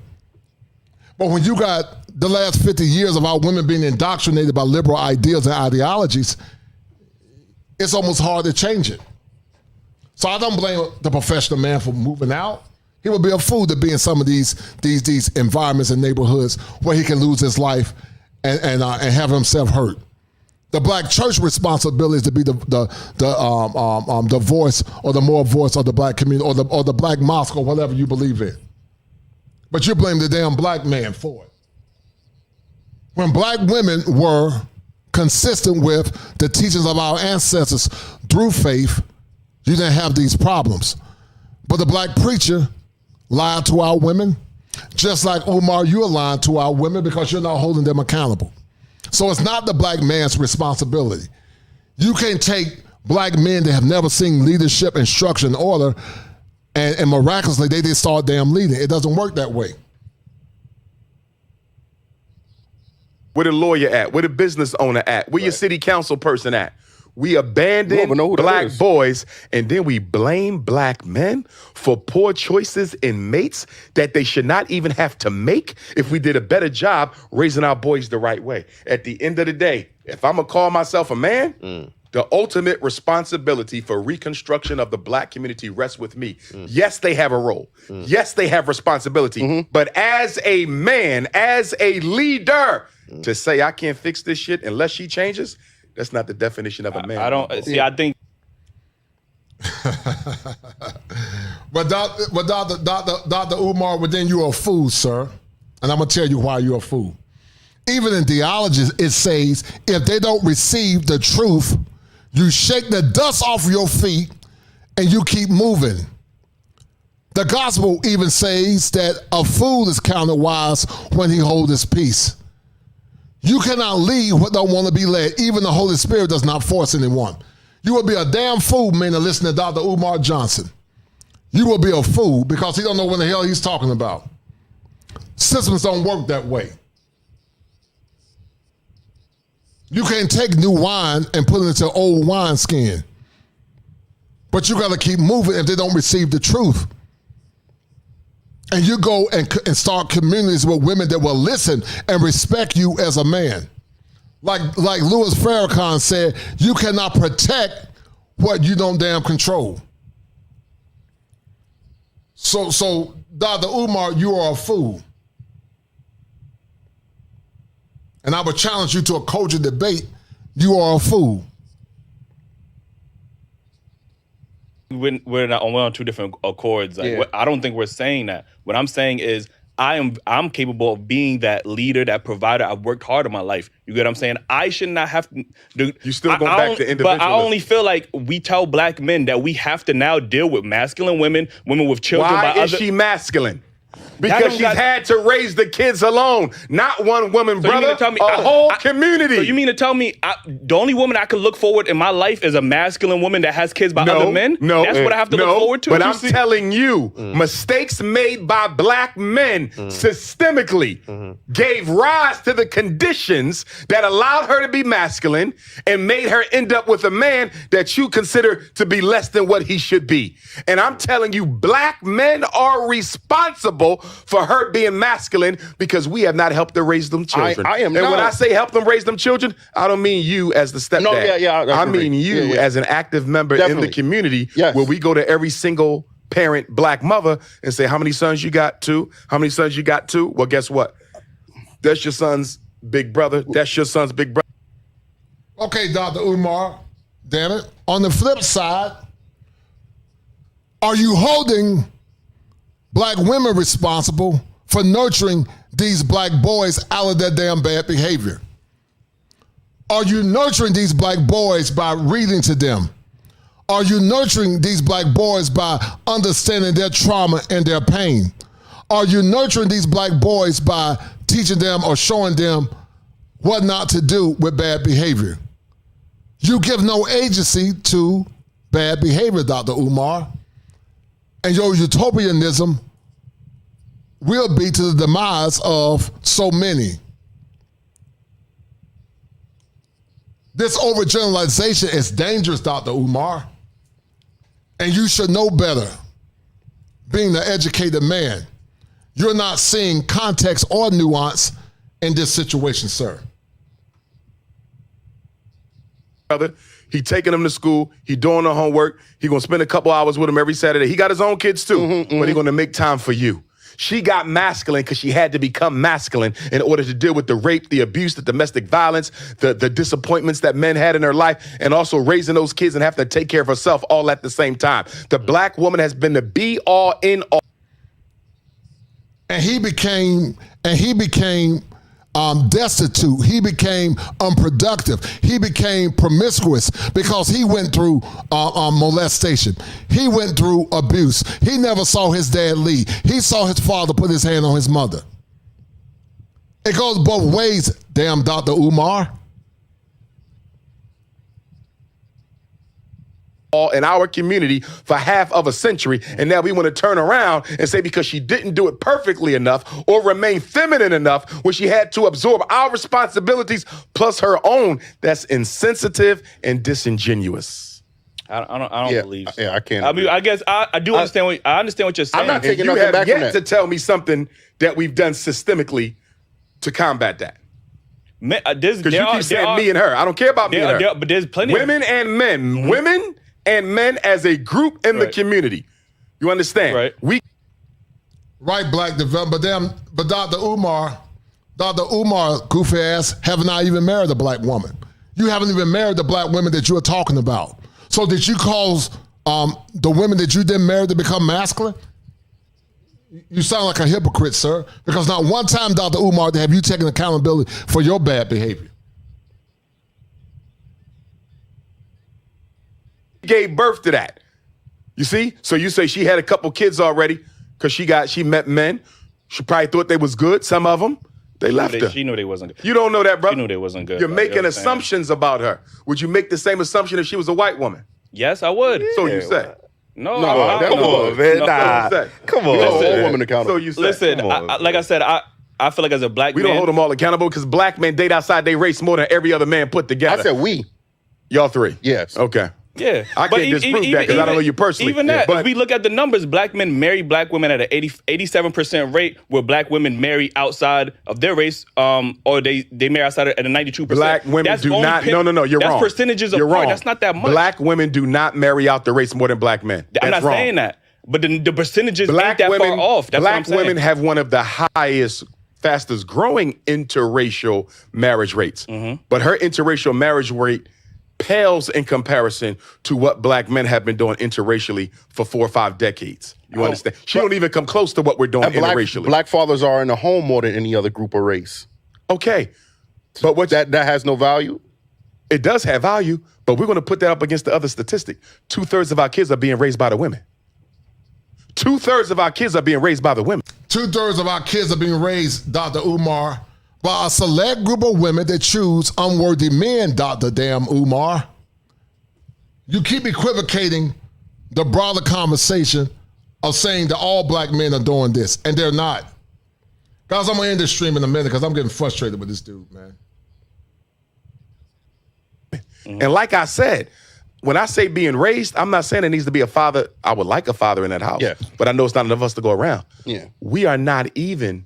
But when you got the last 50 years of our women being indoctrinated by liberal ideas and ideologies, it's almost hard to change it. So I don't blame the professional man for moving out. He would be a fool to be in some of these environments and neighborhoods where he can lose his life and have himself hurt. The black church responsibility is to be the voice or the moral voice of the black community, or the black mosque, or whatever you believe in. But you blame the damn black man for it. When black women were consistent with the teachings of our ancestors through faith, you didn't have these problems. But the black preacher lied to our women, just like Umar, you're lying to our women because you're not holding them accountable. So it's not the black man's responsibility. You can't take black men that have never seen leadership and structure and order and miraculously they just start damn leading. It doesn't work that way. Where the lawyer at? Where the business owner at? Where your city council person at? We abandon black boys, and then we blame black men for poor choices in mates that they should not even have to make if we did a better job raising our boys the right way. At the end of the day, if I'm gonna call myself a man, the ultimate responsibility for reconstruction of the black community rests with me. Yes, they have a role. Yes, they have responsibility. But as a man, as a leader, to say I can't fix this shit unless she changes, that's not the definition of a man. I don't see. I think. But Dr. Umar, well, then you're a fool, sir. And I'm gonna tell you why you're a fool. Even in theology, it says if they don't receive the truth, you shake the dust off your feet and you keep moving. The gospel even says that a fool is counted wise when he holds his peace. You cannot lead what don't want to be led. Even the Holy Spirit does not force anyone. You will be a damn fool, man, to listen to Dr. Umar Johnson. You will be a fool because he don't know what the hell he's talking about. Systems don't work that way. You can't take new wine and put it into old wineskin. But you got to keep moving if they don't receive the truth. And you go and start communities with women that will listen and respect you as a man. Like Louis Farrakhan said, you cannot protect what you don't damn control. So Dr. Umar, you are a fool. And I would challenge you to a culture debate. You are a fool. We're on two different accords. Like, I don't think we're saying that. What I'm saying is I'm capable of being that leader, that provider. I've worked hard in my life. You get what I'm saying? I should not have to do. You still go back to individualism. But I only feel like we tell black men that we have to now deal with masculine women, women with children. Why is she masculine? Because she's had to raise the kids alone. Not one woman, So you brother. mean to tell me a whole community. So you mean to tell me the only woman I could look forward in my life is a masculine woman that has kids by other men? No. That's what I have to look forward to? But I'm telling you, mistakes made by black men systemically gave rise to the conditions that allowed her to be masculine and made her end up with a man that you consider to be less than what he should be. And I'm telling you, black men are responsible for her being masculine because we have not helped her raise them children. I am and not. when I say help them raise them children, I don't mean you as the stepdad. No, I I mean you as an active member in the community where we go to every single parent black mother and say, how many sons you got? 2? How many sons you got? 2? Well, guess what? That's your son's big brother. That's your son's big brother. Okay, Dr. Umar, damn it. On the flip side, are you holding black women responsible for nurturing these black boys out of their damn bad behavior? Are you nurturing these black boys by reading to them? Are you nurturing these black boys by understanding their trauma and their pain? Are you nurturing these black boys by teaching them or showing them what not to do with bad behavior? You give no agency to bad behavior, Dr. Umar. And your utopianism will be to the demise of so many. This overgeneralization is dangerous, Dr. Umar. And you should know better, being the educated man. You're not seeing context or nuance in this situation, sir. Brother, he taking them to school. He doing the homework. He gonna spend a couple hours with them every Saturday. He got his own kids too, but he gonna make time for you. She got masculine because she had to become masculine in order to deal with the rape, the abuse, the domestic violence, the disappointments that men had in her life, and also raising those kids and having to take care of herself all at the same time. The black woman has been the be all in all. And he became destitute. He became unproductive. He became promiscuous because he went through molestation. He went through abuse. He never saw his dad lead. He saw his father put his hand on his mother. It goes both ways, damn Dr. Umar. In our community for half of a century, and now we want to turn around and say because she didn't do it perfectly enough or remain feminine enough when she had to absorb our responsibilities plus her own, that's insensitive and disingenuous. I don't believe so. Yeah, I can't. I mean, I guess I understand what you're saying. I'm not taking nothing back from that. To tell me something that we've done systemically to combat that. Because you keep saying me and her. I don't care about me and her. But there's plenty women and men. Women and men as a group in the community. You understand? Right. Right, black development. But Dr. Umar, goofy ass, have not even married a black woman. You haven't even married the black women that you're talking about. So did you cause the women that you didn't marry to become masculine? You sound like a hypocrite, sir. Because not one time, Dr. Umar, have you taken accountability for your bad behavior. Gave birth to that. You see? So you say she had a couple kids already because she met men. She probably thought they was good. Some of them, they left her. She knew they wasn't good. You don't know that, brother? She knew they wasn't good. You're making assumptions about her. Would you make the same assumption if she was a white woman? Yes, I would. So you say. No, come on, man. Come on. Hold a woman accountable. So you say. Listen, like I said, I feel like as a black man. We don't hold them all accountable because black men date outside their race more than every other man put together. I said we. Y'all three? Yes. Okay. Yeah. I can't disprove that because I don't know you personally. Even that, if we look at the numbers, black men marry black women at an 87% rate, where black women marry outside of their race, or they marry outside at a 92%. Black women do not, no, you're wrong. That's percentages of you're wrong. That's not that much. Black women do not marry out the race more than black men. I'm not saying that. But the percentages ain't that far off. That's what I'm saying. Black women have one of the highest, fastest growing interracial marriage rates. But her interracial marriage rate pales in comparison to what black men have been doing interracially for 4 or 5 decades. You understand? She don't even come close to what we're doing interracially. Black fathers are in the home more than any other group or race. Okay. But what that has no value? It does have value, but we're going to put that up against the other statistic. 2/3 of our kids are being raised by the women. 2/3 of our kids are being raised by the women. 2/3 of our kids are being raised, Dr. Umar, by a select group of women that choose unworthy men, Dr. Damn Umar. You keep equivocating the broader conversation of saying that all black men are doing this, and they're not. Guys, I'm going to end this stream in a minute because I'm getting frustrated with this dude, man. And like I said, when I say being raised, I'm not saying there needs to be a father. I would like a father in that house. Yeah. But I know it's not enough of us to go around. Yeah. We are not even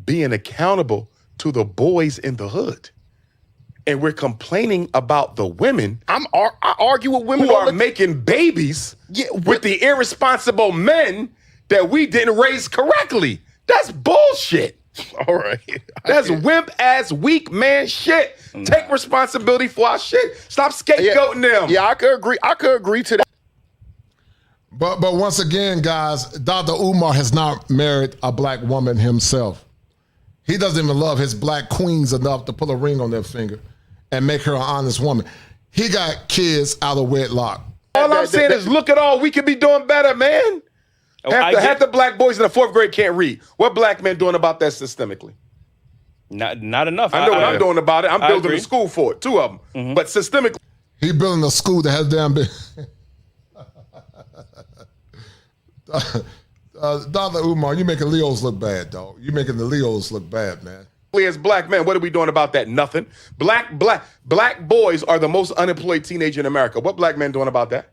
being accountable to the boys in the hood. And we're complaining about the women. I argue with women who are making babies with the irresponsible men that we didn't raise correctly. That's bullshit. All right. That's wimp-ass, weak man shit. Take responsibility for our shit. Stop scapegoating them. Yeah, I could agree to that. But once again, guys, Dr. Umar has not married a black woman himself. He doesn't even love his black queens enough to put a ring on their finger and make her an honest woman. He got kids out of wedlock. All I'm saying is look at all we could be doing better, man. Half the black boys in the 4th grade can't read. What black men doing about that systemically? Not enough. I know what I'm doing about it. I'm building a school for it, 2 of them. Mm-hmm. But systemically. He building a school that has damn big. Dr. Umar, you making Leos look bad, dog. You making the Leos look bad, man. As black men, what are we doing about that? Nothing. Black boys are the most unemployed teenager in America. What black men doing about that?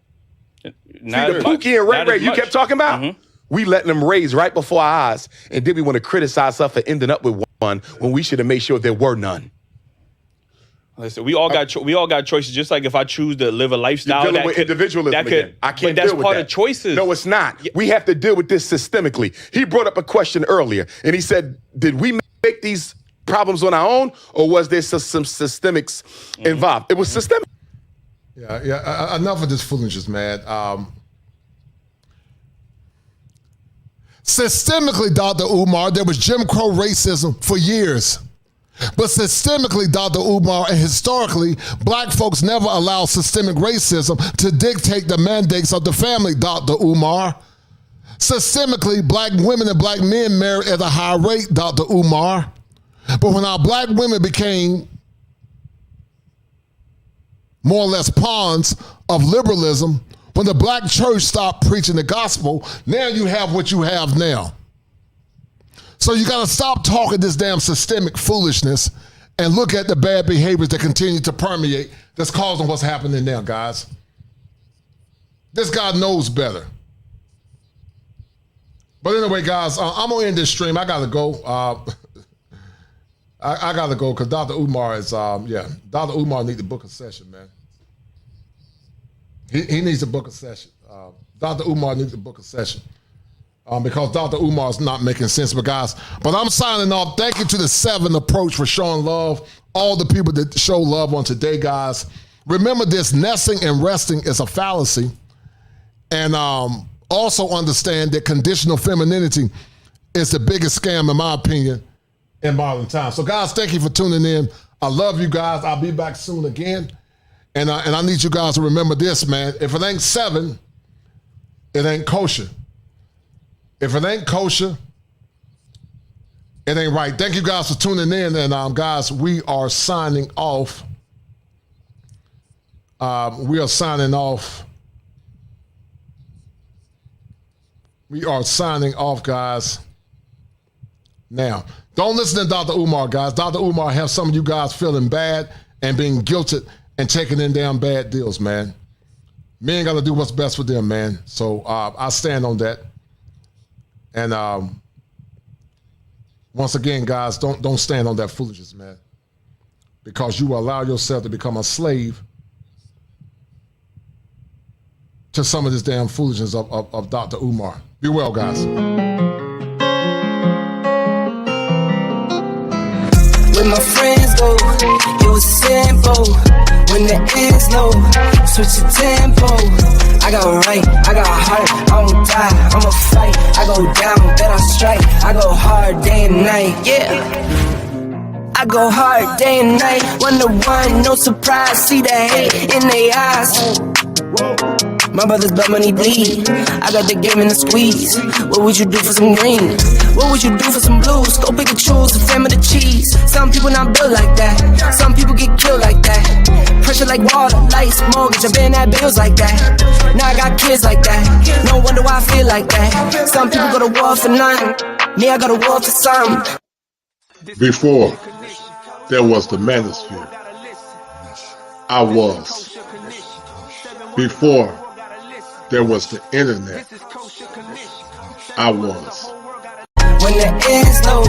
See, the Pookie and Ray you kept talking about? Mm-hmm. We letting them raise right before our eyes, and then we want to criticize us for ending up with one when we should have made sure there were none. Listen, we all got choices. Just like if I choose to live a lifestyle, you're dealing with individualism again. I can't deal with that. That's part of choices. No, it's not. Yeah. We have to deal with this systemically. He brought up a question earlier, and he said, "Did we make these problems on our own, or was there some systemics involved?" It was systemic. Yeah. Enough of this foolishness, man. Systemically, Dr. Umar, there was Jim Crow racism for years. But systemically, Dr. Umar, and historically, black folks never allowed systemic racism to dictate the mandates of the family, Dr. Umar. Systemically, black women and black men married at a high rate, Dr. Umar. But when our black women became more or less pawns of liberalism, when the black church stopped preaching the gospel, now you have what you have now. So you got to stop talking this damn systemic foolishness and look at the bad behaviors that continue to permeate that's causing what's happening now, guys. This guy knows better. But anyway, guys, I'm going to end this stream. I got to go. I got to go because Dr. Umar is, Dr. Umar needs to book a session, man. He needs to book a session. Dr. Umar needs to book a session because Dr. Umar is not making sense. But guys, I'm signing off. Thank you to the 7 approach for showing love. All the people that show love on today, guys. Remember this, nesting and resting is a fallacy. And also understand that conditional femininity is the biggest scam, in my opinion, in modern times. So guys, thank you for tuning in. I love you guys. I'll be back soon again. And I need you guys to remember this, man. If it ain't 7, it ain't kosher. If it ain't kosher, it ain't right. Thank you guys for tuning in. And guys, we are signing off. We are signing off. We are signing off, guys. Now, don't listen to Dr. Umar, guys. Dr. Umar has some of you guys feeling bad and being guilted and taking in damn bad deals, man. Men got to do what's best for them, man. So I stand on that. And once again, guys, don't stand on that foolishness, man. Because you will allow yourself to become a slave to some of this damn foolishness of Dr. Umar. Be well, guys. When my friends go, it was simple. When the ends low, switch the tempo. I got right, I got heart, I won't die, I'ma fight. I go down, then I strike. I go hard day and night, yeah. I go hard day and night. 1-to-1, no surprise. See the hate in their eyes. My brothers blood money bleed. I got the game in the squeeze. What would you do for some green? What would you do for some blues? Go pick and choose the fam of the cheese. Some people not built like that. Some people get killed like that. Pressure like water, lights, mortgage. I've been at bills like that. Now I got kids like that. No wonder why I feel like that. Some people go to war for nothing. Me, I go to war for something. Before there was the manosphere, I was. Before there was the internet, I was. When the end's low,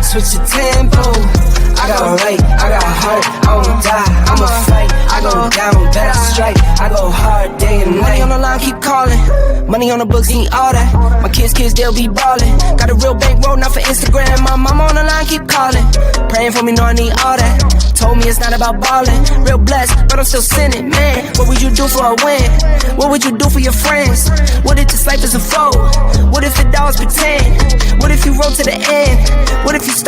switch the tempo. I got right, I got heart, I won't die, I'ma fight. I go down, bet I strike, I go hard day and night. Money on the line, keep calling. Money on the books, ain't all that. My kids, they'll be ballin'. Got a real bankroll, not for Instagram. My mama on the line, keep calling. Praying for me, know I need all that. Told me it's not about ballin'. Real blessed, but I'm still sinning, man. What would you do for a win? What would you do for your friends? What if this life is a foe? What if it all is pretend? What if you roll to the end? What if you